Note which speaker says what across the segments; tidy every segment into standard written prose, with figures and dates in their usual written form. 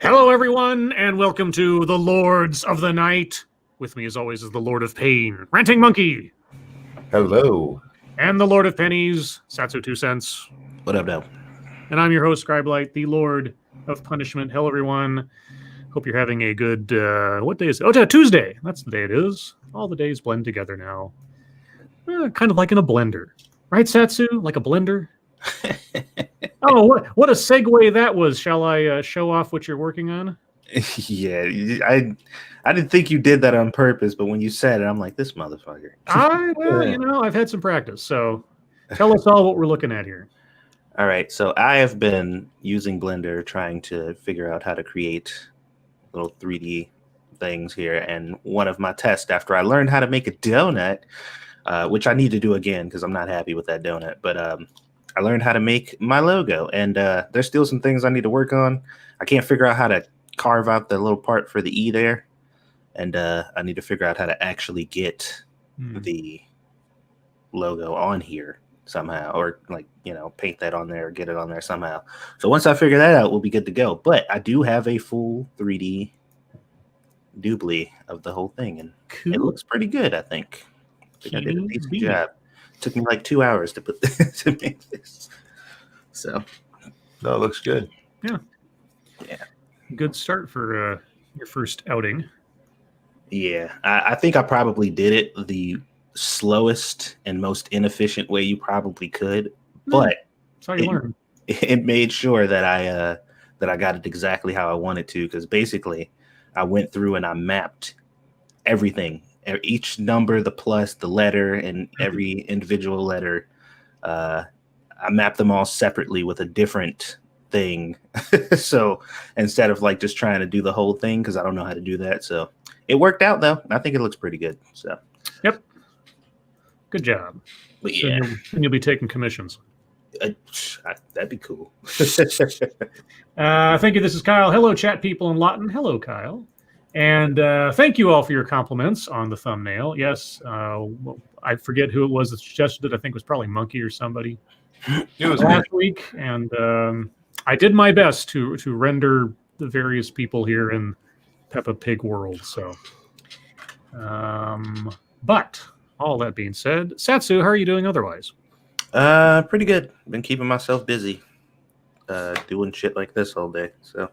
Speaker 1: Hello, everyone, and welcome to the Lords of the Night. With me, as always, is the Lord of Pain, Ranting Monkey.
Speaker 2: Hello.
Speaker 1: And the Lord of Pennies, Satsu 2 cents.
Speaker 3: What up, now?
Speaker 1: And I'm your host, Scribe, the Lord of Punishment. Hello, everyone. Hope you're having a good, what day is it? Oh, Tuesday. That's the day it is. All the days blend together now. Kind of like in a blender. Right, Satsu? Like a blender? Oh, what a segue that was. Shall I show off what you're working on?
Speaker 3: Yeah, I didn't think you did that on purpose, but when you said it, I'm like, this motherfucker.
Speaker 1: I've had some practice, so tell us all what we're looking at here.
Speaker 3: All right, so I have been using Blender trying to figure out how to create little 3D things here, and one of my tests after I learned how to make a donut, which I need to do again because I'm not happy with that donut, but I learned how to make my logo, and there's still some things I need to work on. I can't figure out how to carve out the little part for the E there, and I need to figure out how to actually get the logo on here somehow, or paint that on there or get it on there somehow. So once I figure that out, we'll be good to go. But I do have a full 3D doobly of the whole thing, and It looks pretty good, I think. I did a decent job. Took me like 2 hours to put this, to make this. So,
Speaker 2: no, it looks good.
Speaker 1: Yeah. Good start for your first outing.
Speaker 3: Yeah, I think I probably did it the slowest and most inefficient way you probably could, but
Speaker 1: that's how you learn.
Speaker 3: It made sure that I got it exactly how I wanted to, because basically I went through and I mapped everything. Each number, the plus, the letter, and every individual letter, I mapped them all separately with a different thing. So instead of just trying to do the whole thing, because I don't know how to do that. So it worked out, though. I think it looks pretty good. So
Speaker 1: yep, good job.
Speaker 3: But yeah,
Speaker 1: and you'll be taking commissions.
Speaker 3: That'd be cool.
Speaker 1: Thank you. This is Kyle. Hello, chat people in Lawton. Hello, Kyle. And thank you all for your compliments on the thumbnail. Yes, I forget who it was that suggested it. I think it was probably Monkey or somebody.
Speaker 2: It was
Speaker 1: last week, and I did my best to render the various people here in Peppa Pig world. So, but all that being said, Satsu, how are you doing otherwise?
Speaker 3: Pretty good. Been keeping myself busy, doing shit like this all day. So.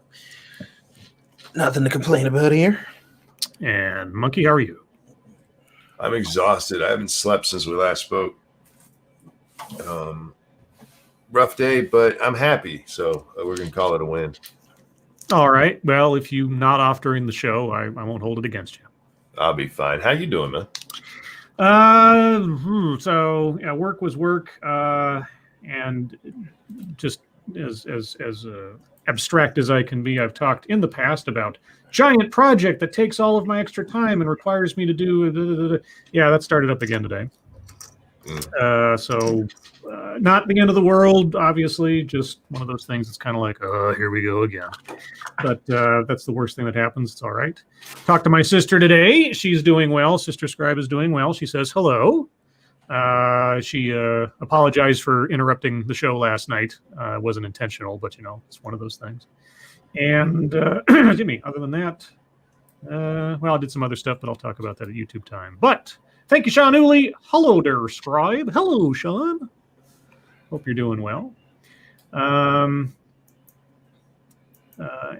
Speaker 3: Nothing to complain about here.
Speaker 1: And Monkey, how are you?
Speaker 2: I'm exhausted. I haven't slept since we last spoke. Rough day, but I'm happy. So we're going to call it a win.
Speaker 1: All right. Well, if you nod off during the show, I won't hold it against you.
Speaker 2: I'll be fine. How you doing, man?
Speaker 1: So yeah, work was work, and just as abstract as I can be, I've talked in the past about giant project that takes all of my extra time and requires me to do. Yeah, that started up again today. So not the end of the world, obviously. Just one of those things. It's kind of like, here we go again. But that's the worst thing that happens. It's all right. Talked to my sister today. She's doing well. Sister Scribe is doing well. She says hello. She apologized for interrupting the show last night. It wasn't intentional, but it's one of those things. And Jimmy, other than that, I did some other stuff, but I'll talk about that at YouTube time. But thank you, Sean Uli. Hello there, Scribe. Hello, Sean. Hope you're doing well.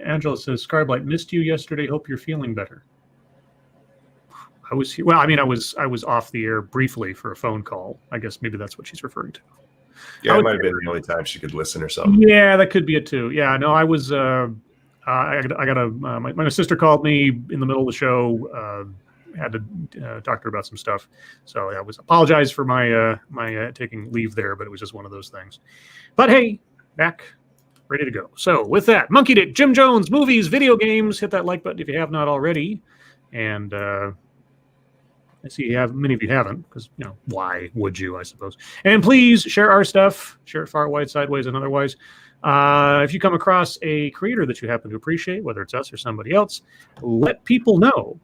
Speaker 1: Angela says, Scribe, missed you yesterday. Hope you're feeling better. I was here. Well, I was off the air briefly for a phone call. I guess maybe that's what she's referring to.
Speaker 2: Yeah, it might have been the only time she could listen or something.
Speaker 1: Yeah, that could be it too. Yeah, no, I was. I got my sister called me in the middle of the show. Had to talk to her about some stuff. So I was apologize for my taking leave there, but it was just one of those things. But hey, back, ready to go. So with that, Monkey Dick, Jim Jones, movies, video games. Hit that like button if you have not already, and. I see many of you haven't, because, why would you, I suppose. And please share our stuff. Share it far, wide, sideways, and otherwise. If you come across a creator that you happen to appreciate, whether it's us or somebody else, let people know.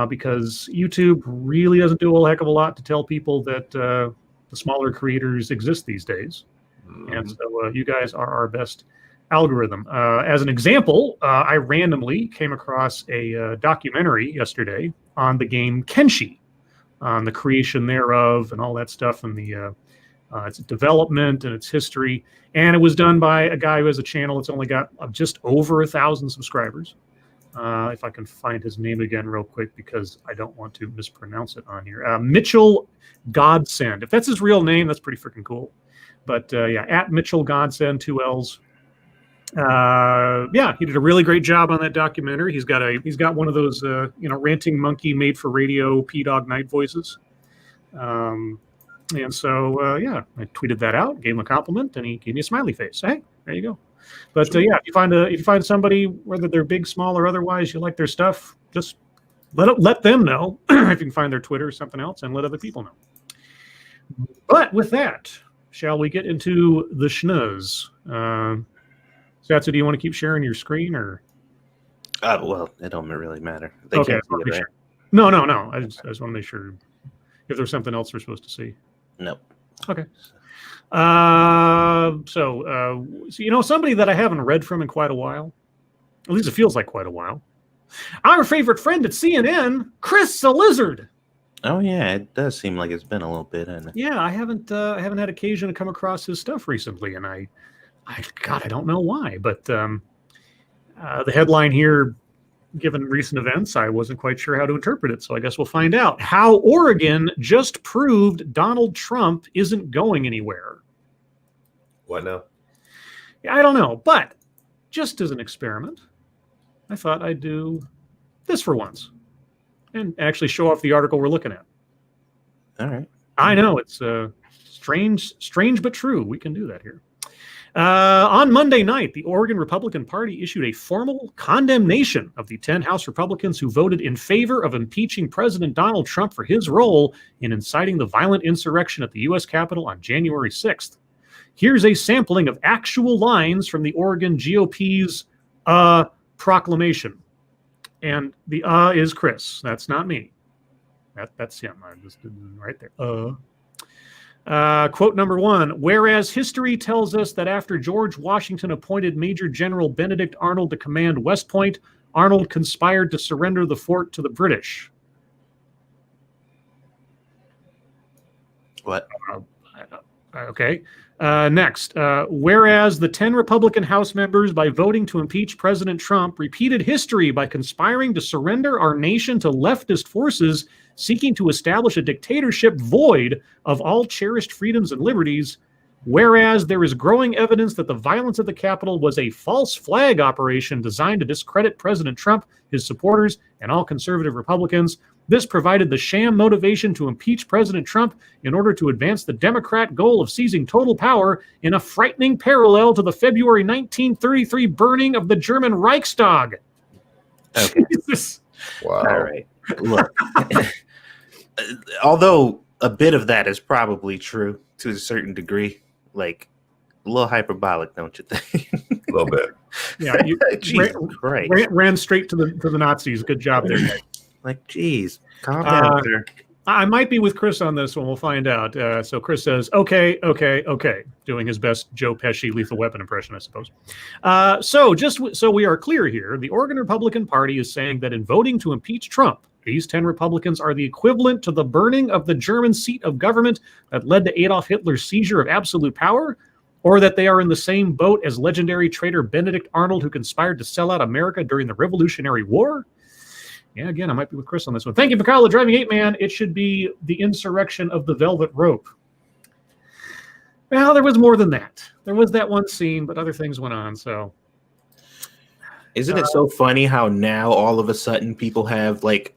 Speaker 1: Because YouTube really doesn't do a whole heck of a lot to tell people that the smaller creators exist these days. And so you guys are our best algorithm. As an example, I randomly came across a documentary yesterday on the game Kenshi, on the creation thereof and all that stuff, and the its development and its history. And it was done by a guy who has a channel that's only got just over 1,000 subscribers. If I can find his name again real quick, because I don't want to mispronounce it on here. Mitchell Godsend. If that's his real name, that's pretty freaking cool. But yeah, at Mitchell Godsend, 2 L's. Yeah, he did a really great job on that documentary. He's got one of those ranting monkey made for radio P-Dog night voices. And so yeah, I tweeted that out, gave him a compliment, and he gave me a smiley face. Hey, there you go. But yeah, if you find somebody, whether they're big, small, or otherwise, you like their stuff, just let them know. If you can find their Twitter or something else, and let other people know. But with that, shall we get into the schnuzz? Satsu, do you want to keep sharing your screen, or?
Speaker 3: Well, it don't really matter. They
Speaker 1: Okay,
Speaker 3: can't see it, right?
Speaker 1: sure. No. I just want to make sure if there's something else we're supposed to see.
Speaker 3: Nope.
Speaker 1: Okay. So somebody that I haven't read from in quite a while, at least it feels like quite a while. Our favorite friend at CNN, Chris the Lizard.
Speaker 3: Oh yeah, it does seem like it's been a little bit, hasn't it?
Speaker 1: Yeah, I haven't had occasion to come across his stuff recently, and I don't know why, but the headline here, given recent events, I wasn't quite sure how to interpret it, so I guess we'll find out. How Oregon just proved Donald Trump isn't going anywhere.
Speaker 2: What now?
Speaker 1: I don't know, but just as an experiment, I thought I'd do this for once and actually show off the article we're looking at.
Speaker 3: All right.
Speaker 1: I know, it's strange but true. We can do that here. On Monday night, the Oregon Republican Party issued a formal condemnation of the 10 House Republicans who voted in favor of impeaching President Donald Trump for his role in inciting the violent insurrection at the U.S. Capitol on January 6th. Here's a sampling of actual lines from the Oregon GOP's proclamation. And the is Chris. That's not me. That's him. I just right there. Quote number 1, whereas history tells us that after George Washington appointed Major General Benedict Arnold to command West Point, Arnold conspired to surrender the fort to the British.
Speaker 3: What?
Speaker 1: Okay. Next, whereas the 10 Republican House members, by voting to impeach President Trump, repeated history by conspiring to surrender our nation to leftist forces seeking to establish a dictatorship void of all cherished freedoms and liberties, whereas there is growing evidence that the violence at the Capitol was a false flag operation designed to discredit President Trump, his supporters, and all conservative Republicans. This provided the sham motivation to impeach President Trump in order to advance the Democrat goal of seizing total power in a frightening parallel to the February 1933 burning of the German Reichstag.
Speaker 3: Okay.
Speaker 1: Jesus.
Speaker 2: Wow.
Speaker 3: All right. Look, although a bit of that is probably true to a certain degree, like a little hyperbolic, don't you think?
Speaker 2: A little bit.
Speaker 1: Yeah, you
Speaker 3: Jesus Christ.
Speaker 1: ran straight to the Nazis. Good job there.
Speaker 3: Like, geez, calm down, sir.
Speaker 1: I might be with Chris on this one. We'll find out. So Chris says, okay, doing his best Joe Pesci Lethal Weapon impression, I suppose. So just so we are clear here, the Oregon Republican Party is saying that in voting to impeach Trump, these 10 Republicans are the equivalent to the burning of the German seat of government that led to Adolf Hitler's seizure of absolute power, or that they are in the same boat as legendary traitor Benedict Arnold, who conspired to sell out America during the Revolutionary War. Yeah, again, I might be with Chris on this one. Thank you, Mikhail, the Driving Ape Man. It should be the insurrection of the Velvet Rope. Well, there was more than that. There was that one scene, but other things went on, so.
Speaker 3: Isn't it so funny how now all of a sudden people have like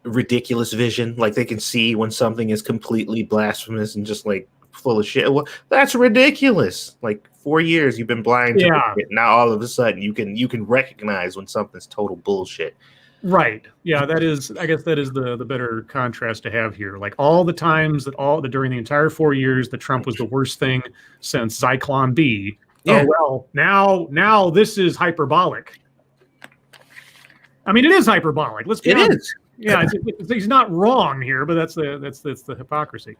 Speaker 3: ridiculous vision? Like they can see when something is completely blasphemous and just like full of shit. Well, that's ridiculous. Like 4 years you've been blind to it. Now all of a sudden you can recognize when something's total bullshit.
Speaker 1: Right. Yeah, I guess that is the better contrast to have here. Like all the times that during the entire 4 years that Trump was the worst thing since Zyklon B. Yeah. Oh well, now this is hyperbolic. I mean, it is hyperbolic. Let's be honest.
Speaker 3: It is.
Speaker 1: Yeah, he's not wrong here, but that's the hypocrisy.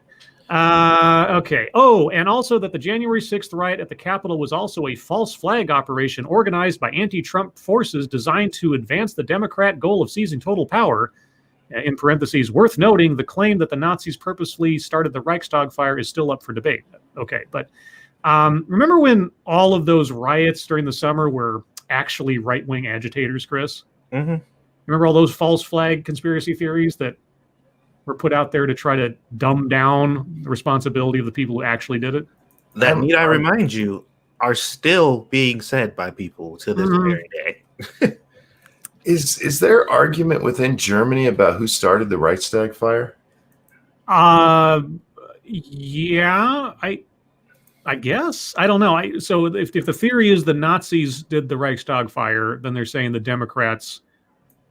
Speaker 1: Okay. Oh, and also that the January 6th riot at the Capitol was also a false flag operation organized by anti-Trump forces designed to advance the Democrat goal of seizing total power. In parentheses, worth noting, the claim that the Nazis purposefully started the Reichstag fire is still up for debate. Okay, but remember when all of those riots during the summer were actually right-wing agitators, Chris?
Speaker 3: Mm-hmm.
Speaker 1: Remember all those false flag conspiracy theories that were put out there to try to dumb down the responsibility of the people who actually did it?
Speaker 3: That, need I remind you, are still being said by people to this very day.
Speaker 2: Is there argument within Germany about who started the Reichstag fire?
Speaker 1: Yeah, I guess. I don't know. So if the theory is the Nazis did the Reichstag fire, then they're saying the Democrats,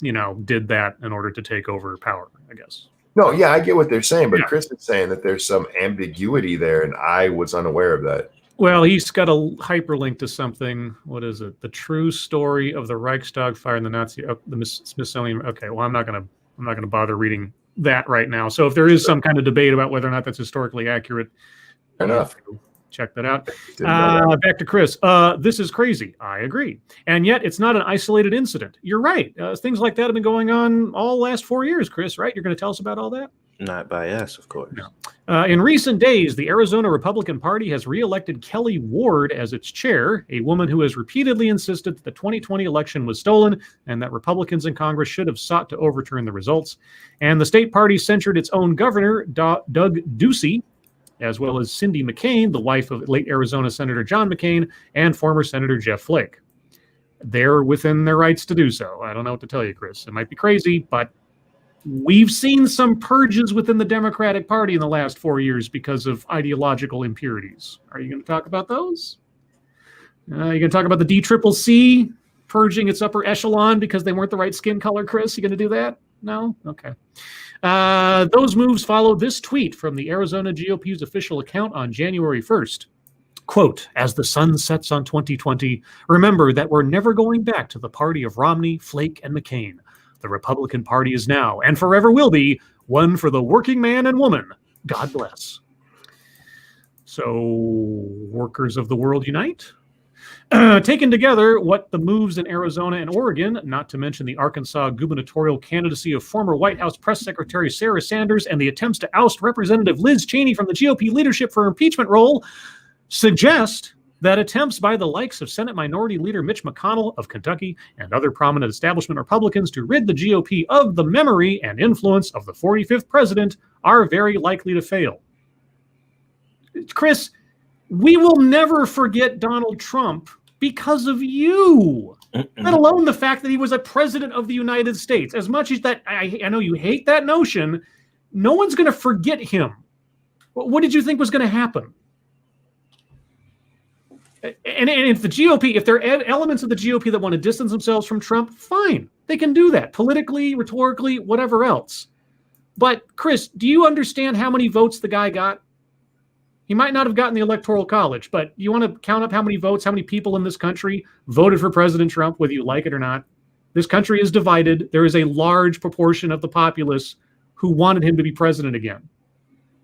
Speaker 1: did that in order to take over power, I guess.
Speaker 2: No, yeah, I get what they're saying, but
Speaker 1: Yeah.
Speaker 2: Chris is saying that there's some ambiguity there, and I was unaware of that.
Speaker 1: Well, he's got a hyperlink to something. What is it? The true story of the Reichstag fire and the Nazi, the Smithsonian. Okay, well, I'm not gonna bother reading that right now. So if there is some kind of debate about whether or not that's historically accurate,
Speaker 2: Fair enough.
Speaker 1: check that out.
Speaker 2: Didn't know that.
Speaker 1: Back to Chris. This is crazy. I agree. And yet it's not an isolated incident. You're right. Things like that have been going on all last 4 years, Chris, right? You're going to tell us about all that?
Speaker 3: Not by us, of course.
Speaker 1: No. In recent days, the Arizona Republican Party has reelected Kelly Ward as its chair, a woman who has repeatedly insisted that the 2020 election was stolen and that Republicans in Congress should have sought to overturn the results. And the state party censured its own governor, Doug Ducey, as well as Cindy McCain, the wife of late Arizona Senator John McCain, and former Senator Jeff Flake. They're within their rights to do so. I don't know what to tell you, Chris. It might be crazy, but we've seen some purges within the Democratic Party in the last 4 years because of ideological impurities. Are you going to talk about those? You're going to talk about the DCCC purging its upper echelon because they weren't the right skin color, Chris? You going to do that? No? Okay. Those moves follow this tweet from the Arizona GOP's official account on January 1st. Quote, as the sun sets on 2020, remember that we're never going back to the party of Romney, Flake, and McCain. The Republican Party is now, and forever will be, one for the working man and woman. God bless. So, workers of the world unite? Taken together, what the moves in Arizona and Oregon, not to mention the Arkansas gubernatorial candidacy of former White House Press Secretary Sarah Sanders and the attempts to oust Representative Liz Cheney from the GOP leadership for impeachment role, suggest that attempts by the likes of Senate Minority Leader Mitch McConnell of Kentucky and other prominent establishment Republicans to rid the GOP of the memory and influence of the 45th president are very likely to fail. Chris, we will never forget Donald Trump because of you, let alone the fact that he was a president of the United States. As much as that, I know you hate that notion, no one's going to forget him. What did you think was going to happen? And if the GOP, if there are elements of the GOP that want to distance themselves from Trump, fine. They can do that politically, rhetorically, whatever else. But Chris, do you understand how many votes the guy got? He might not have gotten the Electoral College, but you want to count up how many votes, how many people in this country voted for President Trump, whether you like it or not. This country is divided. There is a large proportion of the populace who wanted him to be president again.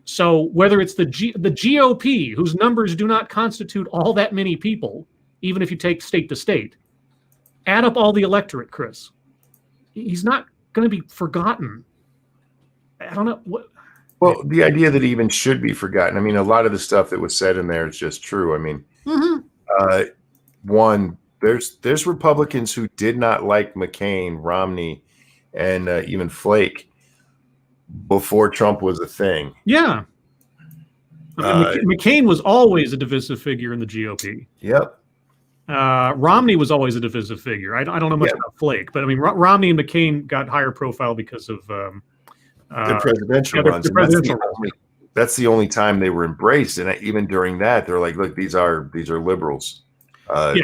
Speaker 1: So whether it's the GOP, whose numbers do not constitute all that many people, even if you take state to state, add up all the electorate, Chris. He's not going to be forgotten. I don't know.
Speaker 2: Well, the idea that he even should be forgotten. I mean, a lot of the stuff that was said in there is just true. I mean, one, there's Republicans who did not like McCain, Romney, and even Flake before Trump was a thing.
Speaker 1: Yeah. McCain was always a divisive figure in the GOP.
Speaker 2: Yep.
Speaker 1: Romney was always a divisive figure. I don't know much about Flake, but I mean, Romney and McCain got higher profile because of
Speaker 2: the presidential runs. That's the only time they were embraced, and even during that, they're like, "Look, these are liberals." But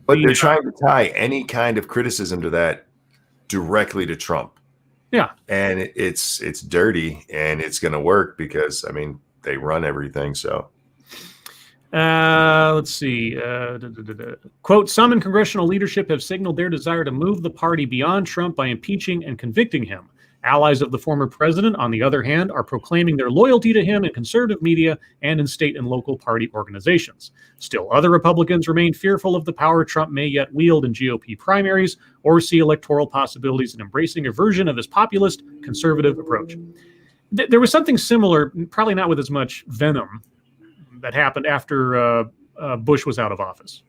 Speaker 2: they're trying to tie any kind of criticism to that directly to Trump.
Speaker 1: Yeah,
Speaker 2: and it's dirty, and it's going to work because I mean they run everything. So,
Speaker 1: let's see. Quote: some in congressional leadership have signaled their desire to move the party beyond Trump by impeaching and convicting him. Allies of the former president, on the other hand, are proclaiming their loyalty to him in conservative media and in state and local party organizations. Still, other Republicans remain fearful of the power Trump may yet wield in GOP primaries or see electoral possibilities in embracing a version of his populist conservative approach. There was something similar, probably not with as much venom, that happened after Bush was out of office.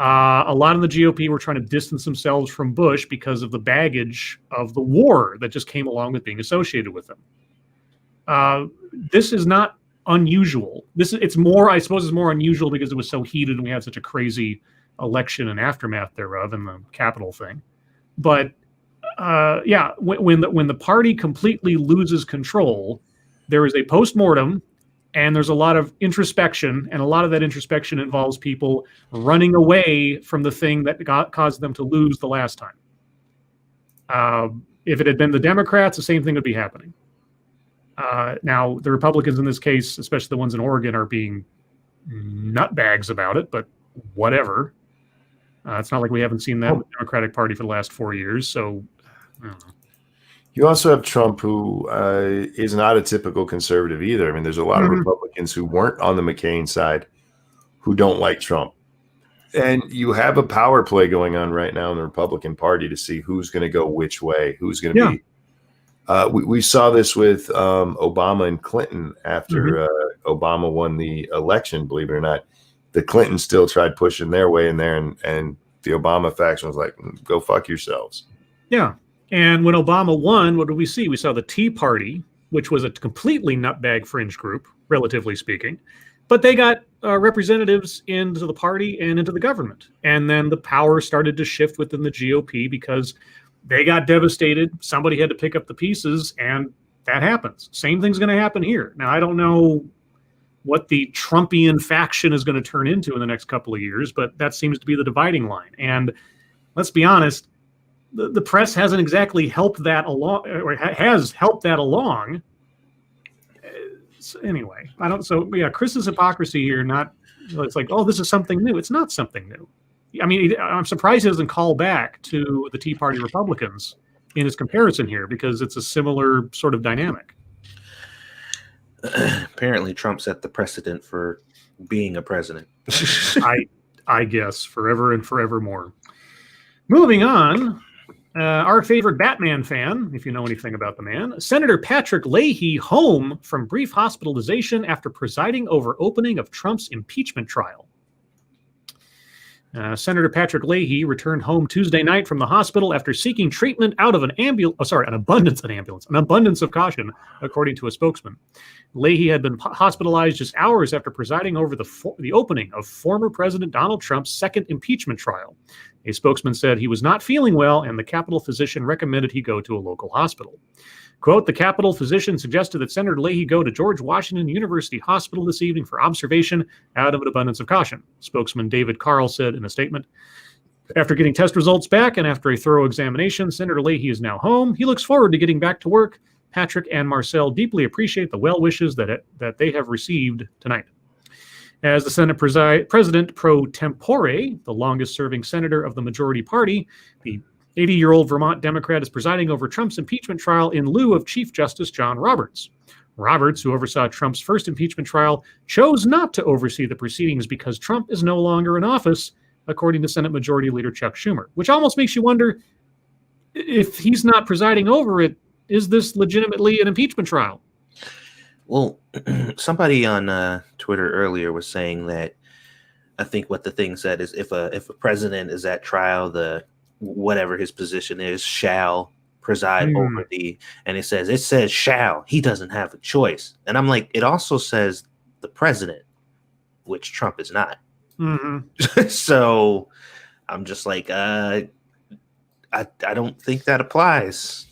Speaker 1: A lot of the GOP were trying to distance themselves from Bush because of the baggage of the war that just came along with being associated with them. This is not unusual. It's more unusual because it was so heated and we had such a crazy election and aftermath thereof and the Capitol thing. But when the party completely loses control, there is a postmortem. And there's a lot of introspection, and a lot of that introspection involves people running away from the thing that caused them to lose the last time. If it had been the Democrats, the same thing would be happening. Now, the Republicans in this case, especially the ones in Oregon, are being nutbags about it, but whatever. It's not like we haven't seen that with the Democratic Party for the last 4 years, so I don't know.
Speaker 2: You also have Trump, who is not a typical conservative either. I mean, there's a lot of Republicans who weren't on the McCain side who don't like Trump. And you have a power play going on right now in the Republican Party to see who's going to go which way, who's going to be. We saw this with Obama and Clinton after Obama won the election, believe it or not. The Clintons still tried pushing their way in there, and the Obama faction was like, go fuck yourselves.
Speaker 1: Yeah. And when Obama won, what did we see? We saw the Tea Party, which was a completely nutbag fringe group, relatively speaking. But they got representatives into the party and into the government. And then the power started to shift within the GOP because they got devastated. Somebody had to pick up the pieces, and that happens. Same thing's going to happen here. Now, I don't know what the Trumpian faction is going to turn into in the next couple of years, but that seems to be the dividing line. And let's be honest, the press hasn't exactly helped that along, or has helped that along. So anyway, Chris's hypocrisy here, it's like, oh, this is something new. It's not something new. I mean, I'm surprised he doesn't call back to the Tea Party Republicans in his comparison here, because it's a similar sort of dynamic.
Speaker 3: Apparently, Trump set the precedent for being a president.
Speaker 1: I guess forever and forevermore. Moving on. Our favorite Batman fan, if you know anything about the man, Senator Patrick Leahy home from brief hospitalization after presiding over opening of Trump's impeachment trial. Senator Patrick Leahy returned home Tuesday night from the hospital after seeking treatment out of an abundance of caution, according to a spokesman. Leahy had been hospitalized just hours after presiding over the opening of former President Donald Trump's second impeachment trial. A spokesman said he was not feeling well, and the Capitol physician recommended he go to a local hospital. Quote, the Capitol physician suggested that Senator Leahy go to George Washington University Hospital this evening for observation out of an abundance of caution, spokesman David Carl said in a statement. After getting test results back and after a thorough examination, Senator Leahy is now home. He looks forward to getting back to work. Patrick and Marcel deeply appreciate the well wishes that they have received tonight. As the Senate President pro tempore, the longest-serving senator of the majority party, the 80-year-old Vermont Democrat is presiding over Trump's impeachment trial in lieu of Chief Justice John Roberts. Roberts, who oversaw Trump's first impeachment trial, chose not to oversee the proceedings because Trump is no longer in office, according to Senate Majority Leader Chuck Schumer, which almost makes you wonder, if he's not presiding over it, is this legitimately an impeachment trial?
Speaker 3: Well, somebody on Twitter earlier was saying that, I think what the thing said is if a president is at trial, whatever his position is, shall preside over and it says shall, he doesn't have a choice. And I'm like, it also says the president, which Trump is not. So I'm just like, I don't think that applies.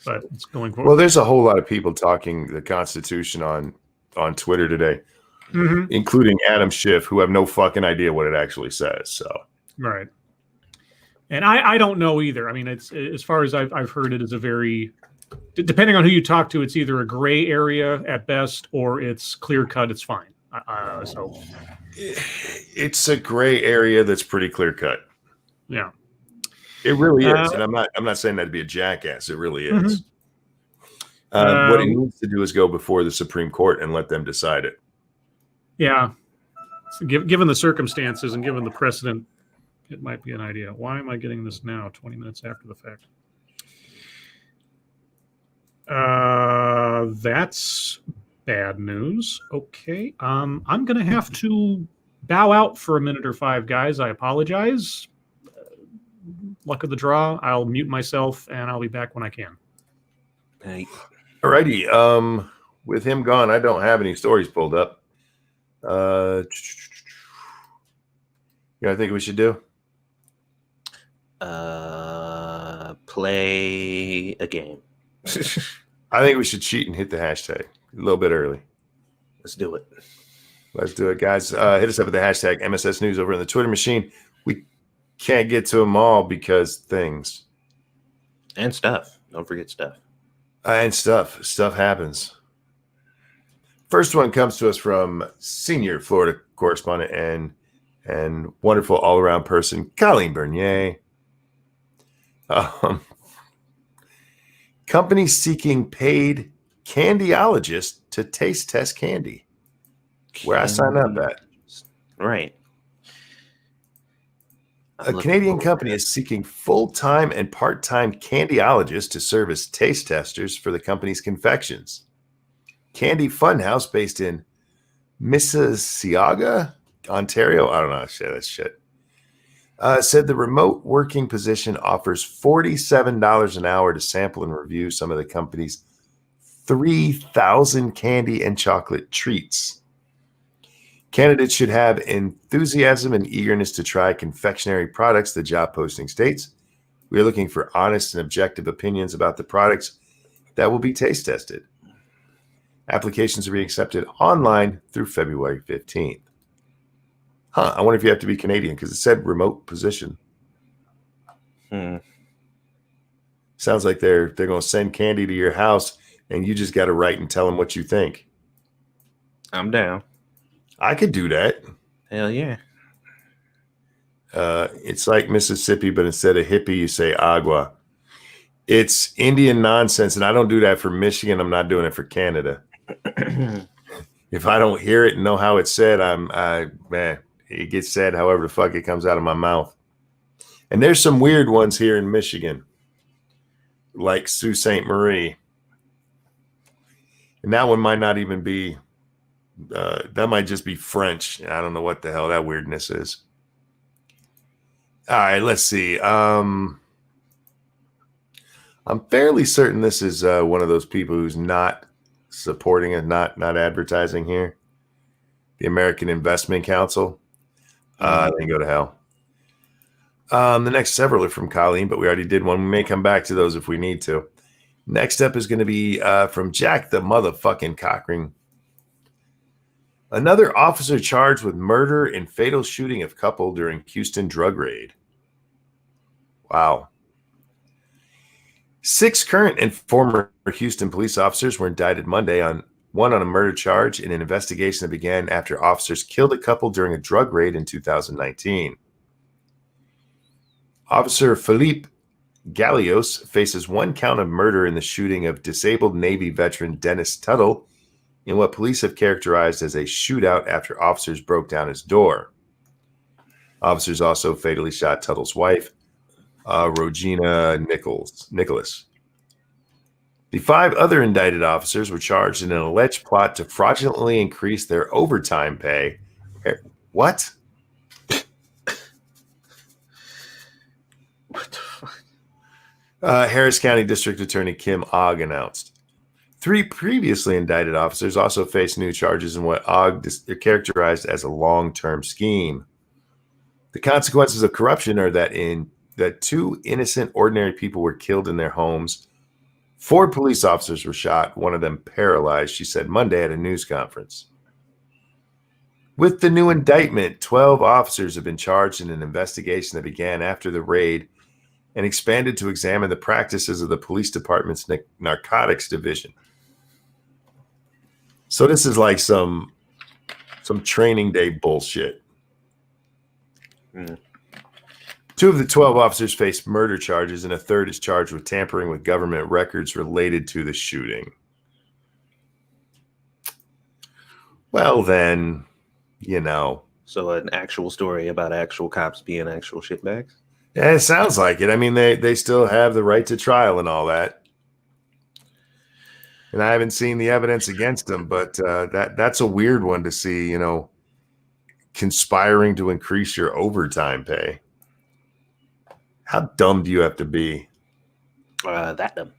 Speaker 1: But it's going forward.
Speaker 2: Well, there's a whole lot of people talking the Constitution on Twitter today, including Adam Schiff, who have no fucking idea what it actually says. So
Speaker 1: right. And I don't know either. I mean, it's, as far as I've heard, it is a very, depending on who you talk to, it's either a gray area at best or it's clear cut. It's fine. So
Speaker 2: it's a gray area that's pretty clear cut.
Speaker 1: Yeah.
Speaker 2: It really is,
Speaker 1: Uh,
Speaker 2: and I'm not saying that to be a jackass. It really
Speaker 1: mhm.
Speaker 2: is. What it needs to do is go before the Supreme Court and let them decide it.
Speaker 1: Yeah. So given the circumstances and given the precedent, it might be an idea. Why am I getting this now, 20 minutes after the fact? That's bad news. Okay. I'm going to have to bow out for a minute or five, guys. I apologize. Luck of the draw. I'll mute myself and I'll be back when I can.
Speaker 3: Hey,
Speaker 2: Alrighty. With him gone, I don't have any stories pulled up. I think we should do?
Speaker 3: Play a game.
Speaker 2: I think we should cheat and hit the hashtag a little bit early.
Speaker 3: Let's do it.
Speaker 2: Let's do it, guys. Hit us up with the hashtag MSS News over in the Twitter machine. We can't get to them all because things.
Speaker 3: And stuff. Don't forget stuff.
Speaker 2: And stuff. Stuff happens. First one comes to us from senior Florida correspondent and wonderful all-around person, Colleen Bernier. Company seeking paid candyologist to taste test candy. Where I sign up at.
Speaker 3: Right.
Speaker 2: A Canadian company is seeking full-time and part-time candyologists to serve as taste testers for the company's confections. Candy Funhouse, based in Mississauga, Ontario. I don't know how to say that shit. Said the remote working position offers $47 an hour to sample and review some of the company's 3,000 candy and chocolate treats. Candidates should have enthusiasm and eagerness to try confectionery products, the job posting states. We are looking for honest and objective opinions about the products that will be taste tested. Applications are being accepted online through February 15th. I wonder if you have to be Canadian because it said remote position. Sounds like they're going to send candy to your house and you just got to write and tell them what you think.
Speaker 3: I'm down.
Speaker 2: I could do that.
Speaker 3: Hell yeah.
Speaker 2: It's like Mississippi, but instead of hippie, you say agua. It's Indian nonsense, and I don't do that for Michigan. I'm not doing it for Canada. If I don't hear it and know how it's said, it gets said however the fuck it comes out of my mouth. And there's some weird ones here in Michigan, like Sault Ste. Marie. And that one might not even be, that might just be French. I don't know what the hell that weirdness is. All right, let's see. I'm fairly certain this is one of those people who's not supporting it, not advertising here. The American Investment Council. They go to hell. The next several are from Colleen, but we already did one. We may come back to those if we need to. Next up is going to be from Jack the motherfucking Cochran. Another officer charged with murder and fatal shooting of couple during Houston drug raid. Wow. 6 current and former Houston police officers were indicted Monday on a murder charge in an investigation that began after officers killed a couple during a drug raid in 2019. Officer Philippe Gallios faces 1 count of murder in the shooting of disabled Navy veteran Dennis Tuttle in what police have characterized as a shootout after officers broke down his door. Officers also fatally shot Tuttle's wife, Regina Nicholas. The 5 other indicted officers were charged in an alleged plot to fraudulently increase their overtime pay. What?
Speaker 3: What the fuck?
Speaker 2: Harris County District Attorney Kim Ogg announced. 3 previously indicted officers also face new charges in what Ogg characterized as a long-term scheme. The consequences of corruption are that 2 innocent, ordinary people were killed in their homes. 4 police officers were shot, one of them paralyzed, she said Monday at a news conference. With the new indictment, 12 officers have been charged in an investigation that began after the raid and expanded to examine the practices of the police department's narcotics division. So this is like some training day bullshit. 2 of the 12 officers face murder charges, and a third is charged with tampering with government records related to the shooting. Well, then,
Speaker 3: So an actual story about actual cops being actual shitbags?
Speaker 2: Yeah, it sounds like it. I mean, they still have the right to trial and all that. And I haven't seen the evidence against them, but that's a weird one to see, conspiring to increase your overtime pay. How dumb do you have to be?
Speaker 3: That dumb.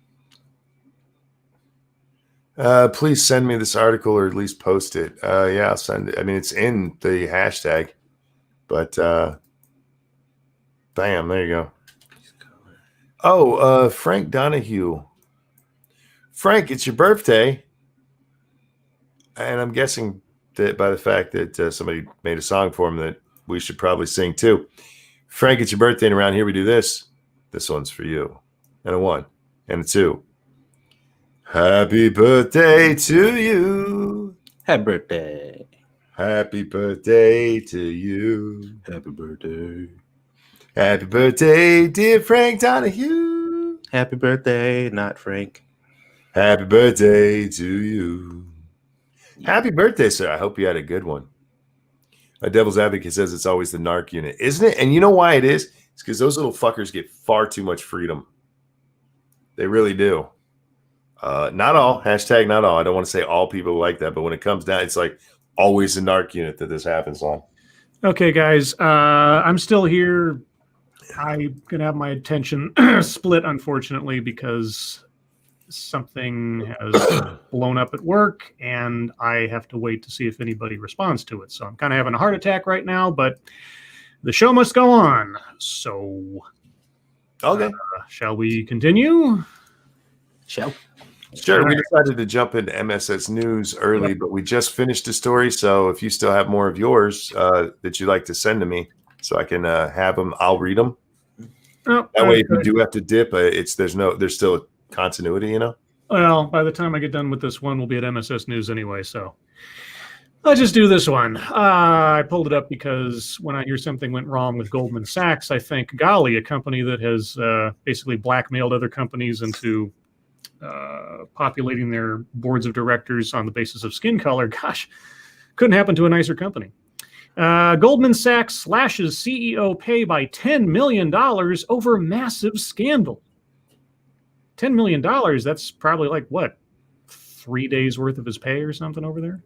Speaker 2: Please send me this article or at least post it. Yeah, I'll send it. I mean, it's in the hashtag, but bam, there you go. Oh, Frank Donahue. Frank, it's your birthday. And I'm guessing that by the fact that somebody made a song for him that we should probably sing too. Frank, it's your birthday, and around here we do this. This one's for you. And a 1 and a 2. Happy birthday to you.
Speaker 3: Happy birthday.
Speaker 2: Happy birthday to you.
Speaker 3: Happy birthday.
Speaker 2: Happy birthday, dear Frank Donahue.
Speaker 3: Happy birthday, not Frank.
Speaker 2: Happy birthday to you. Happy birthday, sir. I hope you had a good one. A devil's advocate says it's always the narc unit, isn't it? And you know why it is? It's because those little fuckers get far too much freedom. They really do. Not all. Hashtag not all. I don't want to say all people like that, but when it comes down, it's like always the narc unit that this happens on.
Speaker 1: Okay, guys. I'm still here. I'm going to have my attention split, unfortunately, because something has blown up at work, and I have to wait to see if anybody responds to it. So I'm kind of having a heart attack right now, but the show must go on. So,
Speaker 2: okay,
Speaker 1: shall we continue?
Speaker 3: Shall.
Speaker 2: Sure. We decided to jump into MSS News early, but we just finished the story. So if you still have more of yours that you'd like to send to me, so I can have them, I'll read them.
Speaker 1: Oh,
Speaker 2: that way, if you do have to dip, there's still a continuity,
Speaker 1: Well, by the time I get done with this one, we'll be at MSS News anyway, so I'll just do this one. I pulled it up because when I hear something went wrong with Goldman Sachs, I think, golly, a company that has basically blackmailed other companies into populating their boards of directors on the basis of skin color. Gosh, couldn't happen to a nicer company. Goldman Sachs slashes CEO pay by $10 million over massive scandal. $10 million, that's probably like, what, 3 days worth of his pay or something over there?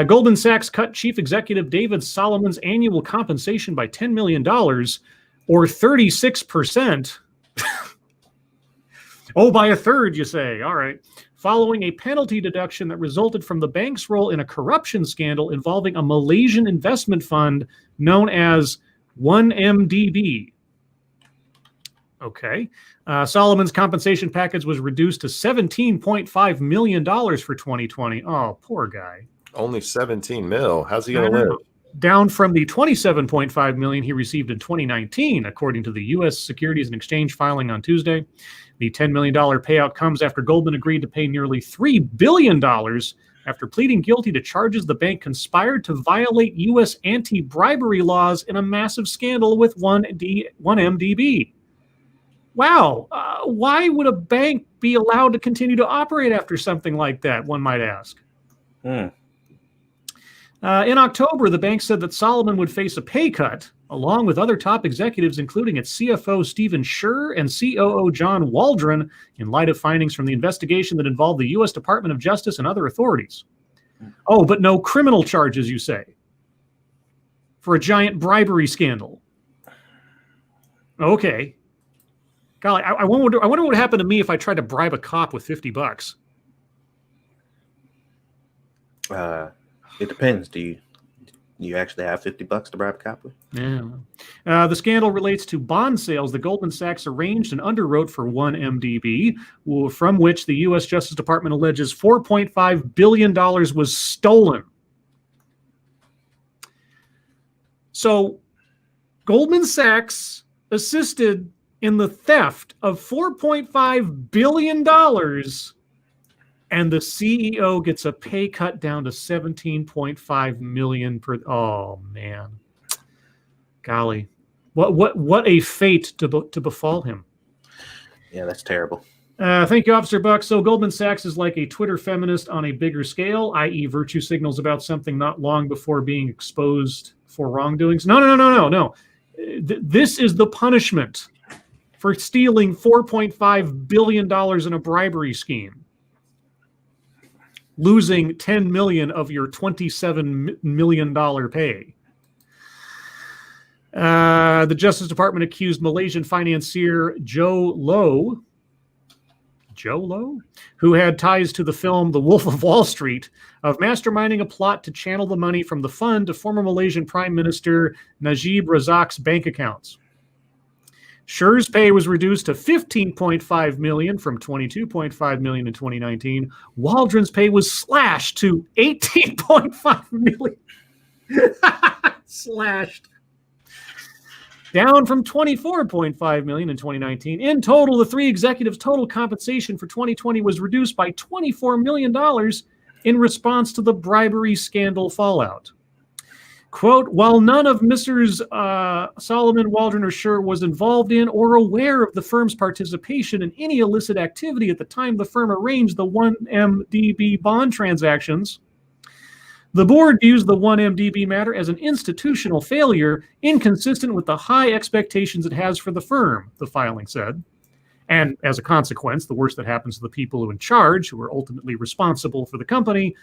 Speaker 1: Goldman Sachs cut chief executive David Solomon's annual compensation by $10 million, or 36%. Oh, by a third, you say. All right. Following a penalty deduction that resulted from the bank's role in a corruption scandal involving a Malaysian investment fund known as 1MDB. Okay. Solomon's compensation package was reduced to $17.5 million for 2020. Oh, poor guy.
Speaker 2: Only 17 mil. How's he going to live?
Speaker 1: Down from the $27.5 million he received in 2019, according to the U.S. Securities and Exchange filing on Tuesday. The $10 million payout comes after Goldman agreed to pay nearly $3 billion after pleading guilty to charges the bank conspired to violate U.S. anti-bribery laws in a massive scandal with 1MDB. Wow. Why would a bank be allowed to continue to operate after something like that, one might ask? In October, the bank said that Solomon would face a pay cut, along with other top executives, including its CFO Stephen Scherr and COO John Waldron, in light of findings from the investigation that involved the U.S. Department of Justice and other authorities. Oh, but no criminal charges, you say, for a giant bribery scandal. Okay. Golly, I wonder what would happen to me if I tried to bribe a cop with $50.
Speaker 3: It depends. Do you actually have $50 to bribe a cop with?
Speaker 1: Yeah. The scandal relates to bond sales that Goldman Sachs arranged and underwrote for 1MDB, from which the U.S. Justice Department alleges $4.5 billion was stolen. So Goldman Sachs assisted in the theft of $4.5 billion, and the CEO gets a pay cut down to $17.5 million per. Oh man, golly, What a fate to befall him.
Speaker 3: Yeah, that's terrible.
Speaker 1: Thank you, Officer Buck. So Goldman Sachs is like a Twitter feminist on a bigger scale, i.e. virtue signals about something not long before being exposed for wrongdoings. No. This is the punishment for stealing $4.5 billion in a bribery scheme. Losing $10 million of your $27 million pay. The Justice Department accused Malaysian financier Joe Low, who had ties to the film The Wolf of Wall Street, of masterminding a plot to channel the money from the fund to former Malaysian Prime Minister Najib Razak's bank accounts. Schur's pay was reduced to $15.5 million from $22.5 million in 2019. Waldron's pay was slashed to $18.5 million. Slashed. Down from $24.5 million in 2019. In total, the three executives' total compensation for 2020 was reduced by $24 million in response to the bribery scandal fallout. Quote, while none of Messrs. Solomon, Waldron, or Schur was involved in or aware of the firm's participation in any illicit activity at the time the firm arranged the 1MDB bond transactions, the board views the 1MDB matter as an institutional failure inconsistent with the high expectations it has for the firm, the filing said. And as a consequence, the worst that happens to the people who are in charge, who are ultimately responsible for the company,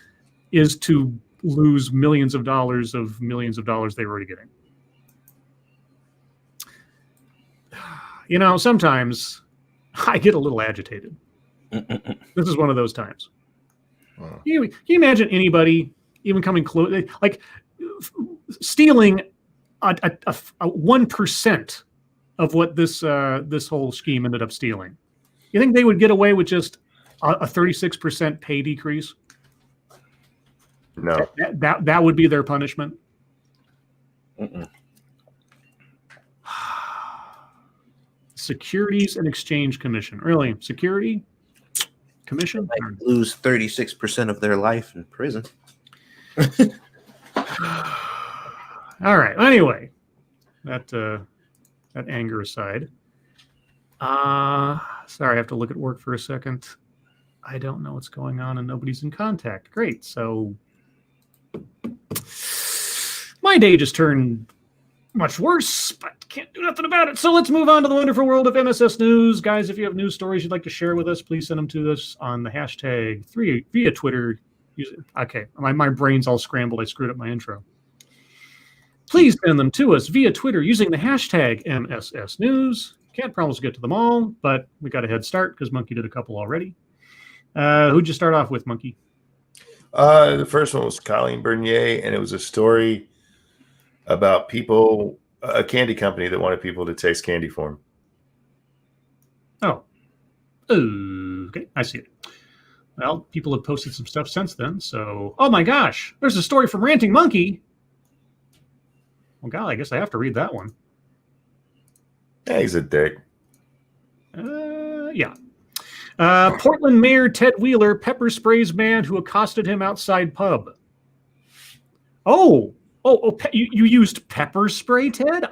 Speaker 1: is to lose millions of dollars they were already getting. You know, sometimes I get a little agitated. This is one of those times. Can you imagine anybody even coming close, like stealing a 1% of what this whole scheme ended up stealing? You think they would get away with just a 36% pay decrease?
Speaker 2: No.
Speaker 1: That would be their punishment. Securities and Exchange Commission. Really? Security? Commission?
Speaker 3: They might lose 36% of their life in prison.
Speaker 1: All right. Anyway, that anger aside. Sorry, I have to look at work for a second. I don't know what's going on and nobody's in contact. Great. So my day just turned much worse, but can't do nothing about it. So let's move on to the wonderful world of MSS News. Guys, if you have news stories you'd like to share with us, please send them to us on the hashtag via Twitter. Okay, my brain's all scrambled. I screwed up my intro. Please send them to us via Twitter using the hashtag MSS News. Can't promise to get to them all, but we got a head start because Monkey did a couple already. Who'd you start off with, Monkey?
Speaker 2: The first one was Colleen Bernier, and it was a story about people, a candy company that wanted people to taste candy for them.
Speaker 1: Oh, okay, I see it. Well, people have posted some stuff since then, so... Oh my gosh, there's a story from Ranting Monkey. Well, golly, I guess I have to read that one.
Speaker 2: Yeah, he's a dick.
Speaker 1: Yeah. Portland Mayor Ted Wheeler pepper sprays man who accosted him outside pub. You used pepper spray, Ted?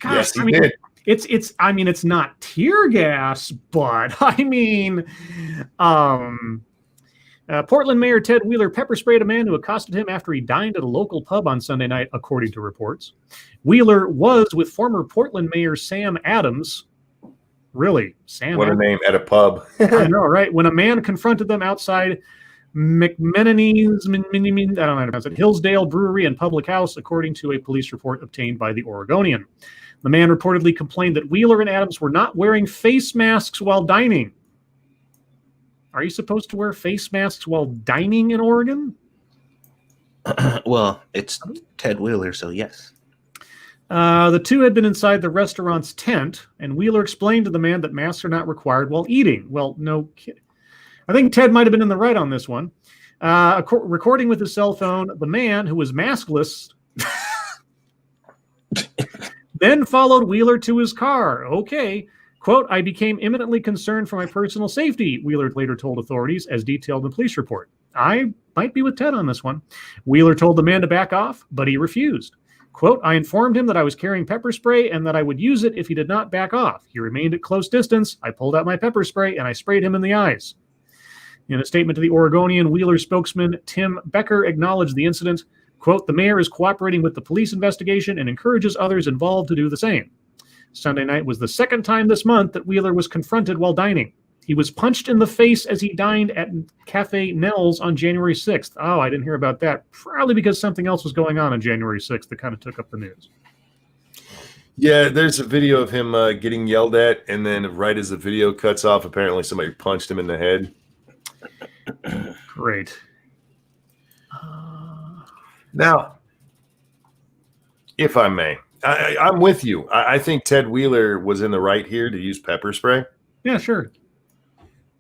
Speaker 2: Yes, he did.
Speaker 1: It's not tear gas, but Portland Mayor Ted Wheeler pepper sprayed a man who accosted him after he dined at a local pub on Sunday night, according to reports. Wheeler was with former Portland Mayor Sam Adams. Really, Sam?
Speaker 2: What a name at a pub.
Speaker 1: I know, right? When a man confronted them outside McMenany's, I don't know how to pronounce it, Hillsdale Brewery and Public House, according to a police report obtained by the Oregonian. The man reportedly complained that Wheeler and Adams were not wearing face masks while dining. Are you supposed to wear face masks while dining in Oregon?
Speaker 3: Well, it's Ted Wheeler, so yes.
Speaker 1: The two had been inside the restaurant's tent, and Wheeler explained to the man that masks are not required while eating. Well, no kidding. I think Ted might have been in the right on this one. Recording with his cell phone, the man, who was maskless, then followed Wheeler to his car. Okay. Quote, I became imminently concerned for my personal safety, Wheeler later told authorities, as detailed in the police report. I might be with Ted on this one. Wheeler told the man to back off, but he refused. Quote, I informed him that I was carrying pepper spray and that I would use it if he did not back off. He remained at close distance. I pulled out my pepper spray and I sprayed him in the eyes. In a statement to the Oregonian, Wheeler spokesman Tim Becker acknowledged the incident. Quote, the mayor is cooperating with the police investigation and encourages others involved to do the same. Sunday night was the second time this month that Wheeler was confronted while dining. He was punched in the face as he dined at Cafe Nell's on January 6th. Oh, I didn't hear about that. Probably because something else was going on January 6th that kind of took up the news.
Speaker 2: Yeah, there's a video of him getting yelled at, and then right as the video cuts off, apparently somebody punched him in the head.
Speaker 1: Great.
Speaker 2: Now, if I may, I'm with you. I think Ted Wheeler was in the right here to use pepper spray.
Speaker 1: Yeah, sure.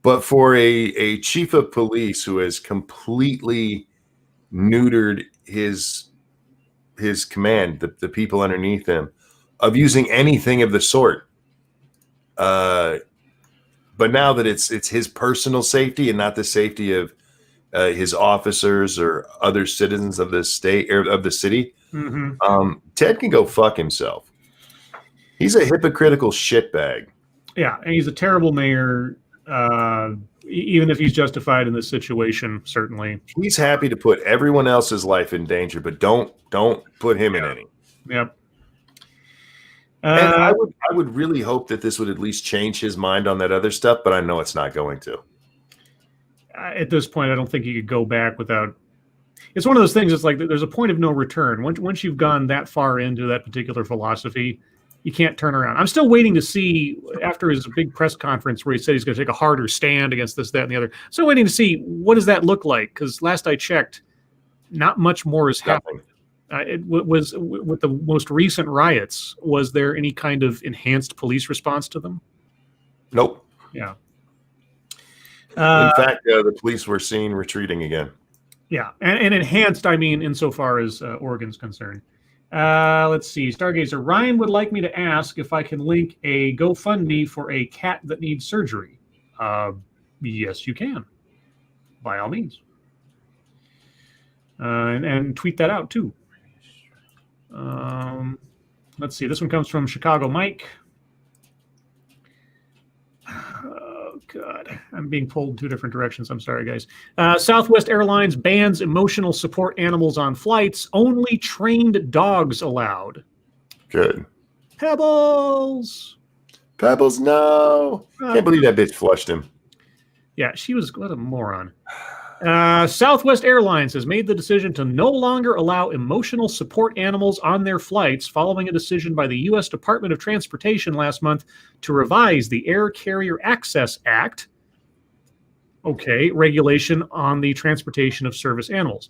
Speaker 2: But for a chief of police who has completely neutered his command, the people underneath him, of using anything of the sort. But now that it's his personal safety and not the safety of his officers or other citizens of the state or of the city, Ted can go fuck himself. He's a hypocritical shitbag.
Speaker 1: Yeah, and he's a terrible mayor. Even if he's justified in this situation, certainly.
Speaker 2: He's happy to put everyone else's life in danger, but don't put him in any.
Speaker 1: Yep.
Speaker 2: And I would really hope that this would at least change his mind on that other stuff, but I know it's not going to.
Speaker 1: At this point, I don't think you could go back without. It's one of those things. It's like there's a point of no return. Once you've gone that far into that particular philosophy, you can't turn around. I'm still waiting to see, after his big press conference where he said he's going to take a harder stand against this, that, and the other. Still waiting to see what does that look like, because last I checked, not much more has happened. It was with the most recent riots. Was there any kind of enhanced police response to them?
Speaker 2: Nope.
Speaker 1: Yeah.
Speaker 2: In fact, the police were seen retreating again.
Speaker 1: Yeah, and enhanced, I mean, insofar as Oregon's concerned. Let's see. Stargazer, Ryan would like me to ask if I can link a GoFundMe for a cat that needs surgery. Yes, you can. By all means. And tweet that out, too. Let's see. This one comes from Chicago Mike. Oh, God. I'm being pulled in two different directions. I'm sorry, guys. Southwest Airlines bans emotional support animals on flights. Only trained dogs allowed.
Speaker 2: Good.
Speaker 1: Pebbles.
Speaker 2: Pebbles, no. Can't believe that bitch flushed him.
Speaker 1: Yeah, she was, what a moron. Southwest Airlines has made the decision to no longer allow emotional support animals on their flights following a decision by the U.S. Department of Transportation last month to revise the Air Carrier Access Act, regulation on the transportation of service animals.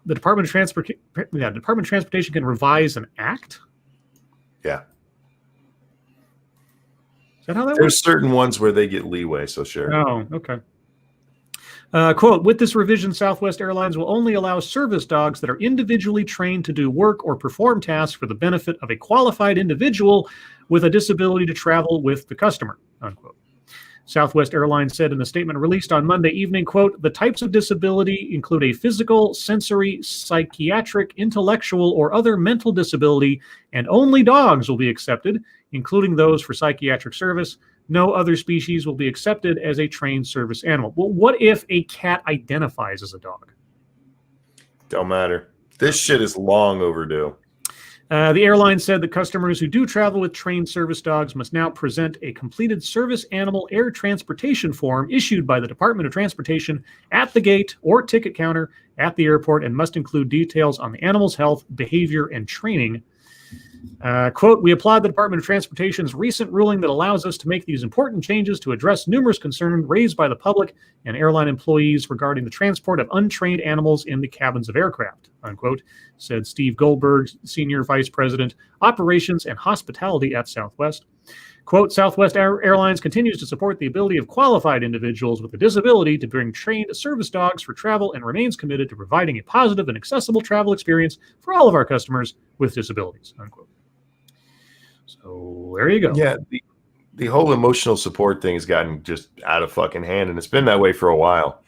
Speaker 1: The Department of Transportation can revise an act?
Speaker 2: Yeah.
Speaker 1: Is that how that works?
Speaker 2: There's certain ones where they get leeway, so sure.
Speaker 1: Oh, okay. Quote, with this revision, Southwest Airlines will only allow service dogs that are individually trained to do work or perform tasks for the benefit of a qualified individual with a disability to travel with the customer, unquote. Southwest Airlines said in a statement released on Monday evening, quote, the types of disability include a physical, sensory, psychiatric, intellectual, or other mental disability, and only dogs will be accepted, including those for psychiatric service. No other species will be accepted as a trained service animal. Well, what if a cat identifies as a dog?
Speaker 2: Don't matter. This shit is long overdue.
Speaker 1: The airline said that customers who do travel with trained service dogs must now present a completed service animal air transportation form issued by the Department of Transportation at the gate or ticket counter at the airport and must include details on the animal's health, behavior, and training. Quote, we applaud the Department of Transportation's recent ruling that allows us to make these important changes to address numerous concerns raised by the public and airline employees regarding the transport of untrained animals in the cabins of aircraft, unquote, said Steve Goldberg, Senior Vice President, Operations and Hospitality at Southwest. Quote, Southwest Airlines continues to support the ability of qualified individuals with a disability to bring trained service dogs for travel and remains committed to providing a positive and accessible travel experience for all of our customers with disabilities, unquote. So there you go.
Speaker 2: Yeah, the whole emotional support thing has gotten just out of fucking hand, and it's been that way for a while.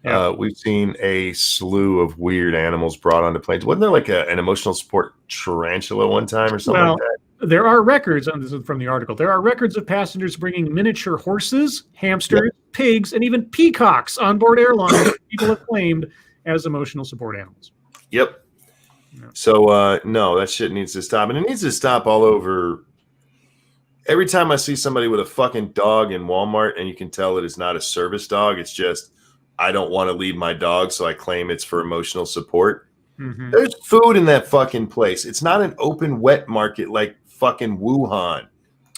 Speaker 1: Yeah.
Speaker 2: We've seen a slew of weird animals brought onto planes. Wasn't there like an emotional support tarantula one time or something like that?
Speaker 1: There are records, and this is from the article, there are records of passengers bringing miniature horses, hamsters, pigs, and even peacocks on board airlines that people have claimed as emotional support animals.
Speaker 2: Yep.
Speaker 1: Yeah.
Speaker 2: So, no, that shit needs to stop. And it needs to stop all over. Every time I see somebody with a fucking dog in Walmart and you can tell that it's not a service dog, it's just, I don't want to leave my dog, so I claim it's for emotional support.
Speaker 1: Mm-hmm.
Speaker 2: There's food in that fucking place. It's not an open wet market like fucking Wuhan.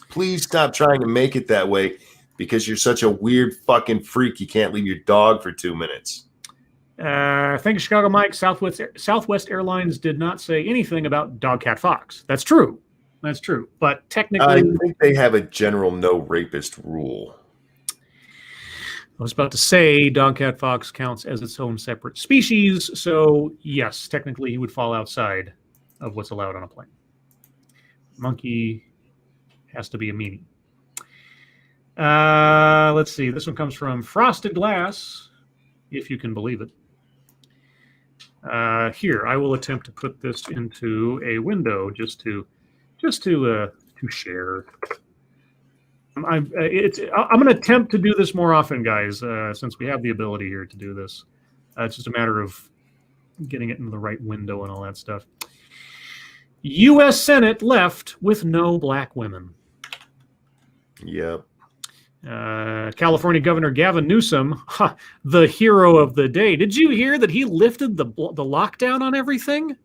Speaker 2: Please stop trying to make it that way because you're such a weird fucking freak. You can't leave your dog for 2 minutes.
Speaker 1: Thank you, Chicago Mike. Southwest Airlines did not say anything about Dog Cat Fox. That's true. That's true. But technically,
Speaker 2: I think they have a general no rapist rule.
Speaker 1: I was about to say Dog Cat Fox counts as its own separate species. So, yes, technically he would fall outside of what's allowed on a plane. Monkey has to be a meanie. Let's see. This one comes from Frosted Glass, if you can believe it. Here, I will attempt to put this into a window just to share. I'm going to attempt to do this more often, guys, since we have the ability here to do this. It's just a matter of getting it into the right window and all that stuff. U.S. Senate left with no black women.
Speaker 2: Yep.
Speaker 1: California Governor Gavin Newsom, the hero of the day. Did you hear that he lifted the lockdown on everything?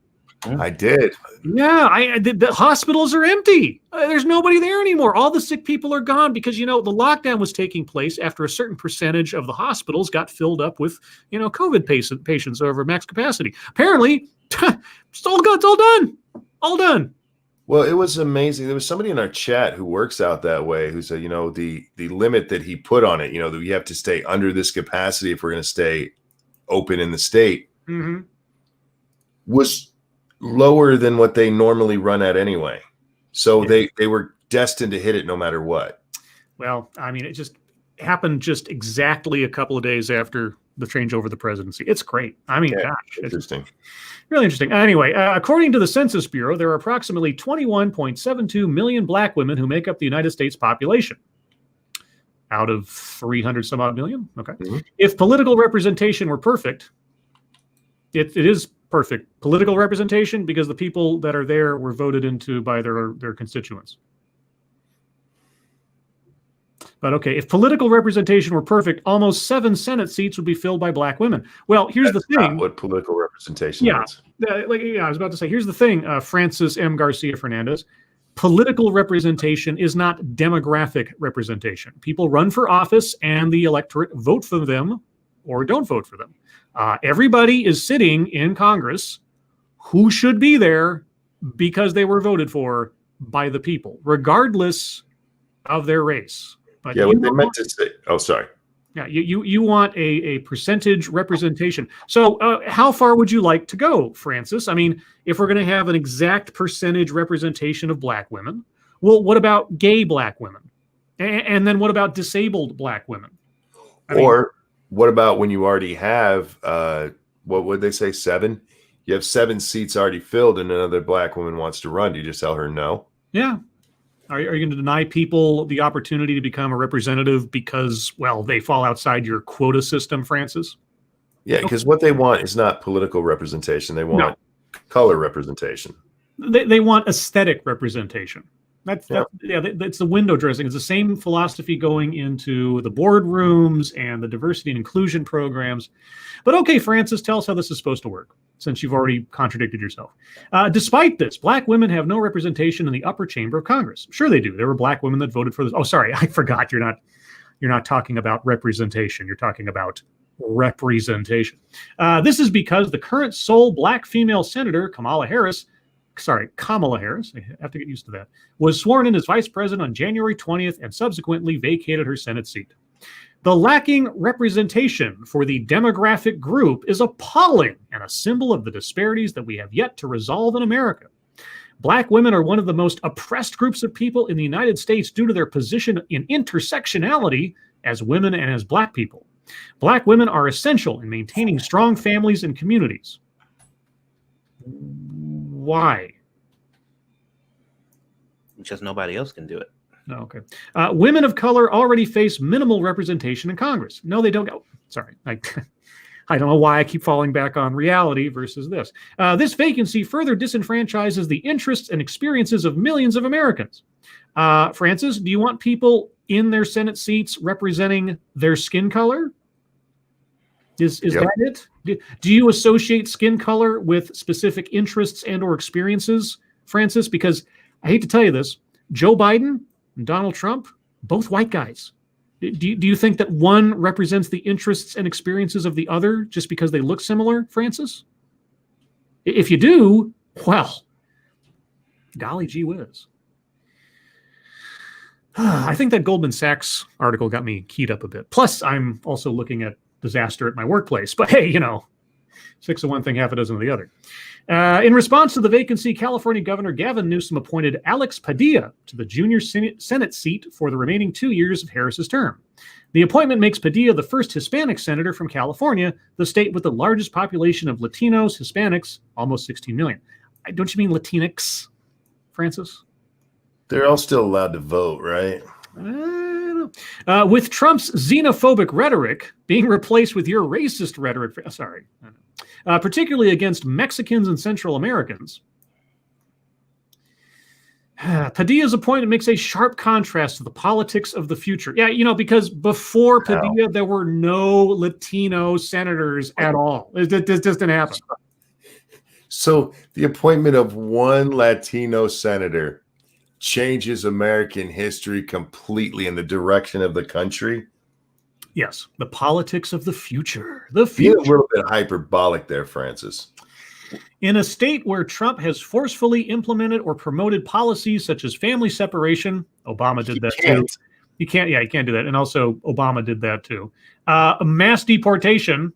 Speaker 2: I did.
Speaker 1: Yeah, the hospitals are empty. There's nobody there anymore. All the sick people are gone because, the lockdown was taking place after a certain percentage of the hospitals got filled up with, COVID patients over max capacity. Apparently, it's all done. All done.
Speaker 2: Well, it was amazing. There was somebody in our chat who works out that way who said, the limit that he put on it, that we have to stay under this capacity if we're going to stay open in the state, was lower than what they normally run at anyway. So they were destined to hit it no matter what. Well,
Speaker 1: I mean, it just happened just exactly a couple of days after the changeover of the presidency. It's great. I mean, gosh.
Speaker 2: Interesting.
Speaker 1: Really interesting. Anyway, according to the Census Bureau, there are approximately 21.72 million black women who make up the United States population. Out of 300 some odd million? Okay. Mm-hmm. If political representation were perfect, it is perfect political representation because the people that are there were voted into by their constituents. But okay, if political representation were perfect, almost 7 Senate seats would be filled by black women. Well, here's the thing.
Speaker 2: Not what political representation is.
Speaker 1: I was about to say, here's the thing, Francis M. Garcia Fernandez. Political representation is not demographic representation. People run for office and the electorate vote for them or don't vote for them. Everybody is sitting in Congress who should be there because they were voted for by the people, regardless of their race. But
Speaker 2: what they meant to say. Oh, sorry.
Speaker 1: Yeah, you want a percentage representation. So how far would you like to go, Francis? I mean, if we're going to have an exact percentage representation of black women, well, what about gay black women? And then what about disabled black women?
Speaker 2: What about when you already have, what would they say, 7? You have 7 seats already filled and another black woman wants to run. Do you just tell her no?
Speaker 1: Yeah. Are you going to deny people the opportunity to become a representative because, well, they fall outside your quota system, Francis?
Speaker 2: Yeah, because what they want is not political representation. They want color representation.
Speaker 1: They want aesthetic representation. That's the window dressing. It's the same philosophy going into the boardrooms and the diversity and inclusion programs. But okay, Francis, tell us how this is supposed to work, since you've already contradicted yourself. Despite this, black women have no representation in the upper chamber of Congress. Sure they do. There were black women that voted for this. Oh, sorry, I forgot. You're not talking about representation. You're talking about representation. This is because the current sole black female senator, Kamala Harris, I have to get used to that, was sworn in as vice president on January 20th and subsequently vacated her Senate seat. The lacking representation for the demographic group is appalling and a symbol of the disparities that we have yet to resolve in America. Black women are one of the most oppressed groups of people in the United States due to their position in intersectionality as women and as black people. Black women are essential in maintaining strong families and communities. Why?
Speaker 3: Because nobody else can do it.
Speaker 1: No, okay. Women of color already face minimal representation in Congress. No, they don't. Sorry. I don't know why I keep falling back on reality versus this. This vacancy further disenfranchises the interests and experiences of millions of Americans. Francis, do you want people in their Senate seats representing their skin color? Is that it? Do you associate skin color with specific interests and or experiences, Francis? Because I hate to tell you this, Joe Biden and Donald Trump, both white guys. Do you think that one represents the interests and experiences of the other just because they look similar, Francis? If you do, well, golly gee whiz. I think that Goldman Sachs article got me keyed up a bit. Plus, I'm also looking at disaster at my workplace. But hey, 6 of one thing, half a dozen of the other. In response to the vacancy, California Governor Gavin Newsom appointed Alex Padilla to the junior Senate seat for the remaining 2 years of Harris's term. The appointment makes Padilla the first Hispanic senator from California, the state with the largest population of Latinos, Hispanics, almost 16 million. Don't you mean Latinx, Francis?
Speaker 2: They're all still allowed to vote, right?
Speaker 1: With Trump's xenophobic rhetoric being replaced with your racist rhetoric, particularly against Mexicans and Central Americans. Padilla's appointment makes a sharp contrast to the politics of the future. Yeah, because before Padilla, there were no Latino senators at all. This just didn't happen.
Speaker 2: So the appointment of one Latino senator changes American history completely in the direction of the country.
Speaker 1: Yes, the politics of the future.
Speaker 2: You're a little bit hyperbolic there, Francis.
Speaker 1: In a state where Trump has forcefully implemented or promoted policies such as family separation, Obama did that too. You can't do that. And also Obama did that too. Mass deportation.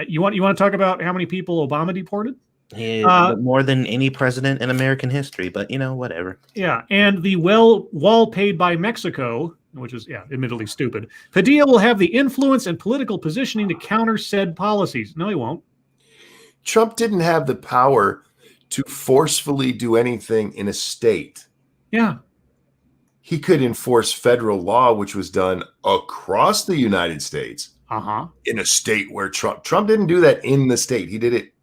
Speaker 1: You want to talk about how many people Obama deported?
Speaker 3: More than any president in American history, but whatever.
Speaker 1: Yeah, and the wall paid by Mexico, which is admittedly stupid. Padilla will have the influence and political positioning to counter said policies. No, he won't.
Speaker 2: Trump didn't have the power to forcefully do anything in a state.
Speaker 1: Yeah.
Speaker 2: He could enforce federal law, which was done across the United States. In a state where Trump didn't do that in the state. He did it.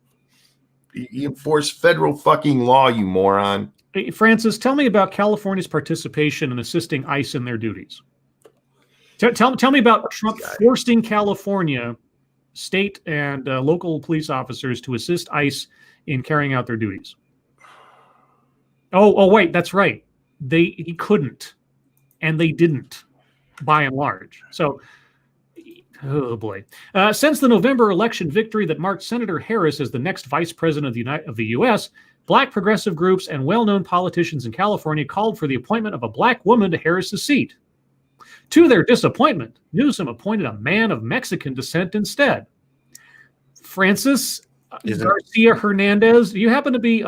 Speaker 2: He enforced federal fucking law, you moron.
Speaker 1: Hey, Francis, tell me about California's participation in assisting ICE in their duties. Tell me about Trump forcing California state and local police officers to assist ICE in carrying out their duties. Oh, wait, that's right. He couldn't, and they didn't, by and large. So, oh boy. Since the November election victory that marked Senator Harris as the next vice president of the U.S., Black progressive groups and well-known politicians in California called for the appointment of a Black woman to Harris's seat. To their disappointment, Newsom appointed a man of Mexican descent instead. Francis Garcia Hernandez, do you happen to be,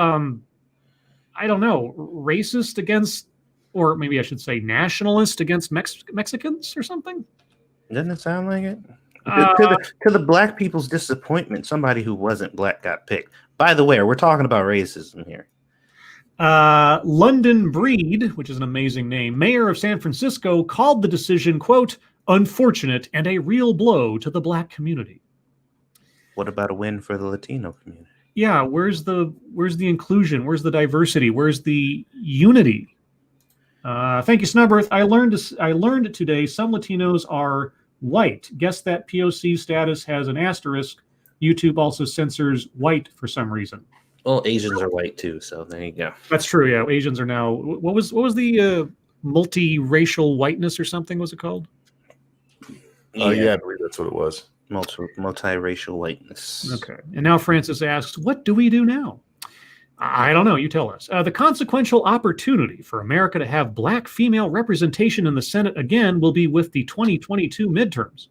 Speaker 1: racist against, or maybe I should say nationalist against Mexicans or something?
Speaker 3: Doesn't it sound like it? To the Black people's disappointment, somebody who wasn't Black got picked. By the way, we're talking about racism here.
Speaker 1: London Breed, which is an amazing name, mayor of San Francisco, called the decision, quote, unfortunate and a real blow to the Black community.
Speaker 3: What about a win for the Latino community?
Speaker 1: Yeah, where's the inclusion? Where's the diversity? Where's the unity? Thank you, Snubberth. I learned today some Latinos are white. Guess that POC status has an asterisk. YouTube also censors white for some reason.
Speaker 3: Well, Asians are white too, so there you go.
Speaker 1: That's true. Yeah, Asians are now. What was the multiracial whiteness or something? Was it called?
Speaker 2: Oh yeah, I believe that's what it was.
Speaker 3: Multiracial whiteness.
Speaker 1: Okay. And now Francis asks, what do we do now? I don't know. You tell us. The consequential opportunity for America to have Black female representation in the Senate again will be with the 2022 midterms.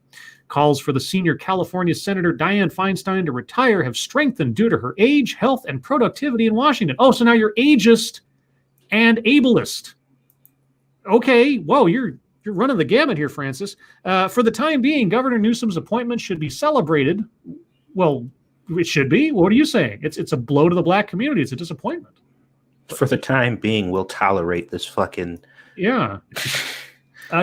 Speaker 1: Calls for the senior California Senator Dianne Feinstein to retire have strengthened due to her age, health, and productivity in Washington. Oh, so now you're ageist and ableist. Okay. Whoa, you're you're running the gamut here, Francis. For the time being, Governor Newsom's appointment should be celebrated. Well, it should be. What are you saying? It's a blow to the black community. It's a disappointment.
Speaker 3: For the time being, we'll tolerate this fucking...
Speaker 1: Yeah.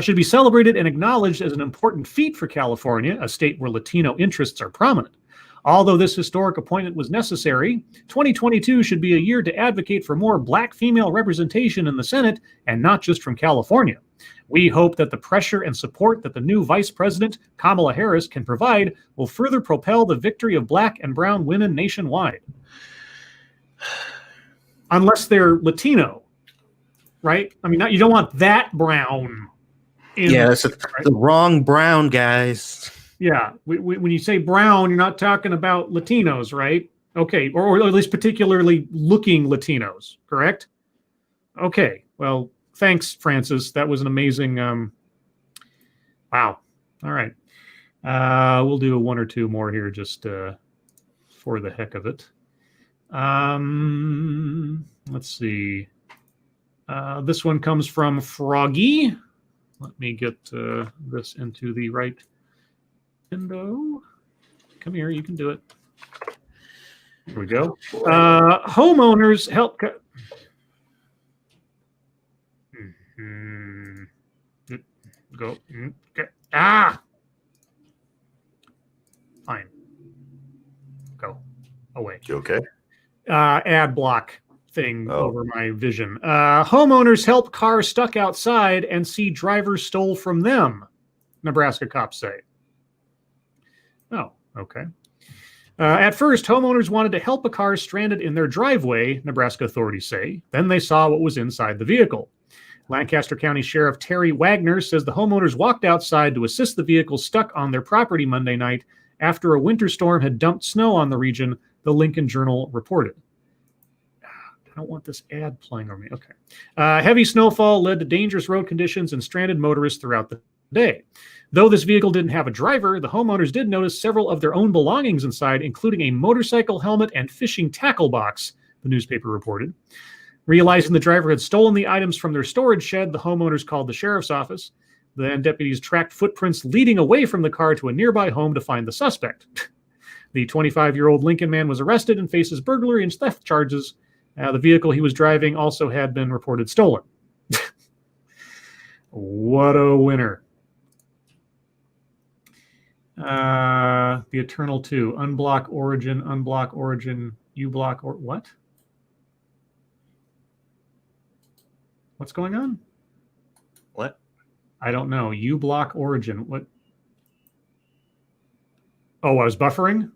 Speaker 1: Should be celebrated and acknowledged as an important feat for California, a state where Latino interests are prominent. Although this historic appointment was necessary, 2022 should be a year to advocate for more black female representation in the Senate, and not just from California. We hope that the pressure and support that the new Vice President, Kamala Harris, can provide will further propel the victory of black and brown women nationwide. Unless they're Latino, right? I mean, you don't want that brown.
Speaker 3: That's the wrong brown, guys.
Speaker 1: Yeah, when you say brown, you're not talking about Latinos, right? Okay, or at least particularly looking Latinos, correct? Okay, well, thanks, Francis. That was an amazing. Wow. All right, we'll do one or two more here, just for the heck of it. Let's see. This one comes from Froggy. Let me get this into the right window. Come here, you can do it. Here we go. Homeowners help. Go. Okay. Fine. Go away.
Speaker 2: You okay?
Speaker 1: Ad block thing over my vision. Homeowners help cars stuck outside and see drivers stole from them, Nebraska cops say. Oh, okay. At first, homeowners wanted to help a car stranded in their driveway, Nebraska authorities say. Then they saw what was inside the vehicle. Lancaster County Sheriff Terry Wagner says the homeowners walked outside to assist the vehicle stuck on their property Monday night after a winter storm had dumped snow on the region, the Lincoln Journal reported. I don't want this ad playing on me. Okay. Heavy snowfall led to dangerous road conditions and stranded motorists throughout the day. Though this vehicle didn't have a driver, the homeowners did notice several of their own belongings inside, including a motorcycle helmet and fishing tackle box, the newspaper reported. Realizing the driver had stolen the items from their storage shed, the homeowners called the sheriff's office. Then deputies tracked footprints leading away from the car to a nearby home to find the suspect. The 25-year-old Lincoln man was arrested and faces burglary and theft charges. The vehicle he was driving also had been reported stolen. What a winner. The Eternal 2. Unblock origin, ublock, or what? What's going on?
Speaker 3: What?
Speaker 1: I don't know. ublock origin. What? Oh, I was buffering?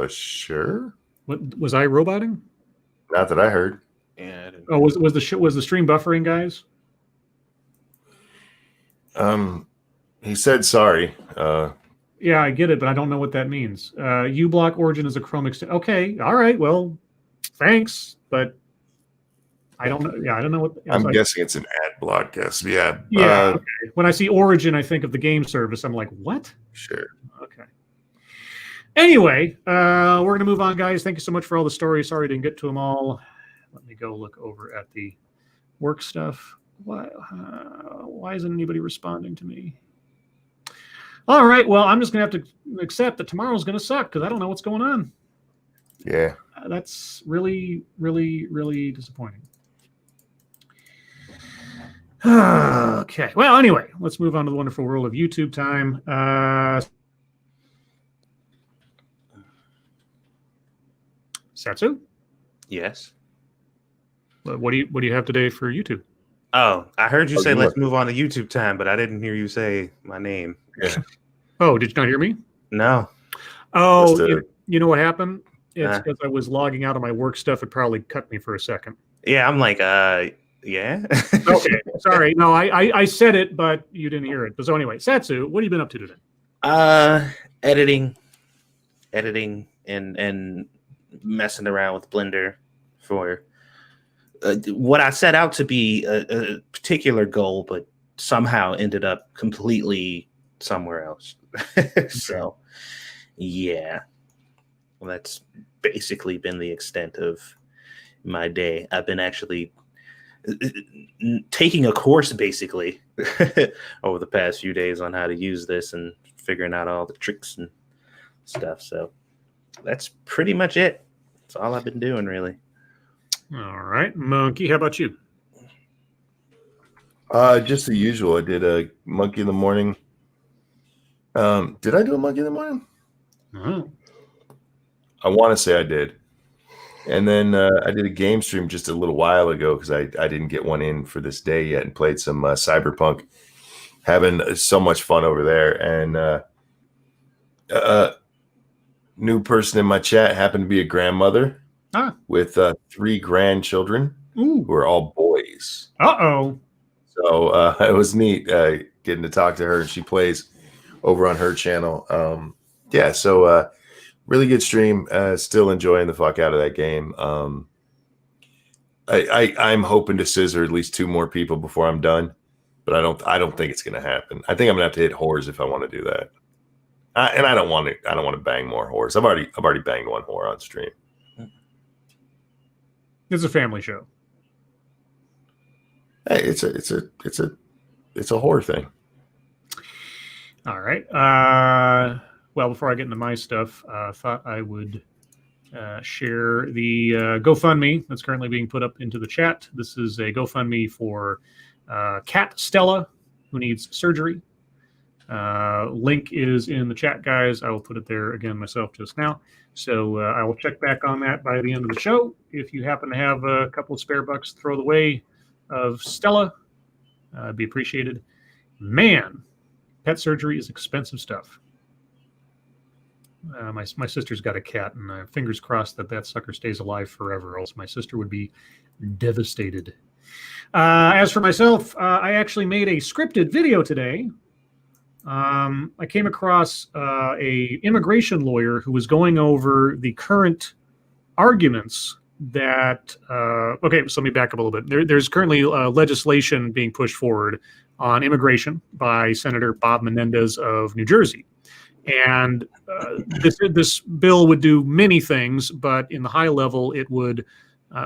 Speaker 2: Sure.
Speaker 1: What was I roboting?
Speaker 2: Not that I heard.
Speaker 3: Yeah.
Speaker 1: Oh, was the stream buffering, guys?
Speaker 2: He said sorry.
Speaker 1: Yeah, I get it, but I don't know what that means. ublock origin is a Chrome extension. Okay, all right. Well, thanks, but I don't know. Yeah, I don't know what.
Speaker 2: I'm guessing it's an ad block. Yes. Yeah.
Speaker 1: Yeah. Okay. When I see origin, I think of the game service. I'm like, what?
Speaker 2: Sure.
Speaker 1: Okay. Anyway, we're going to move on, guys. Thank you so much for all the stories. Sorry I didn't get to them all. Let me go look over at the work stuff. Why isn't anybody responding to me? All right. Well, I'm just going to have to accept that tomorrow's going to suck because I don't know what's going on.
Speaker 2: Yeah.
Speaker 1: That's really, really, really disappointing. Okay. Well, anyway, let's move on to the wonderful world of YouTube time. Satsu?
Speaker 3: Yes.
Speaker 1: What do you have today for YouTube?
Speaker 3: Oh, I heard you say let's move on to YouTube time, but I didn't hear you say my name.
Speaker 2: Yeah.
Speaker 1: Oh, did you not hear me?
Speaker 3: No.
Speaker 1: Oh, you know what happened? It's because I was logging out of my work stuff. It probably cut me for a second.
Speaker 3: Yeah, I'm like, yeah.
Speaker 1: Okay, sorry. No, I said it, but you didn't hear it. So anyway, Satsu, what have you been up to today?
Speaker 3: Editing, and messing around with Blender for what I set out to be a particular goal, but somehow ended up completely somewhere else. So, yeah, well, that's basically been the extent of my day. I've been actually taking a course basically over the past few days on how to use this and figuring out all the tricks and stuff. So that's pretty much it. That's all I've been doing, really.
Speaker 1: All right, Monkey, how about you?
Speaker 2: Just the usual. I did a monkey in the morning. Did I do a monkey in the morning?
Speaker 1: Oh.
Speaker 2: I want to say I did. And then I did a game stream just a little while ago because I didn't get one in for this day yet and played some Cyberpunk. Having so much fun over there. And new person in my chat happened to be a grandmother with 3 grandchildren who are all boys.
Speaker 1: Uh-oh.
Speaker 2: So it was neat getting to talk to her. And she plays over on her channel. So really good stream. Still enjoying the fuck out of that game. I'm hoping to scissor at least 2 more people before I'm done, but I don't think it's going to happen. I think I'm going to have to hit whores if I want to do that. And I don't want to bang more whores. I've already banged 1 whore on stream.
Speaker 1: It's a family show.
Speaker 2: Hey, it's a whore thing.
Speaker 1: All right. Well, before I get into my stuff, I thought I would share the GoFundMe that's currently being put up into the chat. This is a GoFundMe for Cat Stella, who needs surgery. Link is in the chat, guys. I will put it there again myself just now. So I will check back on that by the end of the show. If you happen to have a couple of spare bucks to throw the way of Stella, be appreciated. Man, pet surgery is expensive stuff. My sister's got a cat, and fingers crossed that sucker stays alive forever, else my sister would be devastated. As for myself, I actually made a scripted video today. I came across a immigration lawyer who was going over the current arguments that okay, so let me back up a little bit. There's currently legislation being pushed forward on immigration by Senator Bob Menendez of New Jersey. And this bill would do many things, but in the high level, it would,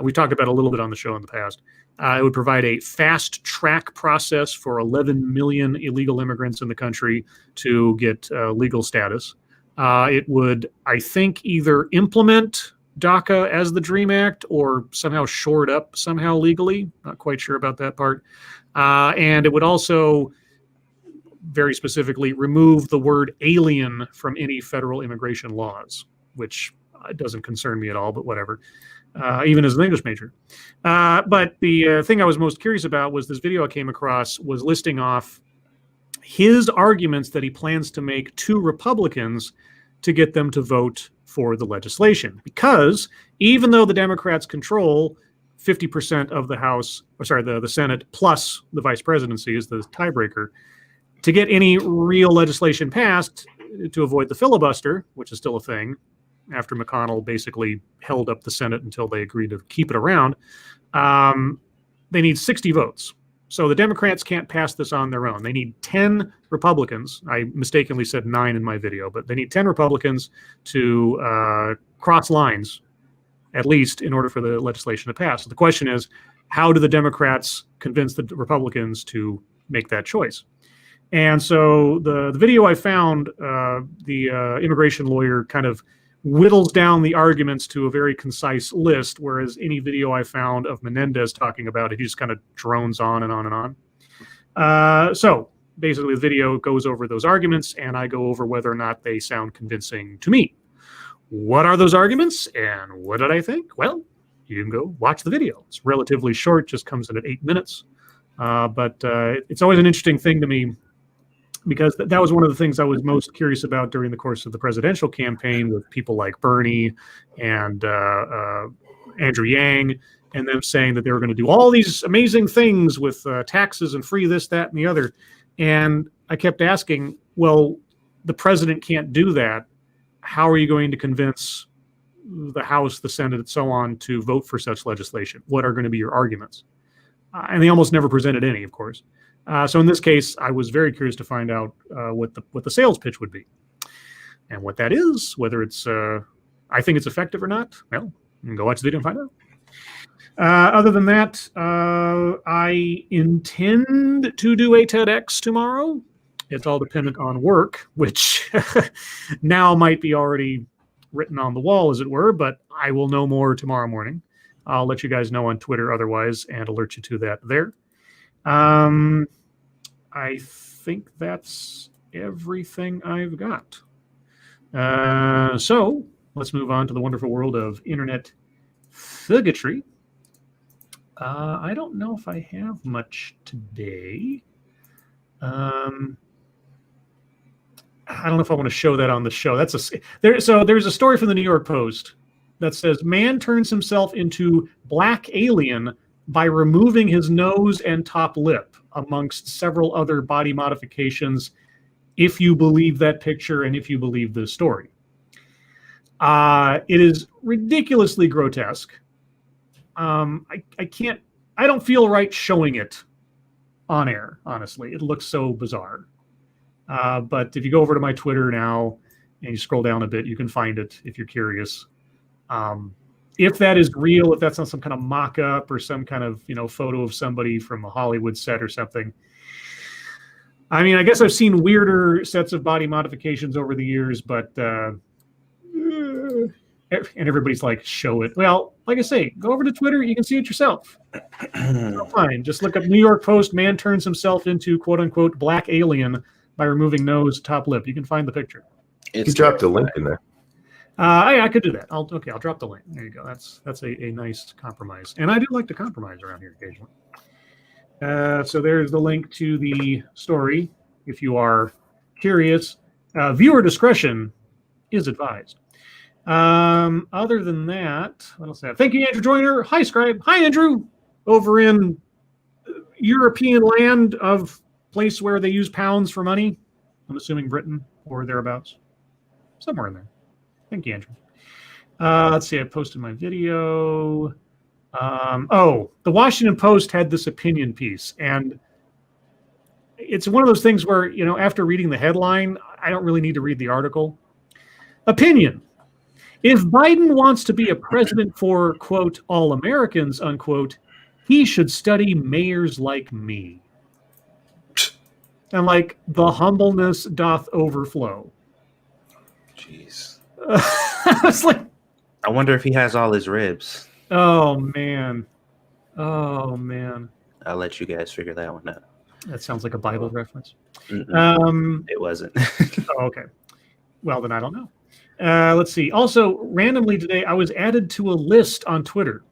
Speaker 1: we talked about it a little bit on the show in the past, it would provide a fast track process for 11 million illegal immigrants in the country to get legal status. It would, I think, either implement DACA as the DREAM Act or somehow shore it up somehow legally. Not quite sure about that part. And it would also, very specifically, remove the word alien from any federal immigration laws, which doesn't concern me at all, but whatever, even as an English major. But the thing I was most curious about was this video I came across was listing off his arguments that he plans to make to Republicans to get them to vote for the legislation. Because even though the Democrats control 50% of the House, or sorry, the Senate plus the vice presidency is the tiebreaker, to get any real legislation passed to avoid the filibuster, which is still a thing, after McConnell basically held up the Senate until they agreed to keep it around, they need 60 votes. So the Democrats can't pass this on their own. They need 10 Republicans. I mistakenly said 9 in my video, but they need 10 Republicans to cross lines, at least, in order for the legislation to pass. So the question is, how do the Democrats convince the Republicans to make that choice? And so the video I found, the immigration lawyer kind of whittles down the arguments to a very concise list, whereas any video I found of Menendez talking about it, he just kind of drones on and on and on. So basically the video goes over those arguments, and I go over whether or not they sound convincing to me. What are those arguments, and what did I think? Well, you can go watch the video. It's relatively short, just comes in at 8 minutes. But it's always an interesting thing to me, because that was one of the things I was most curious about during the course of the presidential campaign, with people like Bernie and Andrew Yang, and them saying that they were going to do all these amazing things with taxes and free this, that, and the other. And I kept asking, well, the president can't do that. How are you going to convince the House, the Senate, and so on to vote for such legislation? What are going to be your arguments? And they almost never presented any, of course. So in this case, I was very curious to find out what the sales pitch would be, and what that is. Whether it's I think it's effective or not. Well, you can go watch the video and find Other than that, I intend to do a TEDx tomorrow. It's all dependent on work, which now might be already written on the wall, as it were, but I will know more tomorrow morning. I'll let you guys know on Twitter otherwise and alert you to that there. I think that's everything I've got. So let's move on to the wonderful world of internet thuggetry. I don't know if I have much today. I don't know if I want to show that on the show. So there's a story from the New York Post that says man turns himself into black alien by removing his nose and top lip, amongst several other body modifications, if you believe that picture and if you believe the story. It is ridiculously grotesque. I don't feel right showing it on air, honestly. It looks so bizarre. But if you go over to my Twitter now and you scroll down a bit, you can find it if you're curious. If that is real, if that's not some kind of mock-up or some kind of, photo of somebody from a Hollywood set or something. I mean, I guess I've seen weirder sets of body modifications over the years, but and everybody's like, show it. Well, like I say, go over to Twitter. You can see it yourself. Fine. Just look up New York Post, man turns himself into quote-unquote black alien by removing nose, top lip. You can find the picture.
Speaker 2: You dropped a link in there.
Speaker 1: I could do that. I'll drop the link. There you go. That's a nice compromise. And I do like to compromise around here occasionally. So there's the link to the story. If you are curious, viewer discretion is advised. Other than that, what else I have? Thank you, Andrew Joyner. Hi, Scribe. Hi, Andrew. Over in European land of place where they use pounds for money. I'm assuming Britain or thereabouts. Somewhere in there. Thank you, Andrew. Let's see. I posted my video. The Washington Post had this opinion piece, and it's one of those things where, after reading the headline, I don't really need to read the article. Opinion. If Biden wants to be a president for, quote, all Americans, unquote, he should study mayors like me. And like, the humbleness doth overflow.
Speaker 2: Jeez.
Speaker 1: I was like,
Speaker 3: I wonder if he has all his ribs.
Speaker 1: Oh man. I'll
Speaker 3: let you guys figure that one out.
Speaker 1: That sounds like a Bible reference.
Speaker 3: It wasn't.
Speaker 1: Oh, okay. Well, then I don't know. Let's see. Also, randomly today, I was added to a list on Twitter.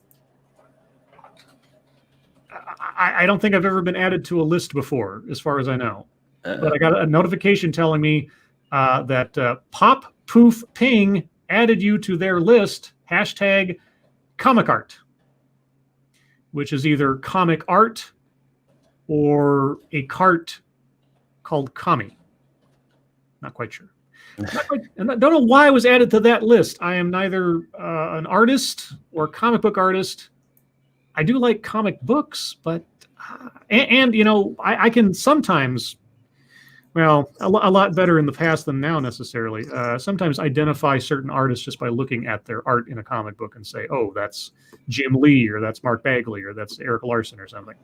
Speaker 1: I don't think I've ever been added to a list before, as far as I know. But I got a notification telling me that Pop Poof Ping added you to their list, hashtag comic art, which is either comic art or a cart called Kami. Not quite sure. And I don't know why I was added to that list. I am neither an artist or comic book artist. I do like comic books, but I can sometimes, well, a lot better in the past than now necessarily. Sometimes identify certain artists just by looking at their art in a comic book and say, oh, that's Jim Lee, or that's Mark Bagley, or that's Eric Larson or something.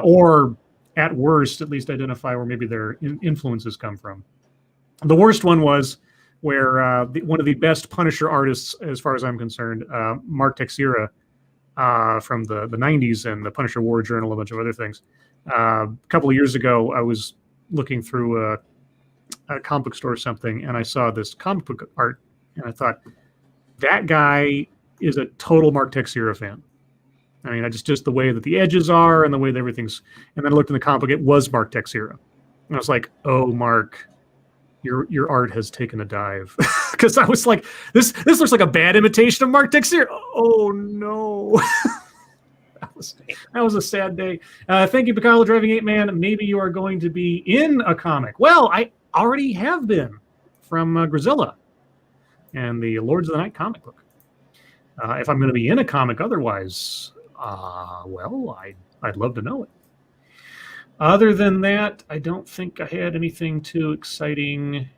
Speaker 1: Or at worst, at least identify where maybe their influences come from. The worst one was where one of the best Punisher artists, as far as I'm concerned, Mark Texeira, from the 90s and the Punisher War Journal, a bunch of other things. A couple of years ago, I was looking through a comic book store or something, and I saw this comic book art, and I thought, that guy is a total Mark Texeira fan. I mean, just the way that the edges are and the way that everything's... And then I looked in the comic book, it was Mark Texeira. And I was like, oh, Mark, your art has taken a dive. Because I was like, this looks like a bad imitation of Mark Texeira. Oh, no. That was a sad day. Thank you, Piccolo Driving 8-Man. Maybe you are going to be in a comic. Well, I already have been, from Grizilla and the Lords of the Night comic book. If I'm going to be in a comic otherwise, well, I'd love to know it. Other than that, I don't think I had anything too exciting.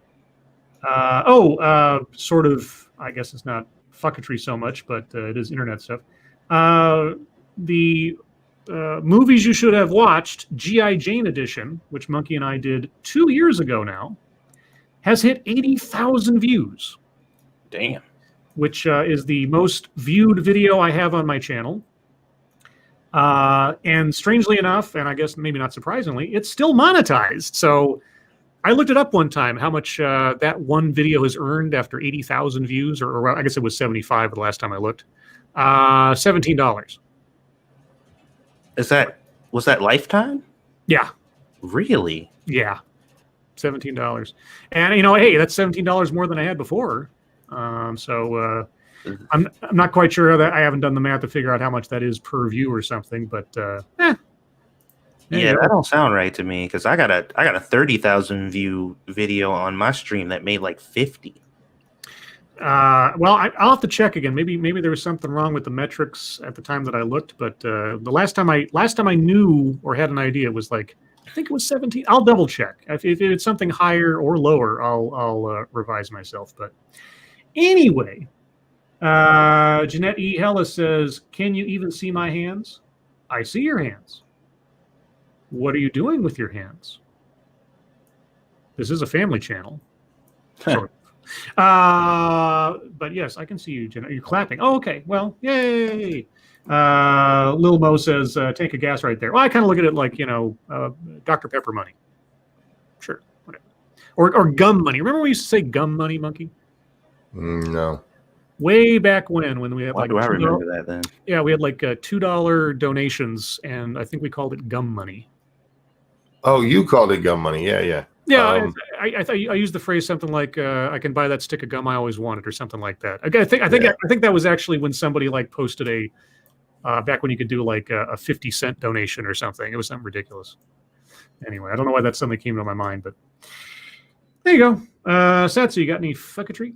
Speaker 1: Sort of, I guess it's not fucketry so much, but it is internet stuff. the movies you should have watched, G.I. Jane edition, which Monkey and I did 2 years ago now, has hit 80,000 views.
Speaker 3: Damn.
Speaker 1: Which is the most viewed video I have on my channel. And strangely enough, and I guess maybe not surprisingly, it's still monetized. So I looked it up one time, how much that one video has earned after 80,000 views, or I guess it was 75 the last time I looked. $17.
Speaker 3: Was that lifetime?
Speaker 1: Yeah.
Speaker 3: Really?
Speaker 1: Yeah. $17. And, you know, hey, that's $17 more than I had before. So I'm not quite sure that I haven't done the math to figure out how much that is per view or something, but
Speaker 3: yeah, that don't sound right to me, because I got a 30,000 view video on my stream that made like 50.
Speaker 1: Well, I'll have to check again. Maybe there was something wrong with the metrics at the time that I looked, but the last time I knew or had an idea was like, I think it was 17. I'll double check. If it's something higher or lower, I'll revise myself. But anyway, Jeanette E. Hella says, "Can you even see my hands? I see your hands. What are you doing with your hands?" This is a family channel. Sort of. But yes, I can see you, Jeanette. You're clapping. Oh, okay. Well, yay. Lil Mo says, "Tank of gas right there." Well, I kind of look at it like, Dr. Pepper money. Sure, whatever. Or gum money. Remember we used to say gum money, Monkey?
Speaker 2: No.
Speaker 1: Way back when we had
Speaker 3: Why do I remember that then?
Speaker 1: Yeah, we had like $2 donations, and I think we called it gum money.
Speaker 2: Oh, you called it gum money. Yeah.
Speaker 1: Yeah, I thought I used the phrase something like "I can buy that stick of gum I always wanted" or something like that. I think that was actually when somebody like posted back when you could do like a 50-cent donation or something. It was something ridiculous. Anyway, I don't know why that suddenly came to my mind, but there you go. Satsu, you got any fucketry?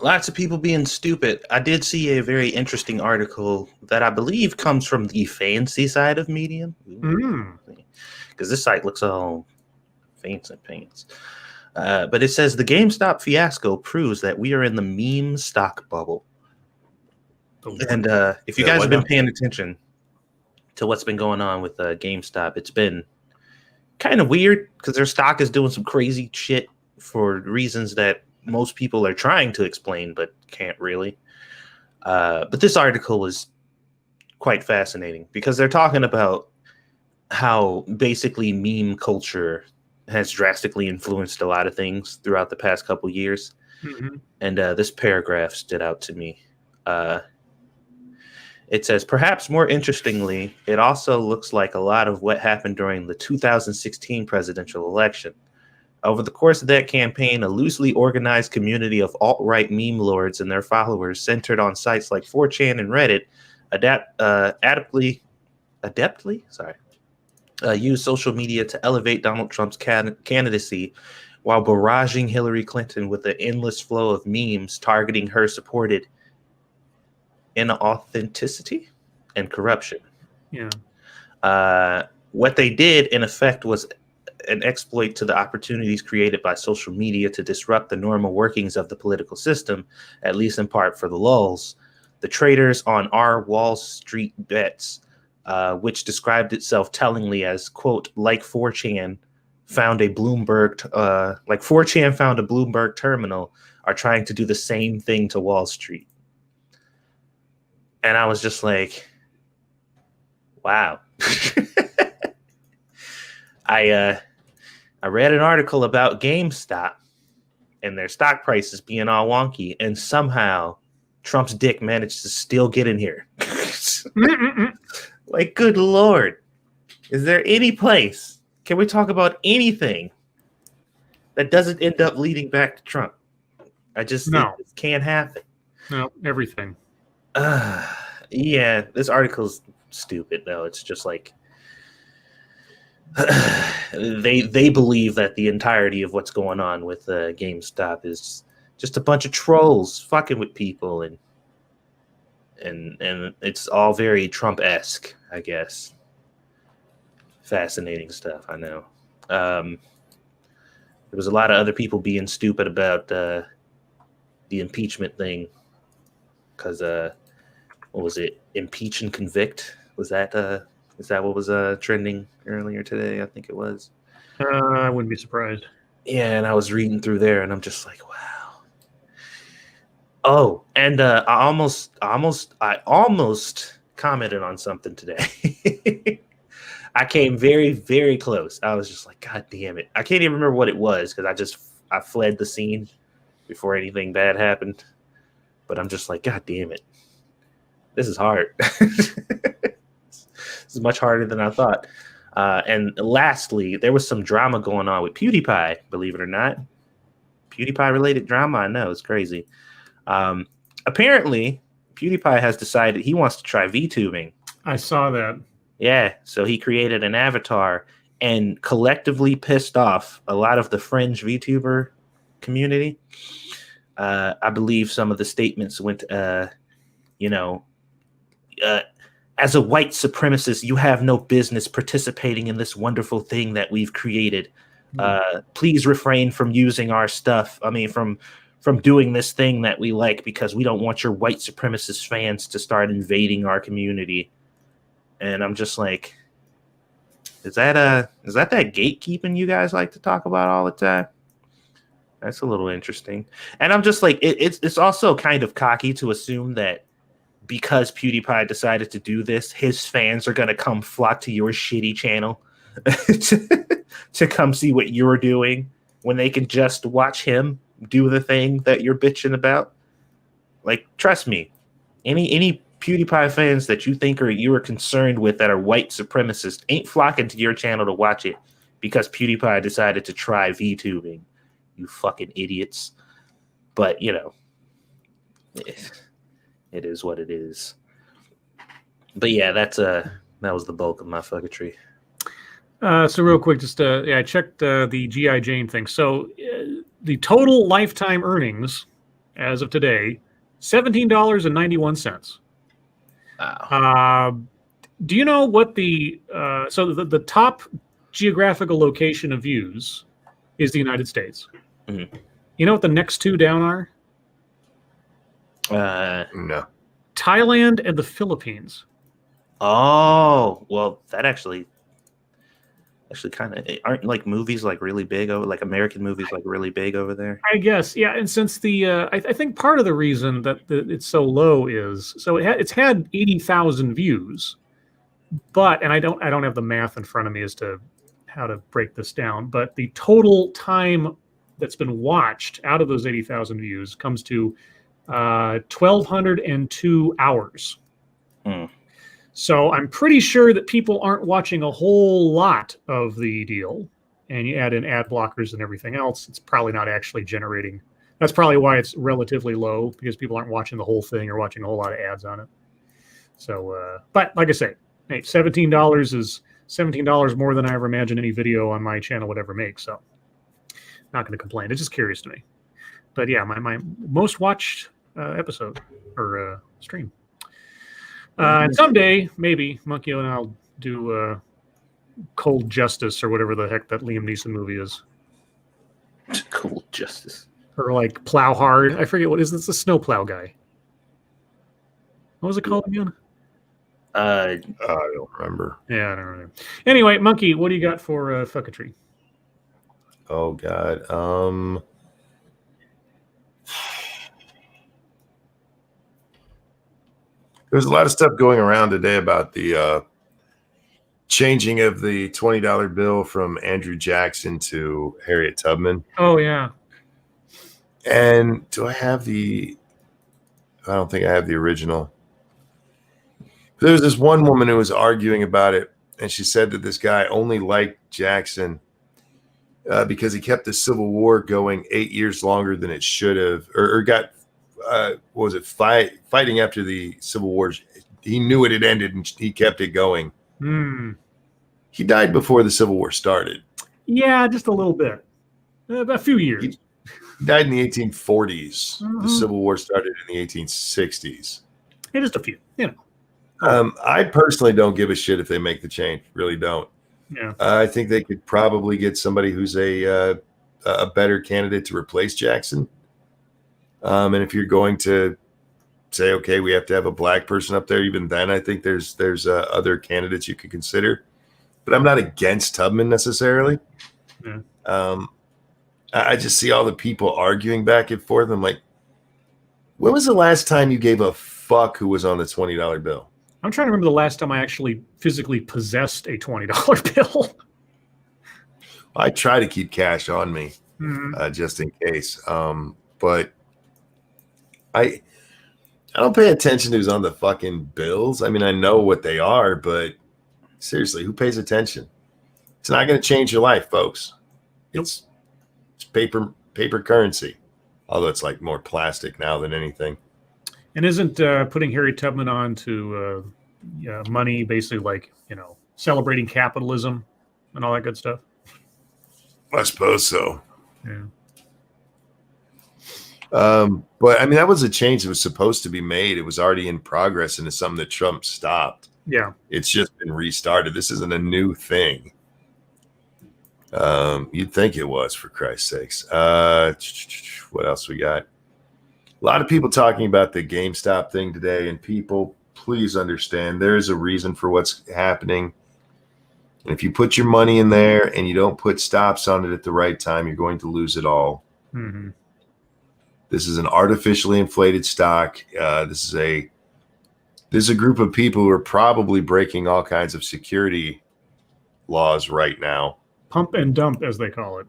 Speaker 3: Lots of people being stupid. I did see a very interesting article that I believe comes from the fancy side of Medium. Because this site looks all fancy pants. But it says the GameStop fiasco proves that we are in the meme stock bubble. And if you guys have been paying attention to what's been going on with GameStop, it's been kind of weird because their stock is doing some crazy shit for reasons that most people are trying to explain but can't really. But this article is quite fascinating because they're talking about how basically meme culture has drastically influenced a lot of things throughout the past couple years. Mm-hmm. And this paragraph stood out to me. It says, perhaps more interestingly, it also looks like a lot of what happened during the 2016 presidential election. Over the course of that campaign, a loosely organized community of alt-right meme lords and their followers centered on sites like 4chan and Reddit adeptly used social media to elevate Donald Trump's candidacy while barraging Hillary Clinton with an endless flow of memes targeting her supported inauthenticity and corruption.
Speaker 1: Yeah.
Speaker 3: What they did, in effect, was an exploit to the opportunities created by social media to disrupt the normal workings of the political system, at least in part for the lulz. The traders on our Wall Street bets, which described itself tellingly as, quote, like 4chan found a Bloomberg terminal, are trying to do the same thing to Wall Street. And I was just like, wow. I read an article about GameStop and their stock prices being all wonky, and somehow Trump's dick managed to still get in here. Like, good Lord. Is there any place? Can we talk about anything that doesn't end up leading back to Trump? It can't happen.
Speaker 1: No, everything.
Speaker 3: Yeah, this article's stupid, though. It's just like they believe that the entirety of what's going on with GameStop is just a bunch of trolls fucking with people, and it's all very Trump-esque, I guess. Fascinating stuff, I know. There was a lot of other people being stupid about the impeachment thing because what was it? Impeach and convict. Was that is that what was trending earlier today? I think it was.
Speaker 1: I wouldn't be surprised.
Speaker 3: Yeah, and I was reading through there, and I'm just like, wow. Oh, and I almost commented on something today. I came very, very close. I was just like, God damn it! I can't even remember what it was because I fled the scene before anything bad happened. But I'm just like, God damn it! This is hard. This is much harder than I thought. And lastly, there was some drama going on with PewDiePie. Believe it or not, PewDiePie-related drama. I know it's crazy. Apparently, PewDiePie has decided he wants to try VTubing.
Speaker 1: I saw that.
Speaker 3: Yeah, so he created an avatar and collectively pissed off a lot of the fringe VTuber community. I believe some of the statements went, as a white supremacist, you have no business participating in this wonderful thing that we've created. Please refrain from using our stuff. I mean, from doing this thing that we like because we don't want your white supremacist fans to start invading our community. And I'm just like, is that gatekeeping you guys like to talk about all the time? That's a little interesting. And I'm just like, it's also kind of cocky to assume that because PewDiePie decided to do this, his fans are going to come flock to your shitty channel to come see what you're doing when they can just watch him do the thing that you're bitching about. Like, trust me, any PewDiePie fans that you think you are concerned with that are white supremacists ain't flocking to your channel to watch it because PewDiePie decided to try VTubing. You fucking idiots. But, it is what it is. But yeah, that was the bulk of my fucketry.
Speaker 1: So real quick, just I checked the G.I. Jane thing. So the total lifetime earnings as of today, $17.91.
Speaker 3: Wow.
Speaker 1: Do you know what the top geographical location of views is the United States?
Speaker 3: Mm-hmm.
Speaker 1: You know what the next two down are?
Speaker 2: No.
Speaker 1: Thailand and the Philippines.
Speaker 3: Oh, well, that actually kind of aren't like movies like really big over, like American movies like really big over there.
Speaker 1: I guess, yeah. And since I think part of the reason that it's so low is it's had 80,000 views, and I don't have the math in front of me as to how to break this down, but the total time that's been watched out of those 80,000 views comes to 1,202 hours. So I'm pretty sure that people aren't watching a whole lot of the deal, and you add in ad blockers and everything else, it's probably not actually generating. That's probably why it's relatively low, because people aren't watching the whole thing or watching a whole lot of ads on it. So, but like I say, hey, $17 is $17 more than I ever imagined any video on my channel would ever make. So, not going to complain. It's just curious to me. But yeah, my most watched episode or stream. And someday, maybe, Monkey and I'll do Cold Justice or whatever the heck that Liam Neeson movie is.
Speaker 3: Cold Justice.
Speaker 1: Or like Plow Hard. I forget what is this, the snowplow guy. What was it called again?
Speaker 2: I don't remember.
Speaker 1: Yeah, I don't remember. Anyway, Monkey, what do you got for fucketry?
Speaker 2: Oh, God. There's a lot of stuff going around today about the changing of the $20 bill from Andrew Jackson to Harriet Tubman.
Speaker 1: Oh, yeah.
Speaker 2: And do I have I don't think I have the original. There was this one woman who was arguing about it, and she said that this guy only liked Jackson because he kept the Civil War going 8 years longer than it should have, or got what was it, fighting after the Civil War. He knew it had ended and he kept it going. He died before the Civil War started.
Speaker 1: Yeah, just a little bit. A few years.
Speaker 2: He died in the 1840s. The Civil War started in the 1860s.
Speaker 1: Yeah, just a few,
Speaker 2: I personally don't give a shit if they make the change. Really don't.
Speaker 1: Yeah.
Speaker 2: I think they could probably get somebody who's a better candidate to replace Jackson. And if you're going to say, okay, we have to have a black person up there. Even then, I think there's other candidates you could consider. But I'm not against Tubman necessarily.
Speaker 1: Yeah.
Speaker 2: I just see all the people arguing back and forth. I'm like, when was the last time you gave a fuck who was on the $20 bill?
Speaker 1: I'm trying to remember the last time I actually physically possessed a $20 bill.
Speaker 2: I try to keep cash on me, just in case. But I don't pay attention to who's on the fucking bills. I mean, I know what they are, but seriously, who pays attention? It's not going to change your life, folks. It's paper currency, although it's like more plastic now than anything.
Speaker 1: And isn't putting Harry Tubman on to money basically like, celebrating capitalism and all that good stuff?
Speaker 2: I suppose so.
Speaker 1: Yeah.
Speaker 2: But I mean, that was a change that was supposed to be made. It was already in progress, and it's something that Trump stopped.
Speaker 1: Yeah.
Speaker 2: It's just been restarted. This isn't a new thing. You'd think it was, for Christ's sakes. What else we got? A lot of people talking about the GameStop thing today, and people, please understand there is a reason for what's happening. And if you put your money in there and you don't put stops on it at the right time, you're going to lose it all.
Speaker 1: Mm-hmm.
Speaker 2: This is an artificially inflated stock. This is a group of people who are probably breaking all kinds of security laws right now.
Speaker 1: Pump and dump, as they call it.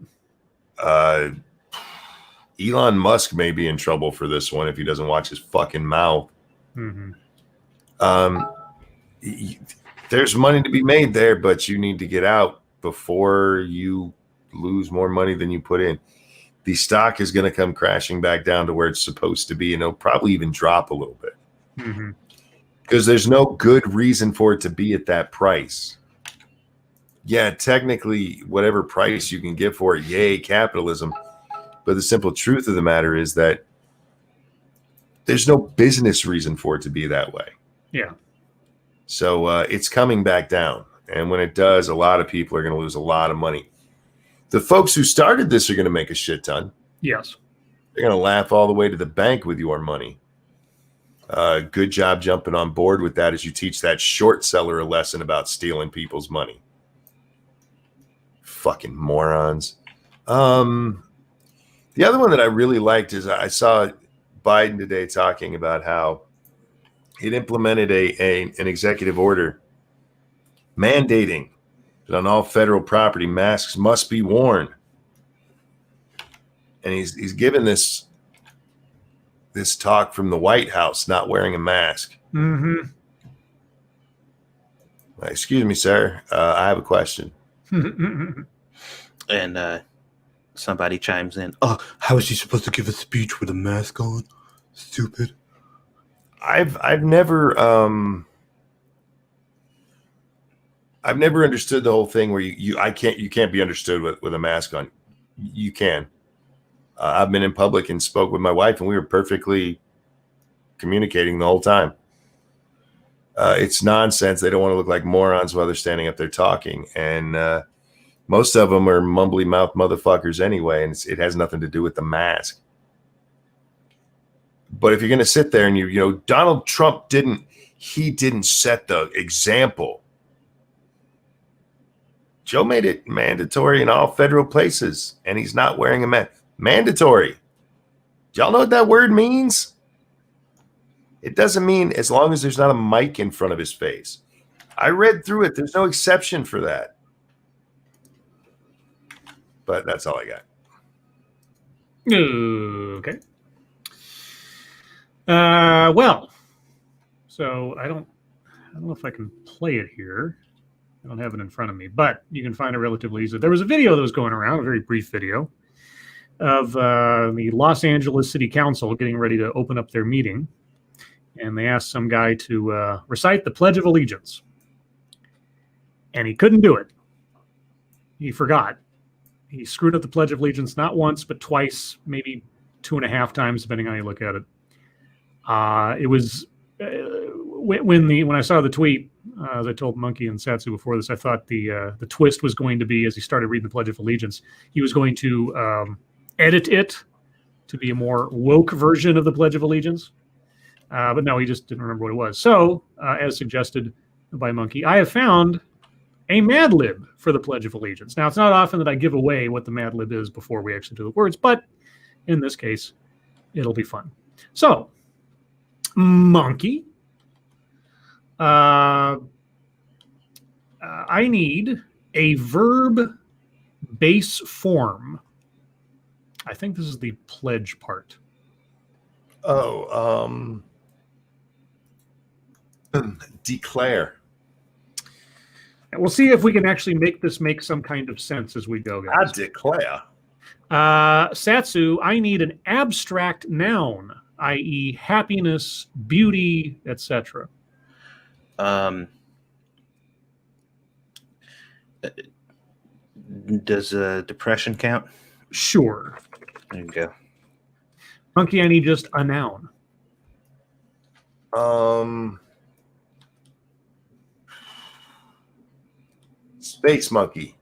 Speaker 2: Elon Musk may be in trouble for this one if he doesn't watch his fucking mouth.
Speaker 1: Mm-hmm.
Speaker 2: There's money to be made there, but you need to get out before you lose more money than you put in. The stock is going to come crashing back down to where it's supposed to be, and it'll probably even drop a little bit.
Speaker 1: Mm-hmm.
Speaker 2: Because there's no good reason for it to be at that price. Yeah, technically, whatever price you can get for it, yay, capitalism. But the simple truth of the matter is that there's no business reason for it to be that way.
Speaker 1: Yeah.
Speaker 2: So it's coming back down. And when it does, a lot of people are going to lose a lot of money. The folks who started this are going to make a shit ton.
Speaker 1: Yes.
Speaker 2: They're going to laugh all the way to the bank with your money. Good job jumping on board with that as you teach that short seller a lesson about stealing people's money. Fucking morons. The other one that I really liked is I saw Biden today talking about how it implemented an executive order mandating that on all federal property masks must be worn. And he's given this talk from the White House, not wearing a mask.
Speaker 1: Mm-hmm.
Speaker 2: Excuse me, sir. I have a question.
Speaker 3: And somebody chimes in. Oh, how is he supposed to give a speech with a mask on? Stupid.
Speaker 2: I've never understood the whole thing where you can't be understood with a mask on. You can. I've been in public and spoke with my wife, and we were perfectly communicating the whole time. It's nonsense. They don't want to look like morons while they're standing up there talking, and most of them are mumbly mouth motherfuckers anyway, and it has nothing to do with the mask. But if you're going to sit there and Donald Trump didn't set the example. Joe made it mandatory in all federal places, and he's not wearing a mask. Mandatory. Do y'all know what that word means? It doesn't mean as long as there's not a mic in front of his face. I read through it. There's no exception for that. But that's all I got.
Speaker 1: Okay. Well, so I don't know if I can play it here. I don't have it in front of me, but you can find it relatively easily. There was a video that was going around, a very brief video, of the Los Angeles City Council getting ready to open up their meeting. And they asked some guy to recite the Pledge of Allegiance. And he couldn't do it. He forgot. He screwed up the Pledge of Allegiance not once, but twice, maybe 2.5 times, depending on how you look at it. It was when I saw the tweet, as I told Monkey and Satsu before this, I thought the twist was going to be, as he started reading the Pledge of Allegiance, he was going to edit it to be a more woke version of the Pledge of Allegiance. But no, he just didn't remember what it was. So, as suggested by Monkey, I have found a Mad Lib for the Pledge of Allegiance. Now, it's not often that I give away what the Mad Lib is before we actually do the words, but in this case, it'll be fun. So, Monkey, I need a verb base form. I think this is the pledge part.
Speaker 2: Oh, declare.
Speaker 1: And we'll see if we can actually make this make some kind of sense as we go,
Speaker 2: I
Speaker 1: guys.
Speaker 2: declare.
Speaker 1: Satsu, I need an abstract noun, i.e., happiness, beauty, etc.
Speaker 3: Does depression count?
Speaker 1: Sure.
Speaker 3: There you go.
Speaker 1: Monkey, I need just a noun.
Speaker 2: Space monkey.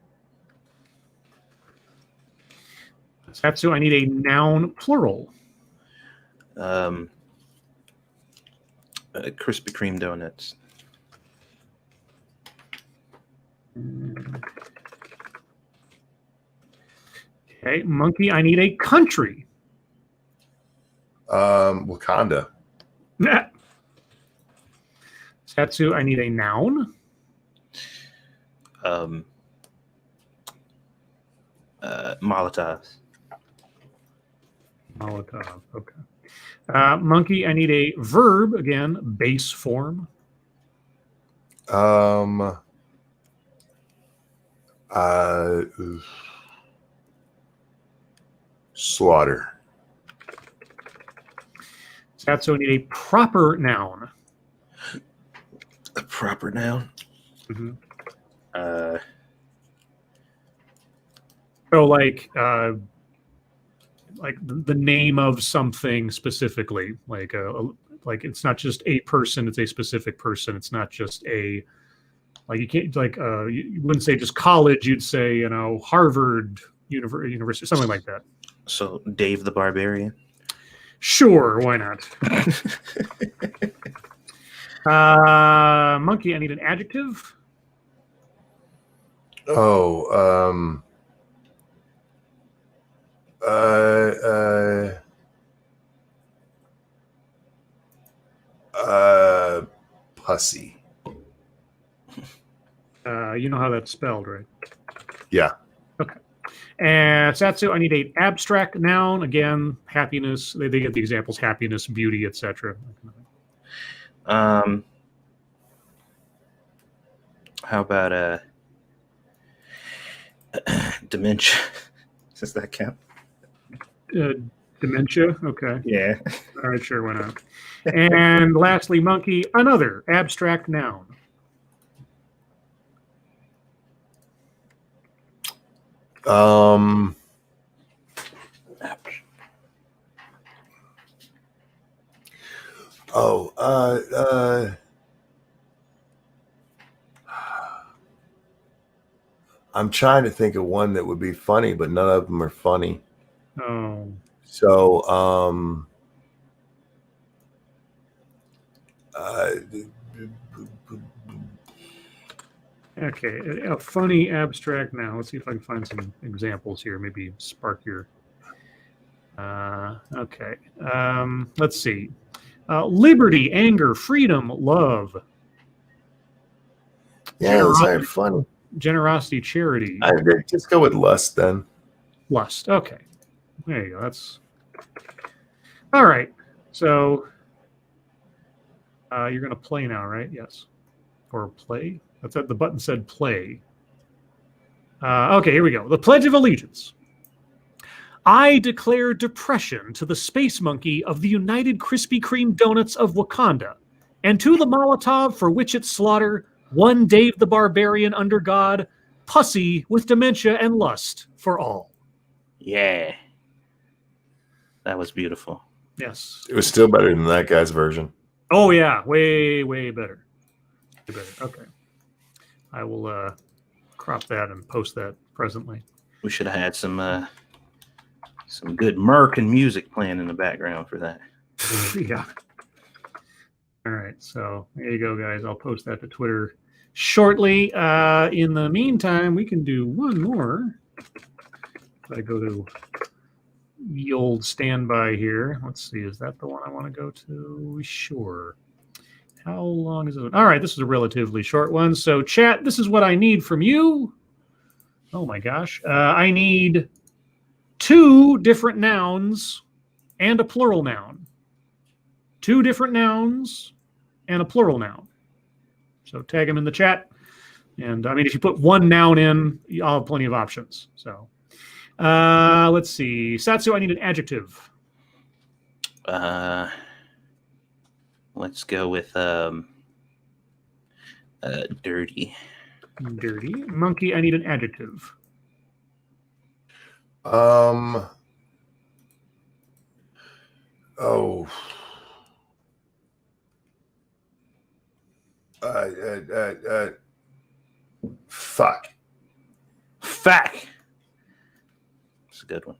Speaker 1: Satsu, I need a noun plural.
Speaker 3: Krispy Kreme donuts.
Speaker 1: Okay, Monkey, I need a country.
Speaker 2: Wakanda.
Speaker 1: Satsu, I need a noun.
Speaker 3: Molotovs.
Speaker 1: Molotov, okay. Monkey, I need a verb, again, base form.
Speaker 2: Slaughter.
Speaker 1: Satsu, I need a proper noun.
Speaker 3: A proper noun.
Speaker 1: Mm-hmm. So, like the name of something specifically, like it's not just a person; it's a specific person. It's not just a like you can't you wouldn't say just college. You'd say Harvard University, something like that.
Speaker 3: So Dave the Barbarian.
Speaker 1: Sure, why not? Monkey, I need an adjective.
Speaker 2: Oh, pussy.
Speaker 1: You know how that's spelled, right?
Speaker 2: Yeah.
Speaker 1: Okay. And Satsu, I need an abstract noun. Again, happiness. They get the examples: happiness, beauty, etc.
Speaker 3: How about dementia? Does that count?
Speaker 1: Dementia. Okay.
Speaker 3: Yeah.
Speaker 1: All right. Sure. Why not? And lastly, Monkey, another abstract noun.
Speaker 2: I'm trying to think of one that would be funny, but none of them are funny.
Speaker 1: Oh.
Speaker 2: So,
Speaker 1: Okay, a funny abstract noun. Let's see if I can find some examples here. Maybe spark your. Okay. Let's see. Liberty, anger, freedom, love.
Speaker 2: yeah, those aren't funny.
Speaker 1: Generosity, charity,
Speaker 2: I'd just go with lust then.
Speaker 1: lust. Okay. There you go. That's all right. So you're going to play now, right? Yes. Or play? That's it. The button said play. Okay, here we go. The Pledge of Allegiance. I declare depression to the space monkey of the United Krispy Kreme Donuts of Wakanda, and to the Molotov for which its slaughter, one Dave the Barbarian under God, pussy with dementia and lust for all.
Speaker 3: Yeah. That was beautiful.
Speaker 1: Yes.
Speaker 2: It was still better than that guy's version.
Speaker 1: Oh, yeah. Way, way better. Way better. Okay. I will crop that and post that presently.
Speaker 3: We should have had some good Merc and music playing in the background for that.
Speaker 1: Yeah. All right, so there you go, guys. I'll post that to Twitter shortly. In the meantime, we can do one more. If I go to the old standby here. Let's see, is that the one I want to go to? Sure. How long is it? All right, this is a relatively short one. So, chat, this is what I need from you. Oh my gosh. I need 2 different nouns and a plural noun. 2 different nouns and a plural noun. So tag them in the chat. And I mean, if you put one noun in, I'll have plenty of options. So let's see. Satsu, I need an adjective.
Speaker 3: Let's go with dirty.
Speaker 1: Dirty. Monkey, I need an adjective.
Speaker 2: Fuck.
Speaker 3: Fact. It's a good one.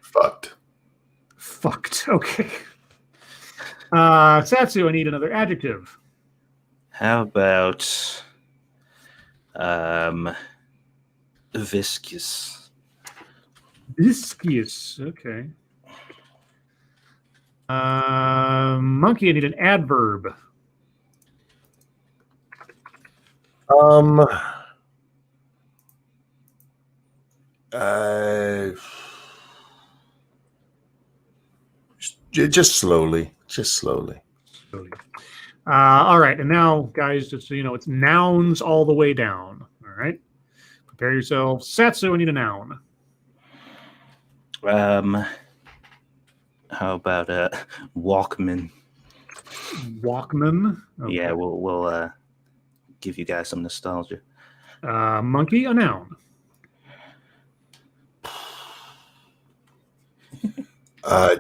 Speaker 2: Fucked.
Speaker 1: Fucked. Okay. Satsu, I need another adjective.
Speaker 3: How about viscous?
Speaker 1: Viscous. Okay. Monkey, I need an adverb.
Speaker 2: Just slowly. Just slowly.
Speaker 1: All right, and now, guys, just so you know, it's nouns all the way down. All right, prepare yourselves. Satsu, I need a noun.
Speaker 3: How about Walkman?
Speaker 1: Walkman. Okay.
Speaker 3: Yeah, we'll give you guys some nostalgia.
Speaker 1: Monkey, a noun.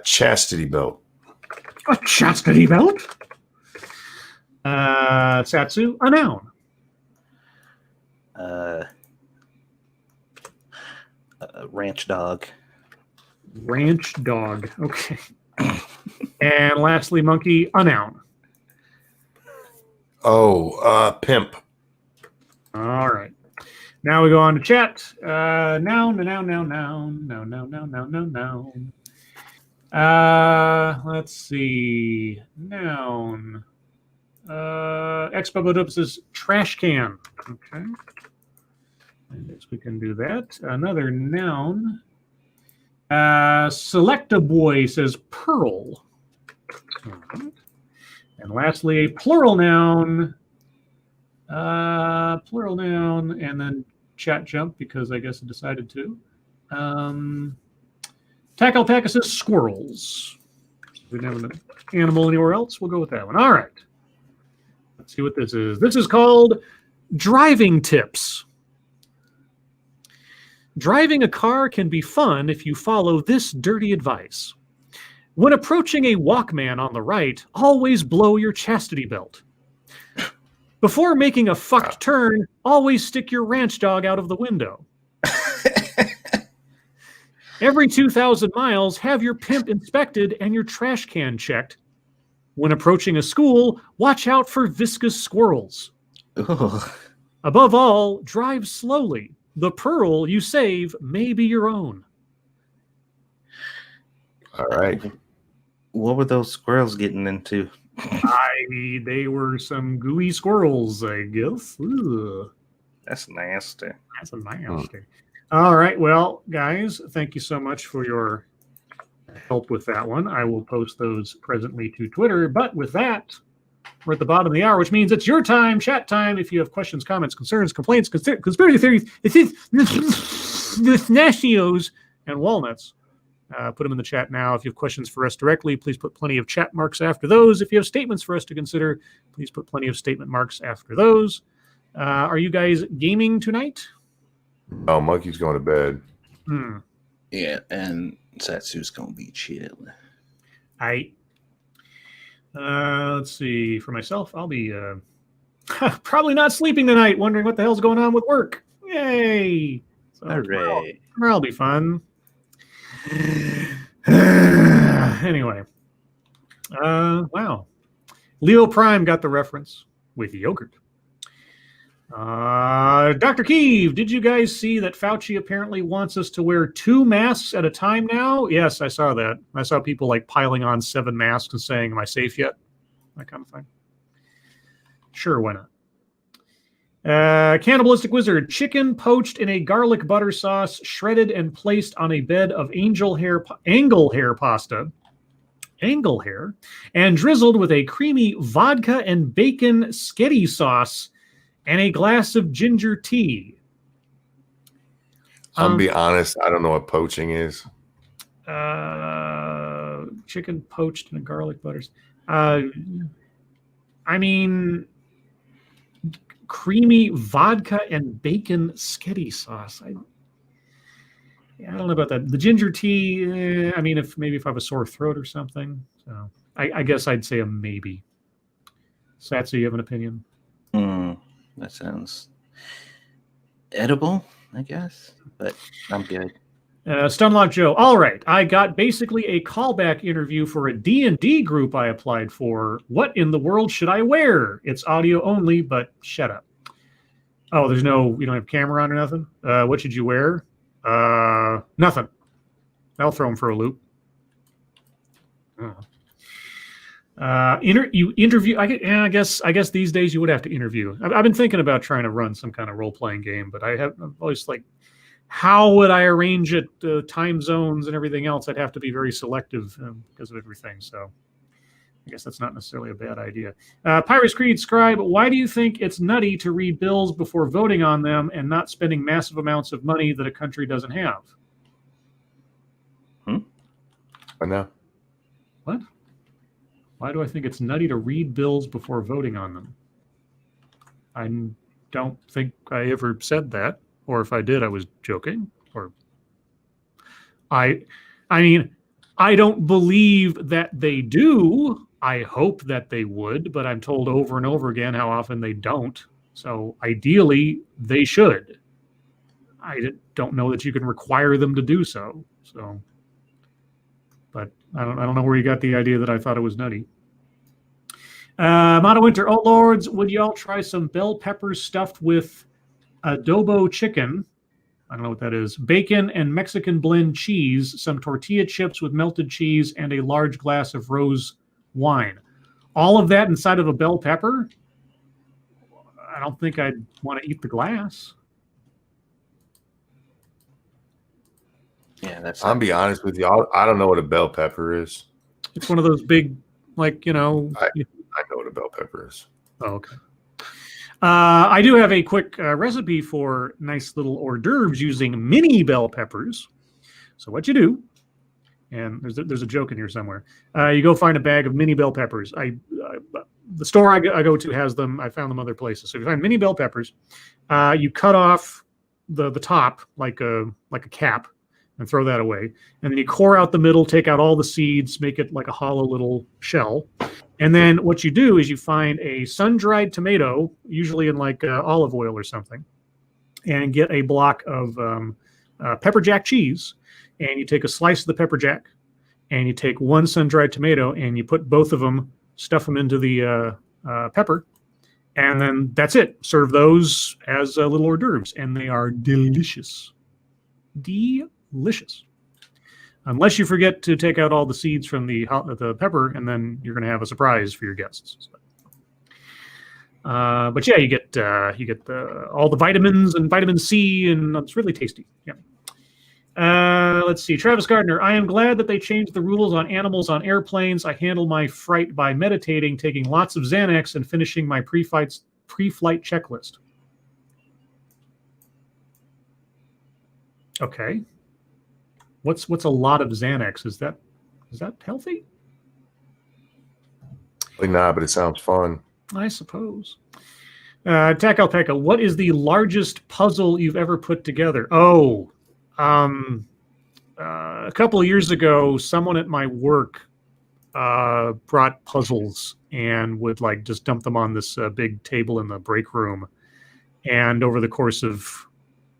Speaker 2: Chastity belt.
Speaker 1: A chastity belt. Satsu, a noun.
Speaker 3: Ranch dog.
Speaker 1: Ranch dog. Okay. And lastly, monkey, a noun.
Speaker 2: Pimp.
Speaker 1: All right. Now we go on to chat. Noun. Let's see. Noun. Expo says trash can. Okay. I guess we can do that. Another noun. Select a boy says pearl. All right. And lastly, a plural noun. And then chat jump because I guess it decided to. Tackle says squirrels. If we don't have an animal anywhere else, we'll go with that one. All right. Let's see what this is. This is called driving tips. Driving a car can be fun if you follow this dirty advice. When approaching a Walkman on the right, always blow your chastity belt. Before making a fucked turn, always stick your ranch dog out of the window. Every 2,000 miles, have your pimp inspected and your trash can checked. When approaching a school, watch out for viscous squirrels.
Speaker 3: Ugh.
Speaker 1: Above all, drive slowly. The pearl you save may be your own.
Speaker 2: All right.
Speaker 3: What were those squirrels getting into?
Speaker 1: They were some gooey squirrels, I guess. Ugh.
Speaker 3: That's nasty.
Speaker 1: That's a nasty. All right. Well, guys, thank you so much for your help with that one. I will post those presently to Twitter. But with that, we're at the bottom of the hour, which means it's your time, chat time. If you have questions, comments, concerns, complaints, conspiracy theories, pistachios, and walnuts, put them in the chat now. If you have questions for us directly, please put plenty of chat marks after those. If you have statements for us to consider, please put plenty of statement marks after those. Are you guys gaming tonight?
Speaker 2: Oh, Monkey's going to bed.
Speaker 3: Yeah, and Satsu's gonna be chill.
Speaker 1: Let's see. For myself, I'll be probably not sleeping tonight, wondering what the hell's going on with work. Yay! So
Speaker 3: Hooray!
Speaker 1: Tomorrow will be fun. Anyway. Wow. Leo Prime got the reference with yogurt. Dr. Keeve, did you guys see that Fauci apparently wants us to wear 2 masks at a time now? Yes, I saw that. I saw people like piling on 7 masks and saying, am I safe yet? That kind of thing. Sure, why not? Cannibalistic Wizard, chicken poached in a garlic butter sauce, shredded and placed on a bed of angle hair pasta, and drizzled with a creamy vodka and bacon sketty sauce and a glass of ginger tea.
Speaker 2: I'll be honest, I don't know what poaching is.
Speaker 1: Chicken poached in a garlic butter. I mean, creamy vodka and bacon sketty sauce. I don't know about that. The ginger tea, I mean, if I have a sore throat or something. So I guess I'd say a maybe. Satsu, you have an opinion?
Speaker 3: That sounds edible, I guess, but I'm good.
Speaker 1: Stunlock Joe, all right. I got basically a callback interview for a D&D group I applied for. What in the world should I wear? It's audio only, but shut up. Oh, you don't have camera on or nothing? What should you wear? Nothing. I'll throw them for a loop. You interview. I guess these days you would have to interview. I've been thinking about trying to run some kind of role-playing game, but I'm always like, how would I arrange it? Time zones and everything else. I'd have to be very selective because of everything. So I guess that's not necessarily a bad idea. Pyrus Creed, Scribe, why do you think it's nutty to read bills before voting on them and not spending massive amounts of money that a country doesn't have?
Speaker 2: I know.
Speaker 1: What? Why do I think it's nutty to read bills before voting on them? I don't think I ever said that, or if I did, I was joking. Or I mean, I don't believe that they do. I hope that they would, but I'm told over and over again how often they don't. So ideally, they should. I don't know that you can require them to do so. So, but I don't know where you got the idea that I thought it was nutty. Mono Winter, oh lords, would y'all try some bell peppers stuffed with adobo chicken? I don't know what that is. Bacon and Mexican blend cheese, some tortilla chips with melted cheese, and a large glass of rose wine. All of that inside of a bell pepper? I don't think I'd want to eat the glass.
Speaker 3: Yeah,
Speaker 2: I'll be honest with you. I don't know what a bell pepper is.
Speaker 1: It's one of those big, like,
Speaker 2: I know what a bell pepper is.
Speaker 1: Oh, okay. I do have a quick recipe for nice little hors d'oeuvres using mini bell peppers. So what you do, and there's a joke in here somewhere. You go find a bag of mini bell peppers. The store I go to has them. I found them other places. So if you find mini bell peppers, you cut off the top like a cap and throw that away. And then you core out the middle, take out all the seeds, make it like a hollow little shell. And then what you do is you find a sun-dried tomato, usually in like olive oil or something, and get a block of pepper jack cheese. And you take a slice of the pepper jack, and you take one sun-dried tomato, and you put both of them, stuff them into the pepper, and then that's it. Serve those as little hors d'oeuvres, and they are delicious. Delicious. Unless you forget to take out all the seeds from the pepper, and then you're going to have a surprise for your guests. But yeah, you get all the vitamins and vitamin C, and it's really tasty. Yeah. Let's see. Travis Gardner. I am glad that they changed the rules on animals on airplanes. I handle my fright by meditating, taking lots of Xanax, and finishing my pre-flight checklist. Okay. What's a lot of Xanax? Is that healthy?
Speaker 2: Nah, but it sounds fun.
Speaker 1: I suppose. Tack Alpaca, what is the largest puzzle you've ever put together? Oh, a couple of years ago, someone at my work brought puzzles and would like just dump them on this big table in the break room. And over the course of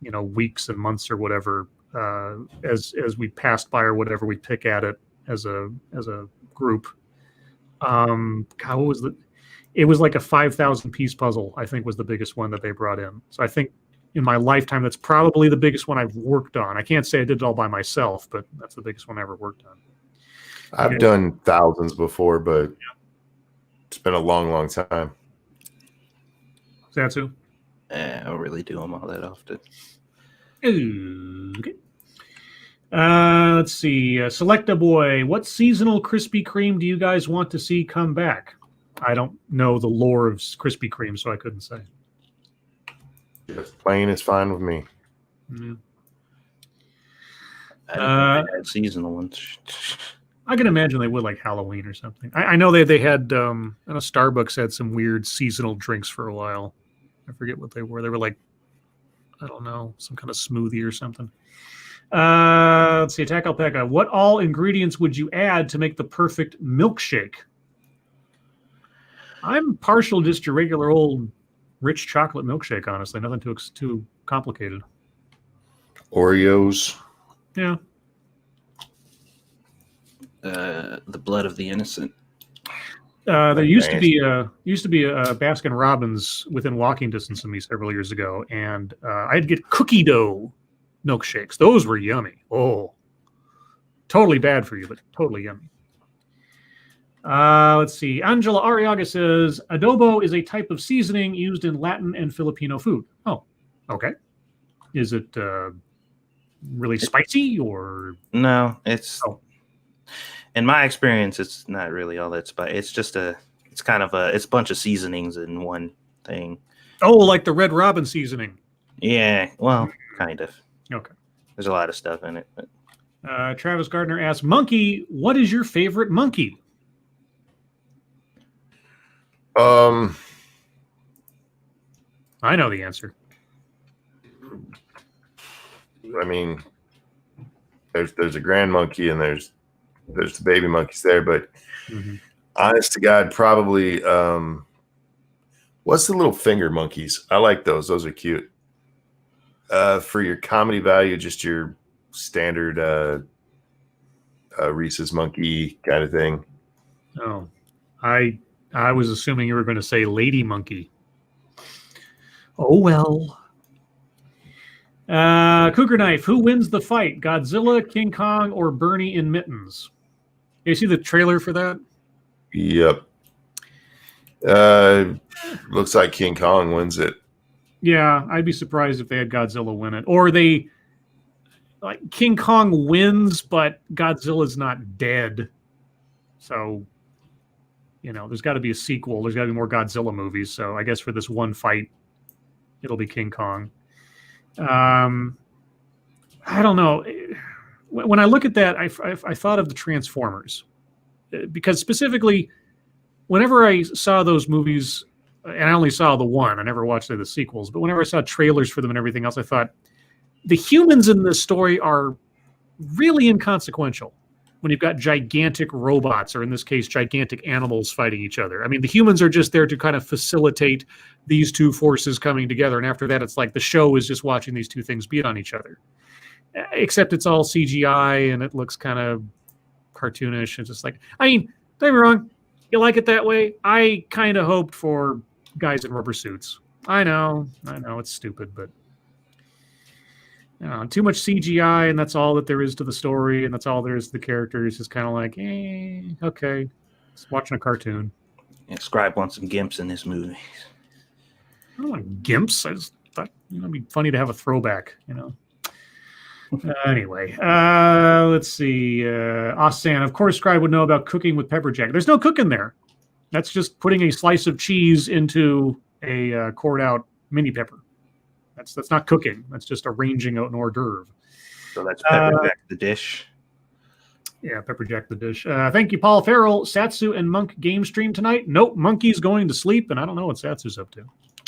Speaker 1: weeks and months or whatever, as we passed by or whatever, we pick at it as a group. God, what was the? It was like a 5,000 piece puzzle, I think, was the biggest one that they brought in. So I think in my lifetime, that's probably the biggest one I've worked on. I can't say I did it all by myself, but that's the biggest one I ever worked on.
Speaker 2: I've done thousands before, but it's been a long, long time.
Speaker 1: Satsu?
Speaker 3: I don't really do them all that often.
Speaker 1: Okay. Let's see. Select a boy. What seasonal Krispy Kreme do you guys want to see come back? I don't know the lore of Krispy Kreme, so I couldn't say.
Speaker 2: Just plain is fine with me.
Speaker 1: Yeah.
Speaker 3: I don't think they had seasonal ones.
Speaker 1: I can imagine they would, like Halloween or something. I know they had. I know Starbucks had some weird seasonal drinks for a while. I forget what they were. They were like, I don't know, some kind of smoothie or something. Let's see. Attack Alpaca. What all ingredients would you add to make the perfect milkshake? I'm partial just to regular old rich chocolate milkshake, honestly. Nothing too complicated.
Speaker 2: Oreos.
Speaker 1: Yeah.
Speaker 3: The blood of the innocent.
Speaker 1: There used to be a Baskin Robbins within walking distance of me several years ago, and I'd get cookie dough milkshakes. Those were yummy. Oh, totally bad for you, but totally yummy. Let's see. Angela Arriaga says adobo is a type of seasoning used in Latin and Filipino food. Oh, okay. Is it really spicy or
Speaker 3: no? It's in my experience, it's not really all that spicy. It's just it's a bunch of seasonings in one thing.
Speaker 1: Oh, like the Red Robin seasoning.
Speaker 3: Yeah, well, kind of.
Speaker 1: Okay.
Speaker 3: There's a lot of stuff in it. But.
Speaker 1: Travis Gardner asks, Monkey, what is your favorite monkey? I know the answer.
Speaker 2: I mean, there's a grand monkey and there's the baby monkeys there, but honest to God, probably what's the little finger monkeys? I like those. Those are cute. For your comedy value, just your standard Reese's monkey kind of thing.
Speaker 1: Oh, I was assuming you were going to say lady monkey. Oh, well. Cougar Knife, who wins the fight? Godzilla, King Kong, or Bernie in mittens? You see the trailer for that?
Speaker 2: Yep. Looks like King Kong wins it.
Speaker 1: Yeah, I'd be surprised if they had Godzilla win it. Or King Kong wins, but Godzilla's not dead. So, there's got to be a sequel. There's got to be more Godzilla movies. So I guess for this one fight, it'll be King Kong. I don't know. When I look at that, I thought of the Transformers. Because specifically, whenever I saw those movies, and I only saw the one, I never watched the sequels, but whenever I saw trailers for them and everything else, I thought, the humans in this story are really inconsequential when you've got gigantic robots, or in this case, gigantic animals fighting each other. I mean, the humans are just there to kind of facilitate these two forces coming together. And after that, it's like the show is just watching these two things beat on each other. Except it's all CGI and it looks kind of cartoonish. And just like, don't get me wrong, you like it that way? I kind of hoped for guys in rubber suits. I know, it's stupid, but too much CGI, and that's all that there is to the story, and that's all there is to the characters. Is kind of like, okay, just watching a cartoon.
Speaker 3: Yeah, Scribe wants some gimps in this movie.
Speaker 1: I don't want gimps. I just thought it'd be funny to have a throwback, Anyway, let's see. Asan, of course, Scribe would know about cooking with pepper jack. There's no cooking there. That's just putting a slice of cheese into a cored out mini pepper. That's not cooking. That's just arranging an hors d'oeuvre.
Speaker 3: So that's pepper jack the dish.
Speaker 1: Yeah, pepper jack the dish. Thank you, Paul Farrell. Satsu and Monk game stream tonight. Nope, Monkey's going to sleep, and I don't know what Satsu's up to.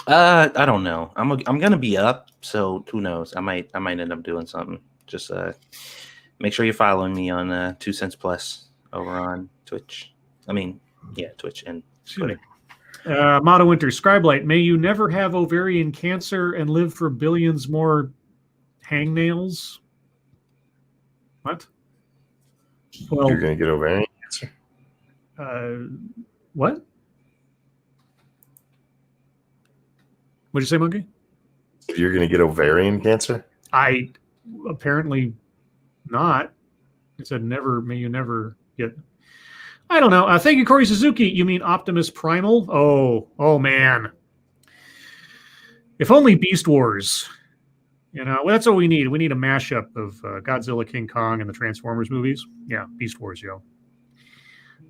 Speaker 3: I don't know. I'm gonna be up, so who knows? I might end up doing something. Just make sure you're following me on 2 Cents Plus over on Twitch. Twitch and Twitter.
Speaker 1: Motto Winter, Scribe Light, may you never have ovarian cancer and live for billions more hangnails. What? Well,
Speaker 2: You're going to get ovarian cancer.
Speaker 1: What? What'd you say, Monkey?
Speaker 2: You're going to get ovarian cancer?
Speaker 1: I apparently not. I said never. May you never get. I don't know. Thank you, Corey Suzuki. You mean Optimus Primal? Oh man. If only Beast Wars. That's what we need. We need a mashup of Godzilla, King Kong, and the Transformers movies. Yeah, Beast Wars, yo.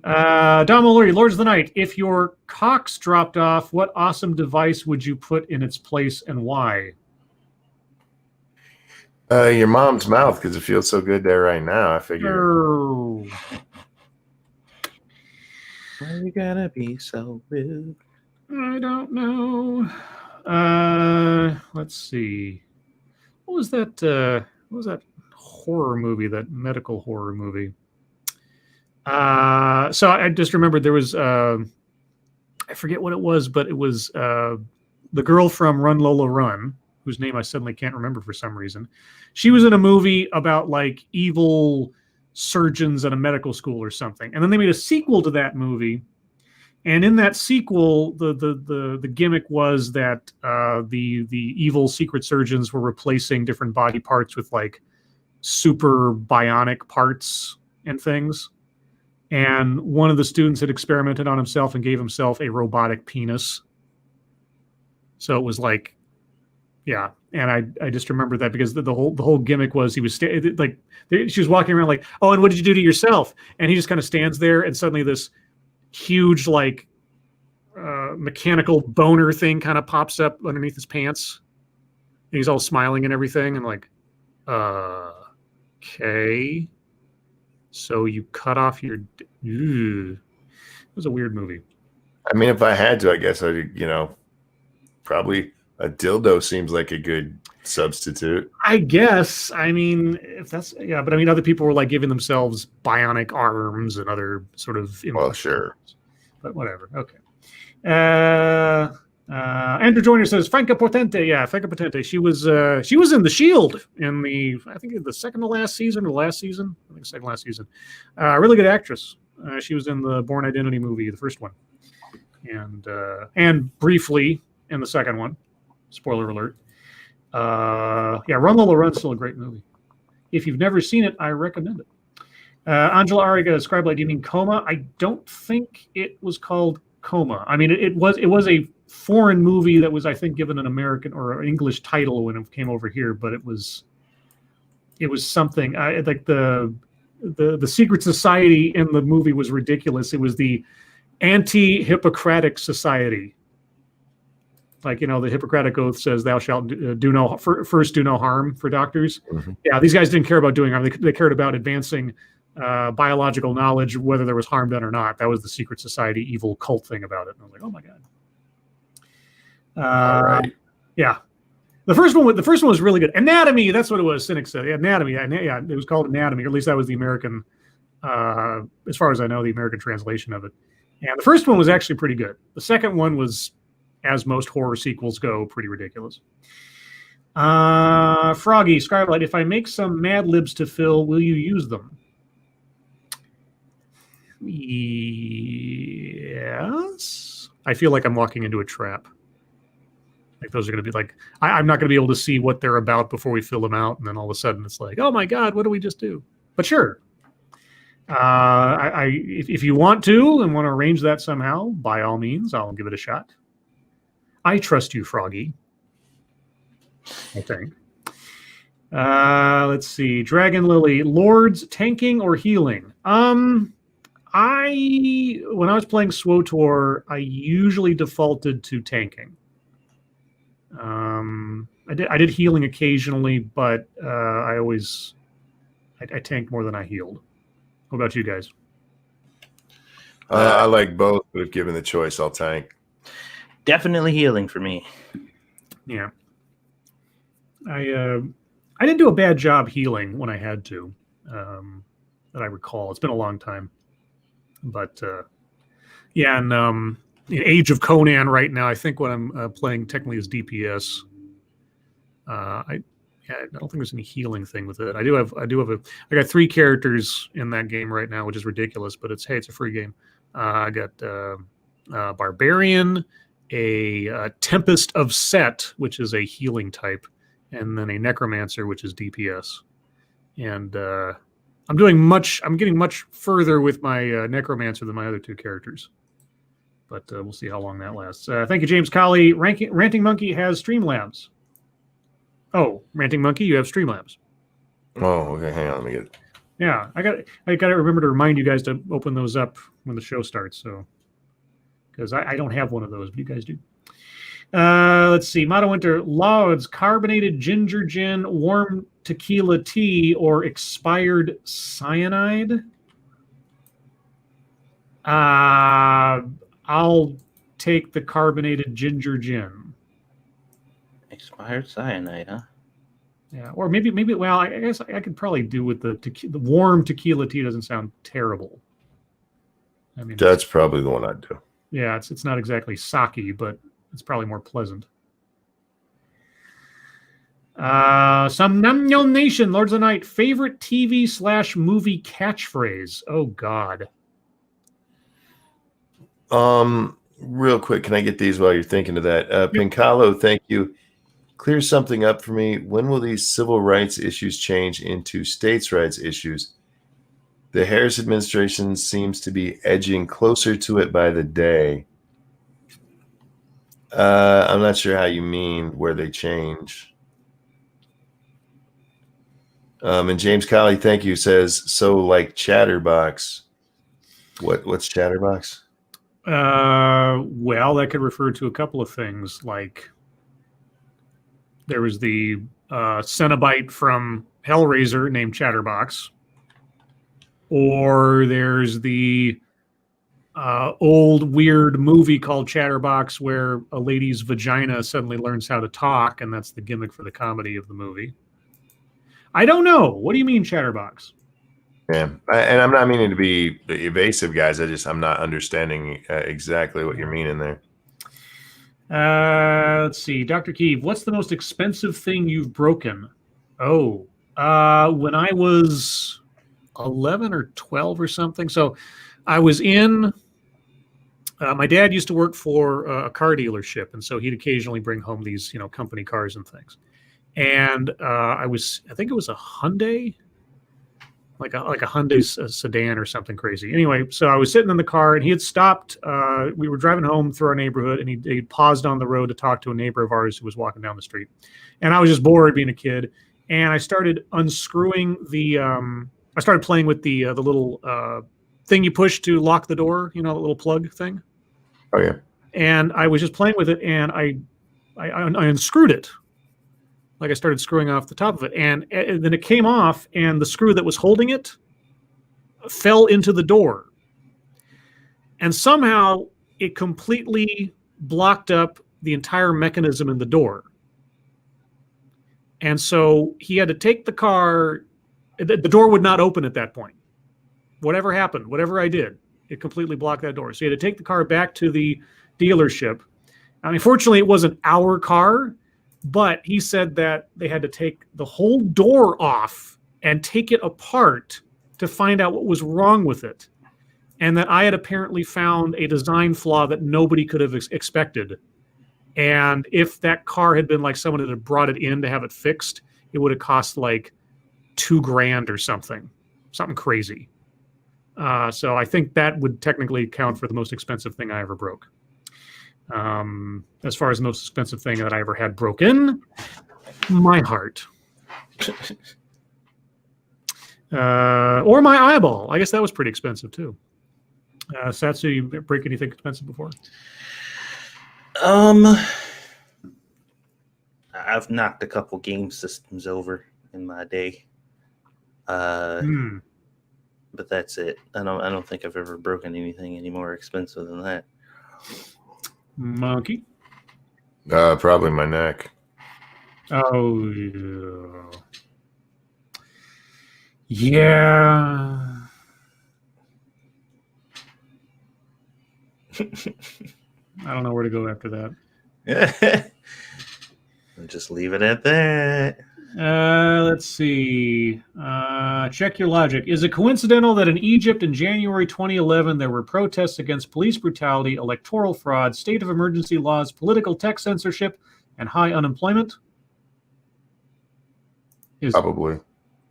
Speaker 1: Dom O'Leary, Lords of the Night. If your cocks dropped off, what awesome device would you put in its place and why?
Speaker 2: Your mom's mouth, because it feels so good there right now. I figure.
Speaker 3: Why you gotta be so rude?
Speaker 1: I don't know. Let's see. What was that horror movie? That medical horror movie. So I just remembered there was I forget what it was, but it was the girl from Run Lola Run, whose name I suddenly can't remember for some reason. She was in a movie about like evil surgeons at a medical school or something, and then they made a sequel to that movie. And in that sequel, the gimmick was that the evil secret surgeons were replacing different body parts with like super bionic parts and things. And one of the students had experimented on himself and gave himself a robotic penis. So it was like, yeah. And I just remember that because the whole gimmick was he was she was walking around like, oh, and what did you do to yourself? And he just kind of stands there, and suddenly this huge like mechanical boner thing kind of pops up underneath his pants. And he's all smiling and everything, and like, okay. So you cut off your. It was a weird movie.
Speaker 2: I mean, if I had to, I guess probably a dildo seems like a good substitute.
Speaker 1: I guess. I mean, if that's but I mean, other people were like giving themselves bionic arms and other sort of.
Speaker 2: Well, sure.
Speaker 1: But whatever. Okay. Andrew Joyner says Franca Potente. Yeah, Franca Potente. She was in The Shield in I think the second to last season or last season. I think second to last season. Really good actress. She was in the Bourne Identity movie, the first one, and briefly in the second one. Spoiler alert. Run Lola Run's still a great movie. If you've never seen it, I recommend it. Angela Ariga, Scribe, do you mean Coma? I don't think it was called Coma. I mean, it was a foreign movie that was, I think, given an American or an English title when it came over here, but it was something. Like the secret society in the movie was ridiculous. It was the anti-Hippocratic Society. Like, the Hippocratic Oath says, "Thou shalt do no harm" for doctors. Mm-hmm. Yeah, these guys didn't care about doing harm. They cared about advancing biological knowledge, whether there was harm done or not. That was the secret society evil cult thing about it. And I was like, oh my god.
Speaker 2: All right.
Speaker 1: Yeah, the first one was really good. Anatomy, that's what it was. Cynic said, Anatomy. Yeah, it was called Anatomy, or at least that was the American, as far as I know, the American translation of it. And the first one was actually pretty good. The second one was, as most horror sequels go, pretty ridiculous. Froggy, Scribe, if I make some Mad Libs to fill, will you use them? Yes. I feel like I'm walking into a trap. Like those are going to be like, I'm not going to be able to see what they're about before we fill them out. And then all of a sudden it's like, oh my God, what do we just do? But sure. If you want to and want to arrange that somehow, by all means, I'll give it a shot. I trust you, Froggy. I think. Let's see. Dragon Lily, Lords, tanking or healing? When I was playing SWOTOR, I usually defaulted to tanking. I did healing occasionally, but I tanked more than I healed. What about you guys?
Speaker 2: I like both, but if given the choice, I'll tank.
Speaker 3: Definitely healing for me.
Speaker 1: Yeah. I didn't do a bad job healing when I had to, that I recall. It's been a long time. But, and in Age of Conan right now, I think what I'm playing technically is DPS. I Yeah, I don't think there's any healing thing with it. I got 3 characters in that game right now, which is ridiculous, but it's a free game. I got Barbarian, a Tempest of Set, which is a healing type, and then a Necromancer, which is DPS. And I'm getting much further with my Necromancer than my other 2 characters. But we'll see how long that lasts. Thank you, James Colley. Ranting Monkey has Streamlabs. Oh, Ranting Monkey, you have Streamlabs.
Speaker 2: Oh, okay. Hang on, let me get it.
Speaker 1: Yeah, I got to remember to remind you guys to open those up when the show starts. So, because I don't have one of those, but you guys do. Let's see. Motto Winter, Lauds, carbonated ginger gin, warm tequila tea, or expired cyanide. I'll take the carbonated ginger gin.
Speaker 3: Expired cyanide, huh?
Speaker 1: Yeah, or maybe. Well, I guess I could probably do with the warm tequila tea. Doesn't sound terrible. I mean,
Speaker 2: That's probably the one I'd do.
Speaker 1: Yeah, it's not exactly sake, but it's probably more pleasant. Some Namnyo Nation, Lords of the Night, favorite TV/movie catchphrase. Oh God.
Speaker 2: Real quick, can I get these while you're thinking of that? Pincalo, thank you. Clear something up for me. When will these civil rights issues change into states' rights issues? The Harris administration seems to be edging closer to it by the day. I'm not sure how you mean where they change. And James Colley, thank you, says, so like Chatterbox. What's Chatterbox?
Speaker 1: Well, that could refer to a couple of things. Like there was the Cenobite from Hellraiser named Chatterbox, or there's the old weird movie called Chatterbox where a lady's vagina suddenly learns how to talk, and that's the gimmick for the comedy of the movie. I don't know. What do you mean, Chatterbox?
Speaker 2: Yeah, and I'm not meaning to be evasive, guys. I'm not understanding exactly what you're meaning there.
Speaker 1: Let's see. Dr. Keeve, what's the most expensive thing you've broken? Oh, when I was 11 or 12 or something. So I was in, my dad used to work for a car dealership. And so he'd occasionally bring home these, company cars and things. And I think it was a Hyundai, like a Hyundai sedan or something crazy. Anyway, so I was sitting in the car and he had stopped. We were driving home through our neighborhood and he paused on the road to talk to a neighbor of ours who was walking down the street. And I was just bored being a kid. And I started unscrewing I started playing with the little thing you push to lock the door, the little plug thing.
Speaker 2: Oh, yeah.
Speaker 1: And I was just playing with it and I unscrewed it. Like I started screwing off the top of it, and then it came off, and the screw that was holding it fell into the door. And somehow it completely blocked up the entire mechanism in the door. And so he had to take the car. The door would not open at that point. Whatever happened, whatever I did, it completely blocked that door. So he had to take the car back to the dealership. I mean, fortunately, it wasn't our car. But he said that they had to take the whole door off and take it apart to find out what was wrong with it. And that I had apparently found a design flaw that nobody could have expected. And if that car had been like someone that had brought it in to have it fixed, it would have cost like $2,000 or something crazy. So I think that would technically count for the most expensive thing I ever broke. As far as the most expensive thing that I ever had broken, my heart. Or my eyeball. I guess that was pretty expensive too. Satsu, you break anything expensive before?
Speaker 3: I've knocked a couple game systems over in my day. But that's it. I don't think I've ever broken anything any more expensive than that.
Speaker 1: Monkey?
Speaker 2: Probably my neck.
Speaker 1: Oh, yeah. Yeah. I don't know where to go after that.
Speaker 3: Just leave it at that.
Speaker 1: Let's see. Check your logic. Is it coincidental that in Egypt in January 2011 there were protests against police brutality, electoral fraud, state of emergency laws, political tech censorship, and high unemployment?
Speaker 2: Probably.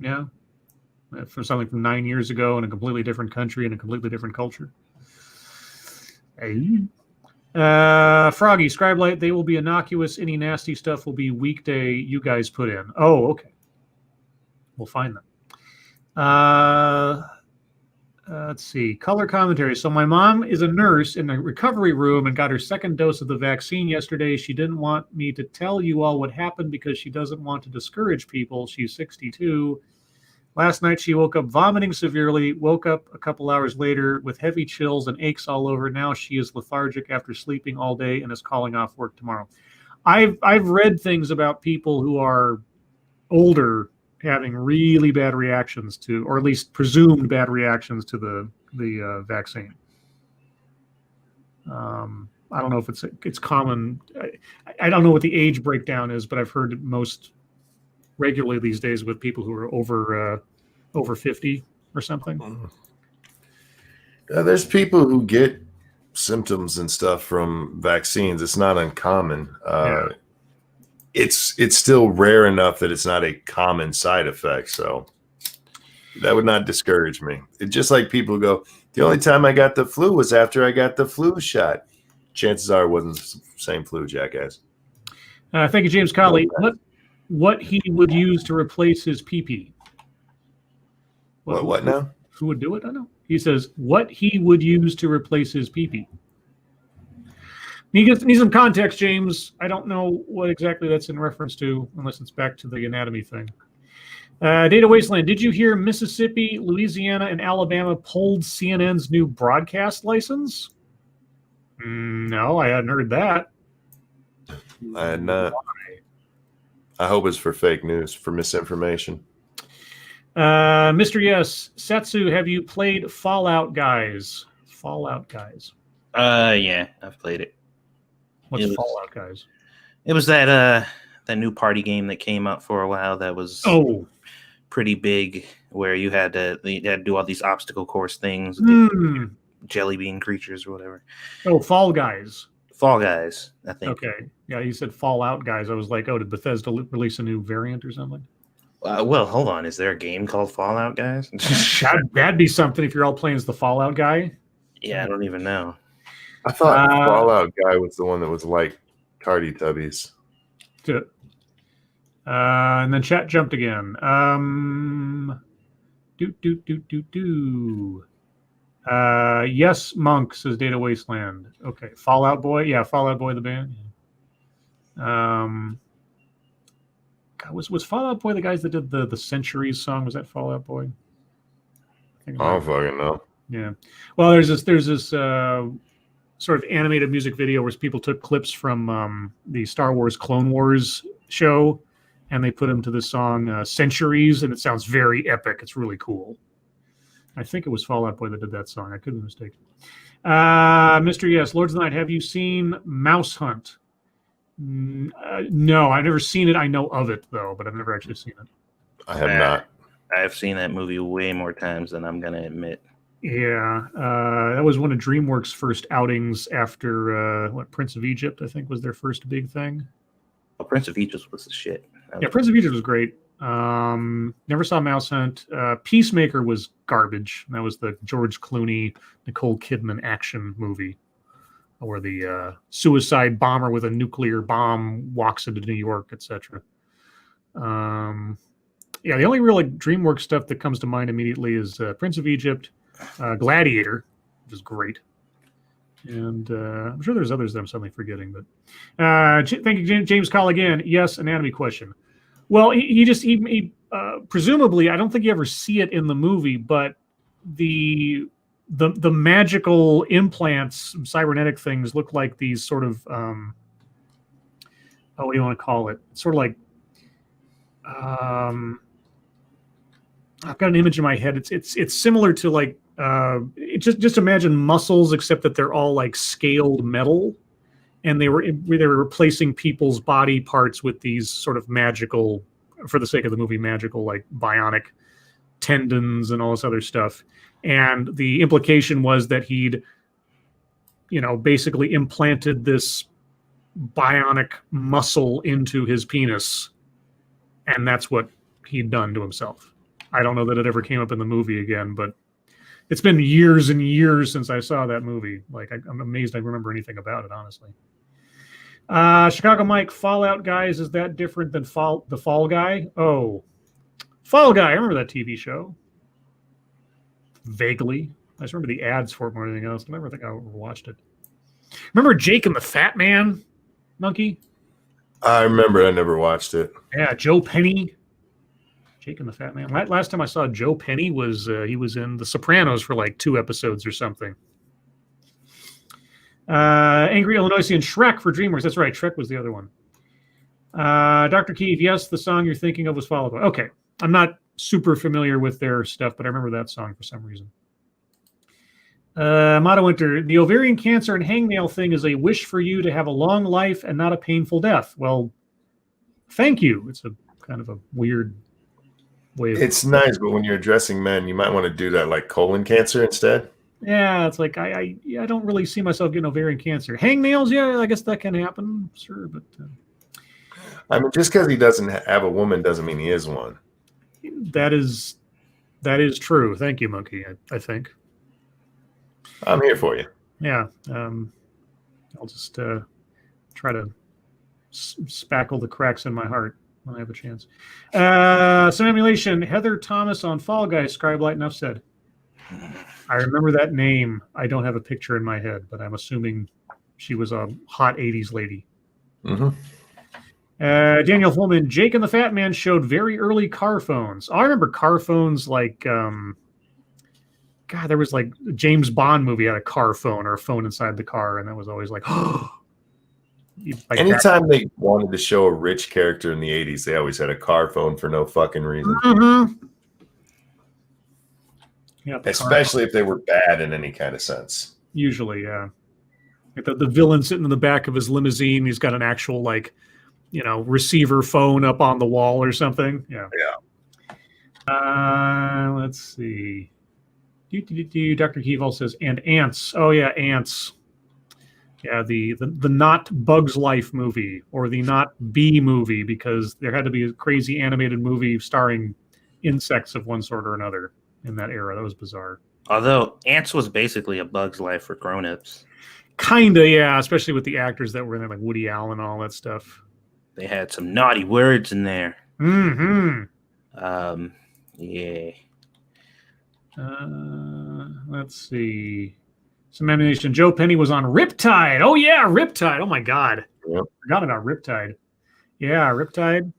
Speaker 1: Yeah. For something from 9 years ago in a completely different country and a completely different culture. Hey. Froggy, Scribe Light, they will be innocuous. Any nasty stuff will be weekday you guys put in. Oh, okay. We'll find them. Let's see. Color commentary. So my mom is a nurse in a recovery room and got her second dose of the vaccine yesterday. She didn't want me to tell you all what happened because she doesn't want to discourage people. She's 62. Last night, she woke up vomiting severely, woke up a couple hours later with heavy chills and aches all over. Now she is lethargic after sleeping all day and is calling off work tomorrow. I've read things about people who are older having really bad reactions to, or at least presumed bad reactions to the vaccine. I don't know if it's common. I don't know what the age breakdown is, but I've heard it most regularly these days with people who are over 50 or something.
Speaker 2: There's people who get symptoms and stuff from vaccines. It's not uncommon. It's still rare enough that it's not a common side effect. So that would not discourage me. It's just like people who go, the only time I got the flu was after I got the flu shot. Chances are it wasn't the same flu, jackass.
Speaker 1: Thank you, James Colley. What he would use to replace his pee-pee.
Speaker 2: What now?
Speaker 1: Who would do it? I don't know. He says what he would use to replace his pee-pee. Need some context, James. I don't know what exactly that's in reference to, unless it's back to the anatomy thing. Data Wasteland, did you hear Mississippi, Louisiana, and Alabama pulled CNN's new broadcast license? No, I hadn't heard that.
Speaker 2: I had not. I hope it's for fake news, for misinformation.
Speaker 1: Mr. Yes, Satsu, have you played Fallout Guys? Fallout Guys.
Speaker 3: Yeah, I've played it.
Speaker 1: What's Fallout Guys?
Speaker 3: It was that new party game that came out for a while that was pretty big, where you had to do all these obstacle course things, jelly bean creatures or whatever.
Speaker 1: Oh, Fall Guys.
Speaker 3: Fall Guys, I think.
Speaker 1: Okay. Yeah, you said Fallout Guys. I was like, oh, did Bethesda release a new variant or something?
Speaker 3: Well, hold on. Is there a game called Fallout Guys?
Speaker 1: That'd be something if you're all playing as the Fallout guy.
Speaker 3: Yeah, I don't even know.
Speaker 2: I thought the Fallout guy was the one that was like Tardy Tubbies.
Speaker 1: And then chat jumped again. Yes, Monk, says Data Wasteland. Okay, Fallout Boy. Yeah, Fallout Boy, the band. God, was Fallout Boy the guys that did the Centuries song? Was that Fallout Boy?
Speaker 2: I don't fucking know.
Speaker 1: Yeah. Well, there's this sort of animated music video where people took clips from the Star Wars Clone Wars show, and they put them to the song Centuries, and it sounds very epic. It's really cool. I think it was Fallout Boy that did that song. I could be mistaken. Mr. Yes, Lords of the Night, have you seen Mouse Hunt? No, I've never seen it. I know of it, though, but I've never actually seen it.
Speaker 2: I have not.
Speaker 3: I've seen that movie way more times than I'm going to admit.
Speaker 1: Yeah, that was one of DreamWorks' first outings after, Prince of Egypt, I think, was their first big thing.
Speaker 3: Oh, Prince of Egypt was the shit.
Speaker 1: Yeah, Prince of Egypt was great. Never saw Mouse Hunt. Peacemaker was garbage. That was the George Clooney, Nicole Kidman action movie where the suicide bomber with a nuclear bomb walks into New York, etc. Yeah, the only real DreamWorks stuff that comes to mind immediately is Prince of Egypt, Gladiator, which is great. And I'm sure there's others that I'm suddenly forgetting. But thank you, James Call again. Yes, anatomy question. Well, he presumably, I don't think you ever see it in the movie, but the magical implants, cybernetic things, look like these sort of what do you want to call it? Sort of like I've got an image in my head. It's similar to like just imagine muscles, except that they're all like scaled metal, and they were replacing people's body parts with these sort of magical for the sake of the movie, magical, like bionic tendons and all this other stuff. And the implication was that he'd, basically implanted this bionic muscle into his penis, and that's what he'd done to himself. I don't know that it ever came up in the movie again, but it's been years and years since I saw that movie. Like, I'm amazed I remember anything about it, honestly. Chicago Mike, Fallout Guys, is that different than the Fall Guy? Oh, Fall Guy, I remember that TV show. Vaguely. I just remember the ads for it more than anything else. I never think I ever watched it. Remember Jake and the Fat Man, Monkey?
Speaker 2: I remember. I never watched it.
Speaker 1: Yeah, Joe Penny. Jake and the Fat Man. Last time I saw Joe Penny was he was in The Sopranos for like 2 episodes or something. Angry Illinoisian Shrek for DreamWorks. That's right. Shrek was the other one. Dr. Keeve, yes, the song you're thinking of was Fall Out Boy. Okay. I'm not super familiar with their stuff, but I remember that song for some reason. Mata Winter, the ovarian cancer and hangnail thing is a wish for you to have a long life and not a painful death. Well, thank you. It's a kind of a weird way of...
Speaker 2: It's nice, but when you're addressing men, you might want to do that like colon cancer instead.
Speaker 1: Yeah, it's like I don't really see myself getting ovarian cancer. Hangnails, yeah, I guess that can happen, sure, but
Speaker 2: I mean, just because he doesn't have a woman doesn't mean he is one.
Speaker 1: That is true. Thank you, Monkey. I think
Speaker 2: I'm here for you.
Speaker 1: Yeah, I'll just try to spackle the cracks in my heart when I have a chance. Some emulation. Heather Thomas on Fall Guys. Scribe Light enough said. I remember that name. I don't have a picture in my head, but I'm assuming she was a hot 80s lady.
Speaker 2: Mm-hmm.
Speaker 1: Daniel Holman, Jake and the Fat Man showed very early car phones. I remember car phones like, God, there was like a James Bond movie had a car phone or a phone inside the car, and that was always like, like
Speaker 2: anytime they wanted to show a rich character in the 80s, they always had a car phone for no fucking reason.
Speaker 1: Mm-hmm. Yeah,
Speaker 2: especially if they were bad in any kind of sense.
Speaker 1: Yeah. Like the villain sitting in the back of his limousine, he's got an actual like, receiver phone up on the wall or something. Yeah. Let's see. Dr. Keeval says, and ants. Oh yeah, ants. Yeah, the not Bugs Life movie or the not Bee movie, because there had to be a crazy animated movie starring insects of one sort or another in that era. That was bizarre.
Speaker 3: Although Ants was basically a Bug's Life for grown-ups.
Speaker 1: Kinda, yeah, especially with the actors that were in there, like Woody Allen and all that stuff.
Speaker 3: They had some naughty words in there.
Speaker 1: Mm-hmm.
Speaker 3: Yeah.
Speaker 1: Let's see. Some ammunition. Joe Penny was on Riptide. Oh yeah, Riptide. Oh my God.
Speaker 2: Yep.
Speaker 1: Forgot about Riptide. Yeah, Riptide.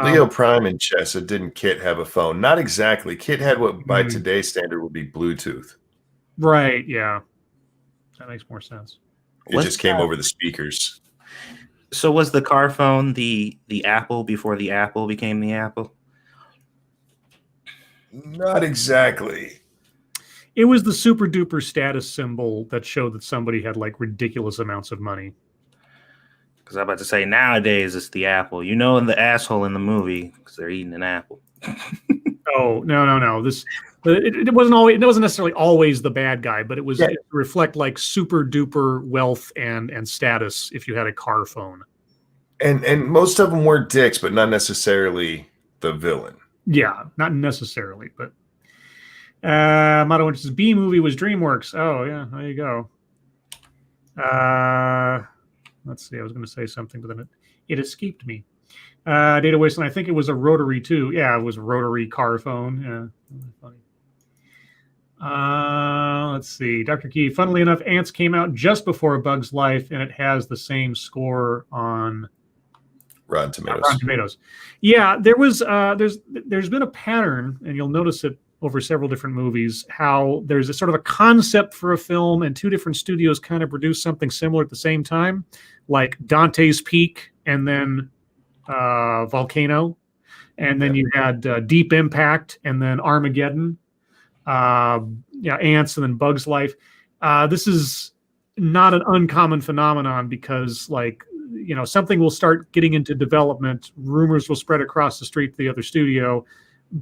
Speaker 2: Leo Prime and Chessa, didn't Kit have a phone? Not exactly. Kit had what by today's standard would be Bluetooth.
Speaker 1: Right, yeah. That makes more sense.
Speaker 2: It just came over the speakers.
Speaker 3: So was the car phone the Apple before the Apple became the Apple?
Speaker 2: Not exactly.
Speaker 1: It was the super duper status symbol that showed that somebody had like ridiculous amounts of money.
Speaker 3: Because I'm about to say nowadays it's the Apple. The asshole in the movie because they're eating an apple.
Speaker 1: Oh no! It wasn't always. It wasn't necessarily always the bad guy, but it was it reflect like super duper wealth and status if you had a car phone.
Speaker 2: And most of them were dicks, but not necessarily the villain.
Speaker 1: Yeah, not necessarily, but Motto which is B movie was DreamWorks. Oh yeah, there you go. Let's see. I was going to say something, but then it escaped me. Data Wasteland. I think it was a rotary too. Yeah, it was a rotary car phone. Yeah, really funny. Let's see. Dr. Key. Funnily enough, Ants came out just before A Bug's Life, and it has the same score on
Speaker 2: Rotten Tomatoes.
Speaker 1: Rotten Tomatoes. Yeah, there's been a pattern, and you'll notice it over several different movies, how there's a sort of a concept for a film and 2 different studios kind of produce something similar at the same time, like Dante's Peak and then Volcano. And then you had Deep Impact and then Armageddon. Ants and then Bug's Life. This is not an uncommon phenomenon because like something will start getting into development. Rumors will spread across the street to the other studio.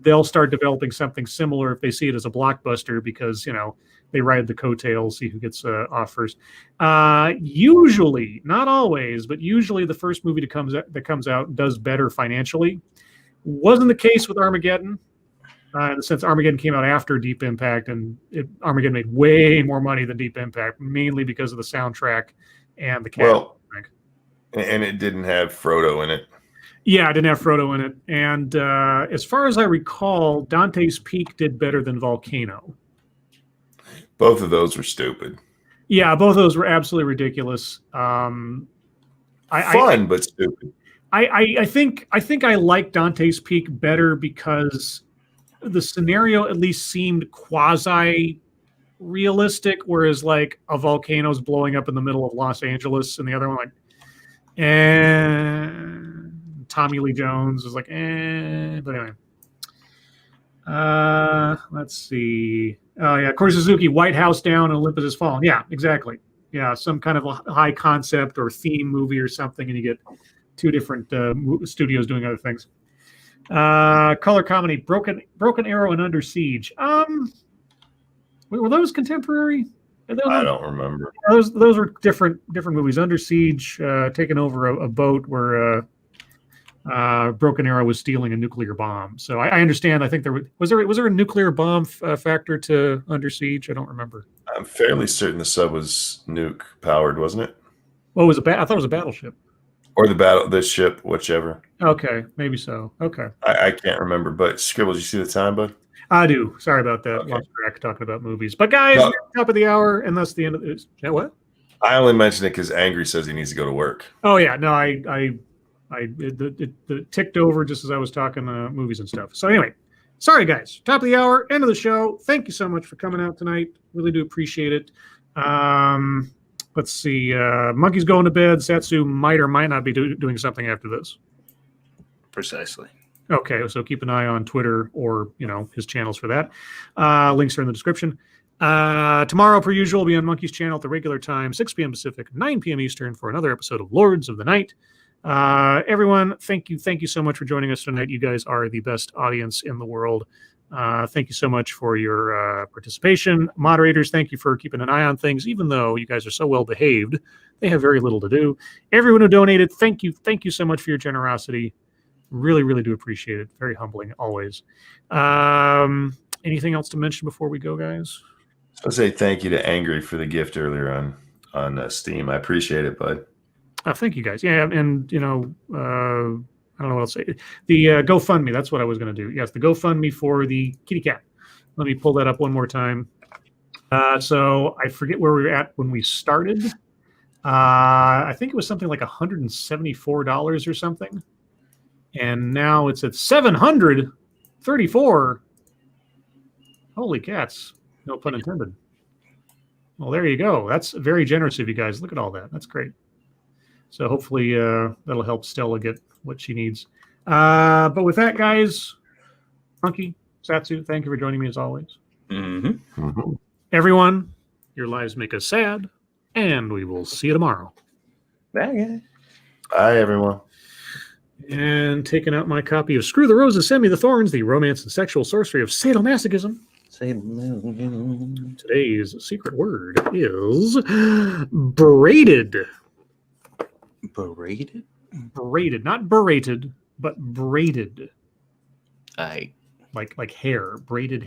Speaker 1: They'll start developing something similar if they see it as a blockbuster because, they ride the coattails, see who gets off first. Usually, not always, but usually the first movie that comes out does better financially. Wasn't the case with Armageddon. In the sense Armageddon came out after Deep Impact, and Armageddon made way more money than Deep Impact, mainly because of the soundtrack and the cast.
Speaker 2: Well, and it didn't have Frodo in it.
Speaker 1: Yeah, it didn't have Frodo in it. And as far as I recall, Dante's Peak did better than Volcano.
Speaker 2: Both of those were stupid.
Speaker 1: Yeah, both of those were absolutely ridiculous.
Speaker 2: Fun, but stupid.
Speaker 1: I think I like Dante's Peak better because the scenario at least seemed quasi realistic, whereas like a volcano's blowing up in the middle of Los Angeles, and the other one Tommy Lee Jones is but anyway. Let's see. Oh yeah, Corey Suzuki, White House down and Olympus has fallen. Yeah, exactly. Yeah, some kind of a high concept or theme movie or something, and you get two different studios doing other things. Color comedy, Broken Arrow and Under Siege. Were those contemporary?
Speaker 2: I don't remember.
Speaker 1: Those were different movies. Under Siege, taking over a boat where Broken Arrow was stealing a nuclear bomb. So I understand. I think was there a nuclear bomb factor to Under Siege? I don't remember.
Speaker 2: I'm fairly certain the sub was nuke powered, wasn't it?
Speaker 1: Well, I thought it was a battleship.
Speaker 2: Or the ship, whichever.
Speaker 1: Okay, maybe so. Okay.
Speaker 2: I can't remember, but Scribbles, you see the time, bud?
Speaker 1: I do. Sorry about that.
Speaker 2: Okay.
Speaker 1: Lost track talking about movies. But guys, we're at the top of the hour, and that's the end of this. What?
Speaker 2: I only mentioned it because Angry says he needs to go to work.
Speaker 1: Oh yeah, no, it ticked over just as I was talking movies and stuff. So anyway, sorry guys. Top of the hour, end of the show. Thank you so much for coming out tonight. Really do appreciate it. Let's see. Monkey's going to bed. Satsu might or might not be doing something after this.
Speaker 3: Precisely.
Speaker 1: Okay, so keep an eye on Twitter or his channels for that. Links are in the description. Tomorrow, per usual, will be on Monkey's channel at the regular time, 6 p.m. Pacific, 9 p.m. Eastern, for another episode of Lords of the Night. Everyone, thank you so much for joining us tonight. You guys are the best audience in the world. Thank you so much for your participation. Moderators, thank you for keeping an eye on things, even though you guys are so well behaved. They have very little to do. Everyone who donated, thank you so much for your generosity. Really, really do appreciate it. Very humbling, always. Anything else to mention before we go, guys?
Speaker 2: I'll say thank you to Angry for the gift earlier on Steam. I appreciate it, bud.
Speaker 1: Thank you, guys. Yeah, and I don't know what else to say. The GoFundMe, that's what I was going to do. Yes, the GoFundMe for the kitty cat. Let me pull that up one more time. So I forget where we were at when we started. I think it was something like $174 or something. And now it's at $734. Holy cats. No pun intended. Well, there you go. That's very generous of you guys. Look at all that. That's great. So hopefully that'll help Stella get what she needs. But with that, guys, Monkey, Satsu, thank you for joining me as always.
Speaker 3: Mm-hmm.
Speaker 2: Mm-hmm.
Speaker 1: Everyone, your lives make us sad, and we will see you tomorrow.
Speaker 3: Bye.
Speaker 2: Hi, everyone.
Speaker 1: And taking out my copy of Screw the Roses, Send Me the Thorns, the romance and sexual sorcery of sadomasochism. Today's secret word is braided.
Speaker 3: Braided?
Speaker 1: Braided, not berated, but braided.
Speaker 3: I
Speaker 1: Like hair, braided